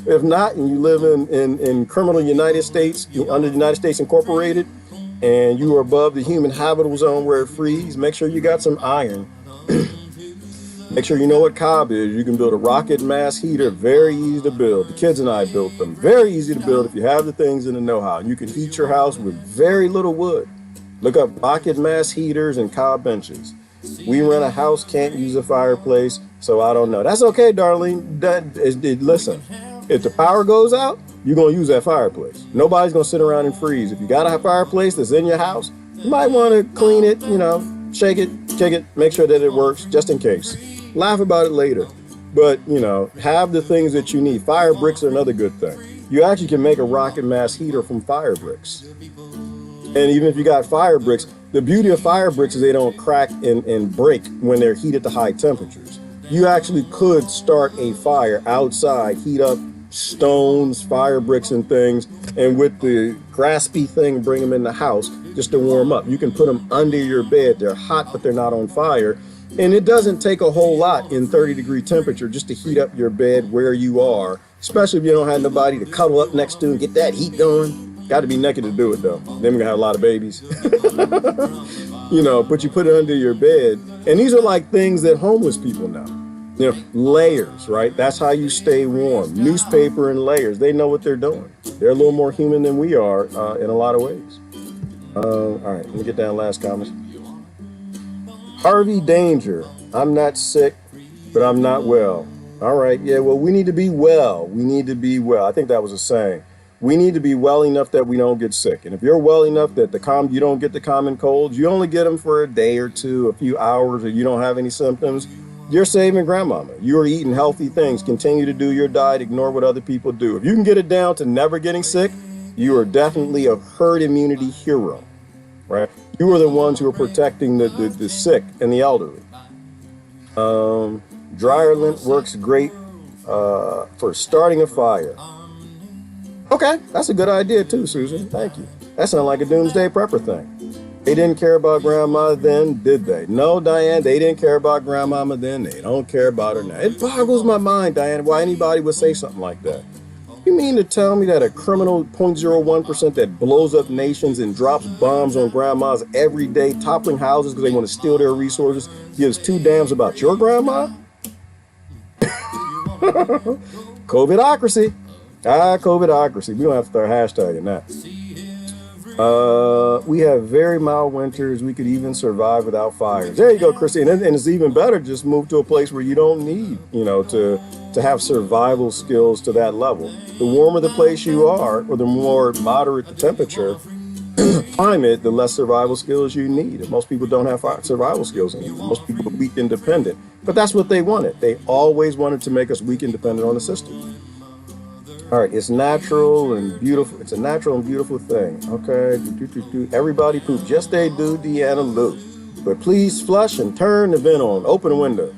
If not, and you live in criminal United States, under the United States Incorporated, and you are above the human habitable zone where it freezes, make sure you got some iron. Make sure you know what cob is. You can build a rocket mass heater, very easy to build. The kids and I built them. Very easy to build if you have the things and the know-how. You can heat your house with very little wood. Look up rocket mass heaters and cob benches. We rent a house, can't use a fireplace, so I don't know. That's okay, darling. Listen, if the power goes out, you're going to use that fireplace. Nobody's going to sit around and freeze. If you got a fireplace that's in your house, you might want to clean it, shake it, kick it, make sure that it works, just in case. Laugh about it later. But, have the things that you need. Fire bricks are another good thing. You actually can make a rocket mass heater from fire bricks. And even if you got fire bricks, the beauty of fire bricks is they don't crack and break when they're heated to high temperatures. You actually could start a fire outside, heat up stones, fire bricks and things, and with the graspy thing, bring them in the house just to warm up. You can put them under your bed. They're hot, but they're not on fire. And it doesn't take a whole lot in 30-degree temperature just to heat up your bed where you are, especially if you don't have nobody to cuddle up next to and get that heat going. Got to be naked to do it, though. Then we're going to have a lot of babies. But you put it under your bed. And these are like things that homeless people know. Layers, right? That's how you stay warm. Newspaper and layers. They know what they're doing. They're a little more human than we are in a lot of ways. All right, let me get down last comments. Harvey Danger. I'm not sick, but I'm not well. All right, yeah, well, we need to be well. We need to be well. I think that was a saying. We need to be well enough that we don't get sick. And if you're well enough that you don't get the common colds, you only get them for a day or two, a few hours, or you don't have any symptoms, you're saving grandmama. You're eating healthy things. Continue to do your diet. Ignore what other people do. If you can get it down to never getting sick, you are definitely a herd immunity hero, right? You are the ones who are protecting the sick and the elderly. Dryer lint works great for starting a fire. Okay, that's a good idea too, Susan. Thank you. That sounds like a doomsday prepper thing. They didn't care about grandma then, did they? No, Diane, they didn't care about grandmama then. They don't care about her now. It boggles my mind, Diane, why anybody would say something like that. You mean to tell me that a criminal 0.01% that blows up nations and drops bombs on grandmas every day, toppling houses because they want to steal their resources, gives two damns about your grandma? COVIDocracy. COVIDocracy. We don't have to start hashtagging that. We have very mild winters. We could even survive without fires. There you go, Christine. And it's even better just move to a place where you don't need, to have survival skills to that level. The warmer the place you are, or the more moderate the temperature, climate, the less survival skills you need. And most people don't have survival skills anymore. Most people are weak and dependent. But that's what they wanted. They always wanted to make us weak and dependent on the system. All right, it's natural and beautiful. It's a natural and beautiful thing. Okay, everybody poops. Yes, they do, Deanna Lou. But please flush and turn the vent on. Open the window.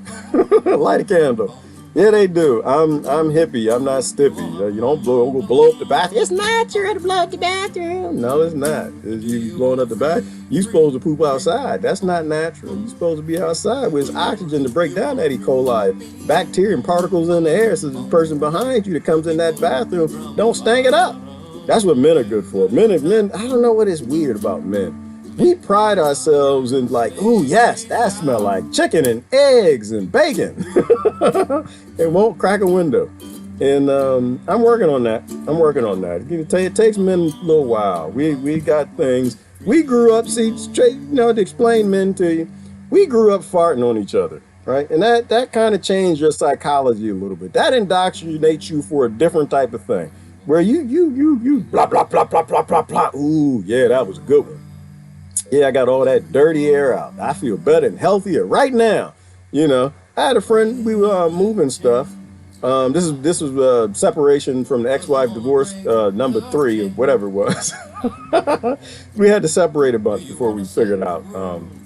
Light a candle. Yeah, they do. I'm hippie. I'm not stippy. You don't blow up the bathroom. It's natural to blow up the bathroom. No, it's not. You blowing up the bathroom. You supposed to poop outside. That's not natural. You're supposed to be outside with oxygen to break down that E. coli, bacteria, and particles in the air, so the person behind you that comes in that bathroom don't stank it up. That's what men are good for. Men. I don't know what is weird about men. We pride ourselves in oh yes, that smell like chicken and eggs and bacon. It won't crack a window. And I'm working on that. It takes men a little while. We got things. We grew up, to explain men to you, we grew up farting on each other, right? And that kind of changed your psychology a little bit. That indoctrinates you for a different type of thing. Where you blah, blah, blah, blah, blah, blah, blah. Ooh, yeah, that was a good one. Yeah, I got all that dirty air out. I feel better and healthier right now. I had a friend, we were moving stuff. This was separation from the ex-wife, divorce number 3 or whatever it was. We had to separate a bunch before we figured out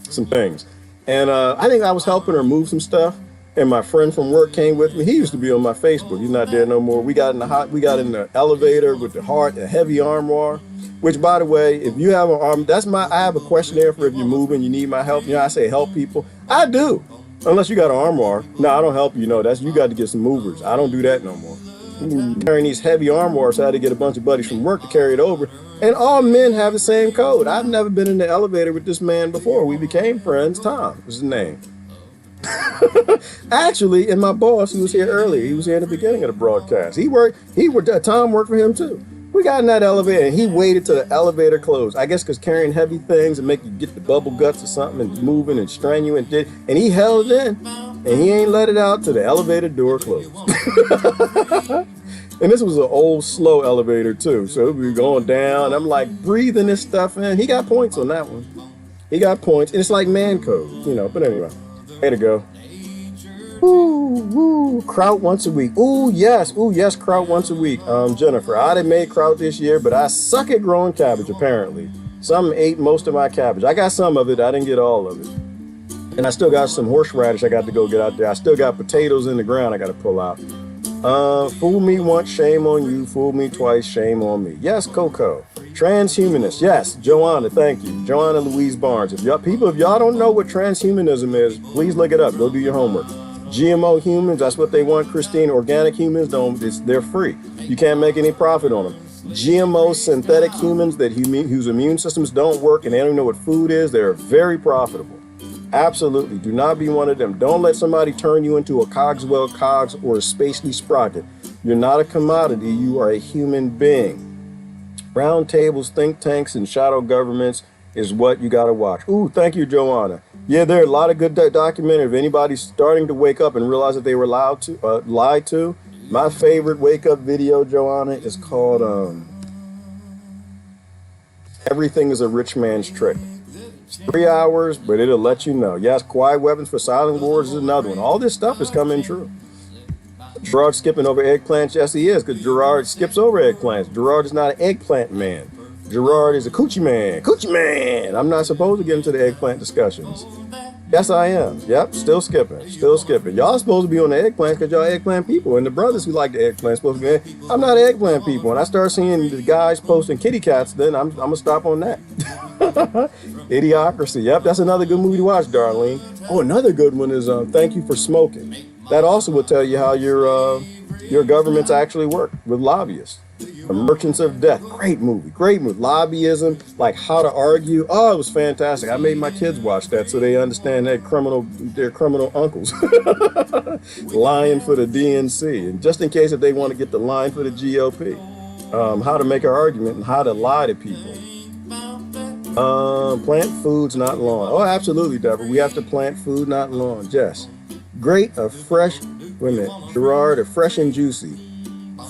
some things. And I think I was helping her move some stuff. And my friend from work came with me. He used to be on my Facebook. He's not there no more. We got in the elevator with a heavy armoire. Which, by the way, if you have an arm, I have a questionnaire for if you're moving, you need my help. I say help people. I do. Unless you got an armoire. No, I don't help you. You got to get some movers. I don't do that no more. Carrying these heavy armoires, so I had to get a bunch of buddies from work to carry it over. And all men have the same code. I've never been in the elevator with this man before. We became friends. Tom was his name. Actually, and my boss, who was here earlier, he was here in the beginning of the broadcast. Tom worked for him too. We got in that elevator and he waited till the elevator closed. I guess because carrying heavy things and make you get the bubble guts or something and moving and strenuous and he held it in and he ain't let it out till the elevator door closed. And this was an old, slow elevator too. So we were going down. I'm like breathing this stuff in. He got points on that one. He got points. And it's like man code, but anyway, way to go. Ooh, kraut once a week. Ooh, yes, kraut once a week. Jennifer, I done made kraut this year, but I suck at growing cabbage, apparently. Some ate most of my cabbage. I got some of it. I didn't get all of it. And I still got some horseradish I got to go get out there. I still got potatoes in the ground I got to pull out. Fool me once, shame on you. Fool me twice, shame on me. Yes, Coco. Transhumanist. Yes, Joanna, thank you. Joanna Louise Barnes. If y'all don't know what transhumanism is, please look it up. Go do your homework. GMO humans, that's what they want, Christine. Organic humans, they're free. You can't make any profit on them. GMO synthetic humans whose immune systems don't work and they don't know what food is, they're very profitable. Absolutely. Do not be one of them. Don't let somebody turn you into a Cogswell Cogs or a Spacely Sprocket. You're not a commodity. You are a human being. Round tables, think tanks, and shadow governments is what you got to watch. Ooh, thank you, Joanna. Yeah, there are a lot of good documentaries. If anybody's starting to wake up and realize that they were lied to, my favorite wake up video, Joanna, is called Everything is a rich man's trick. 3 hours, but it'll let you know. Yes, quiet weapons for silent wars is another one. All this stuff is coming true. Gerard skipping over eggplants? Yes, he is, because Gerard skips over eggplants. Gerard is not an eggplant man. Gerard is a coochie man. Coochie man! I'm not supposed to get into the eggplant discussions. Yes, I am. Yep, still skipping. Still skipping. Y'all supposed to be on the eggplant because y'all eggplant people. And the brothers who like the eggplant supposed to be. I'm not eggplant people. When I start seeing the guys posting kitty cats, then I'm going to stop on that. Idiocracy. Yep, that's another good movie to watch, Darlene. Oh, another good one is Thank You for Smoking. That also will tell you how your governments actually work with lobbyists. The Merchants of Death. Great movie. Great movie. Lobbyism, like how to argue. Oh, it was fantastic. I made my kids watch that so they understand their criminal uncles. Lying for the DNC. And just in case if they want to get the line for the GOP. How to make an argument and how to lie to people. Plant foods, not lawn. Oh, absolutely, Deborah. We have to plant food, not lawn. Yes. Great, a fresh, wait a minute, Gerard, a fresh and juicy.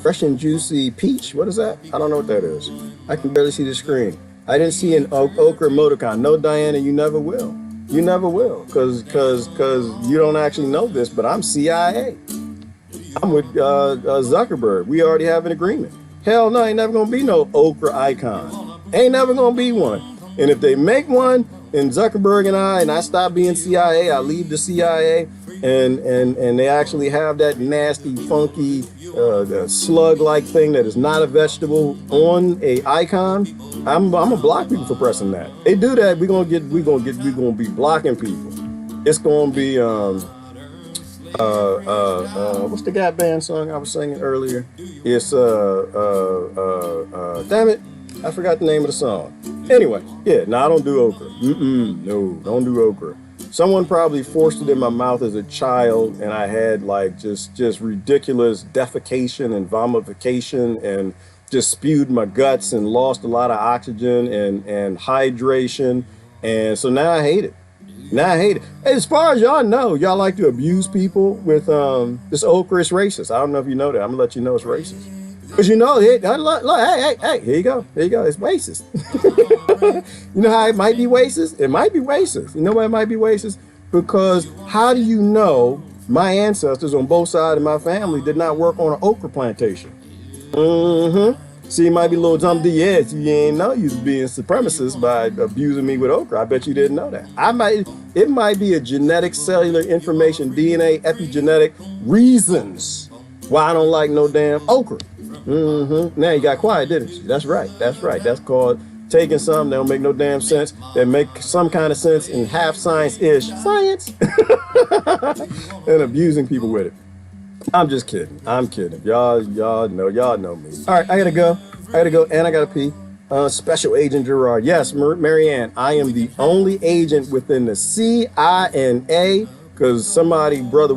Fresh and juicy peach? What is that? I don't know what that is. I can barely see the screen. I didn't see an okra motorcon. No, Diana, you never will. You never will, because you don't actually know this, but I'm CIA. I'm with Zuckerberg. We already have an agreement. Hell no, ain't never gonna be no okra icon. Ain't never gonna be one. And if they make one, and Zuckerberg and I stop being CIA, I leave the CIA, and they actually have that nasty, funky, slug-like thing that is not a vegetable on a icon, I'm gonna block people for pressing that. They do that, we're gonna be blocking people. It's gonna be what's the Gap Band song I was singing earlier? It's damn it, I forgot the name of the song. Anyway, yeah, no, I don't do okra. No, don't do okra. Someone probably forced it in my mouth as a child, and I had like just ridiculous defecation and vomification, and just spewed my guts and lost a lot of oxygen and hydration, and so now I hate it. Now I hate it. As far as y'all know, y'all like to abuse people with this okra is racist. I don't know if you know that. I'm gonna let you know it's racist. Because you know, hey, here you go. It's racist. You know how it might be racist? It might be racist. You know why it might be racist? Because how do you know my ancestors on both sides of my family did not work on an okra plantation? See, it might be a little something. Yes, you ain't know you was being supremacist by abusing me with okra. I bet you didn't know that. It might be a genetic, cellular information, DNA, epigenetic reasons why I don't like no damn okra. Now you got quiet, didn't you? That's right. That's called taking something that don't make no damn sense, that make some kind of sense in half science-ish science, and abusing people with it. I'm just kidding. I'm kidding. Y'all know me. All right, I gotta go, and I gotta pee. Special Agent Gerard. Yes, Marianne, I am the only agent within the CIA, because somebody, brother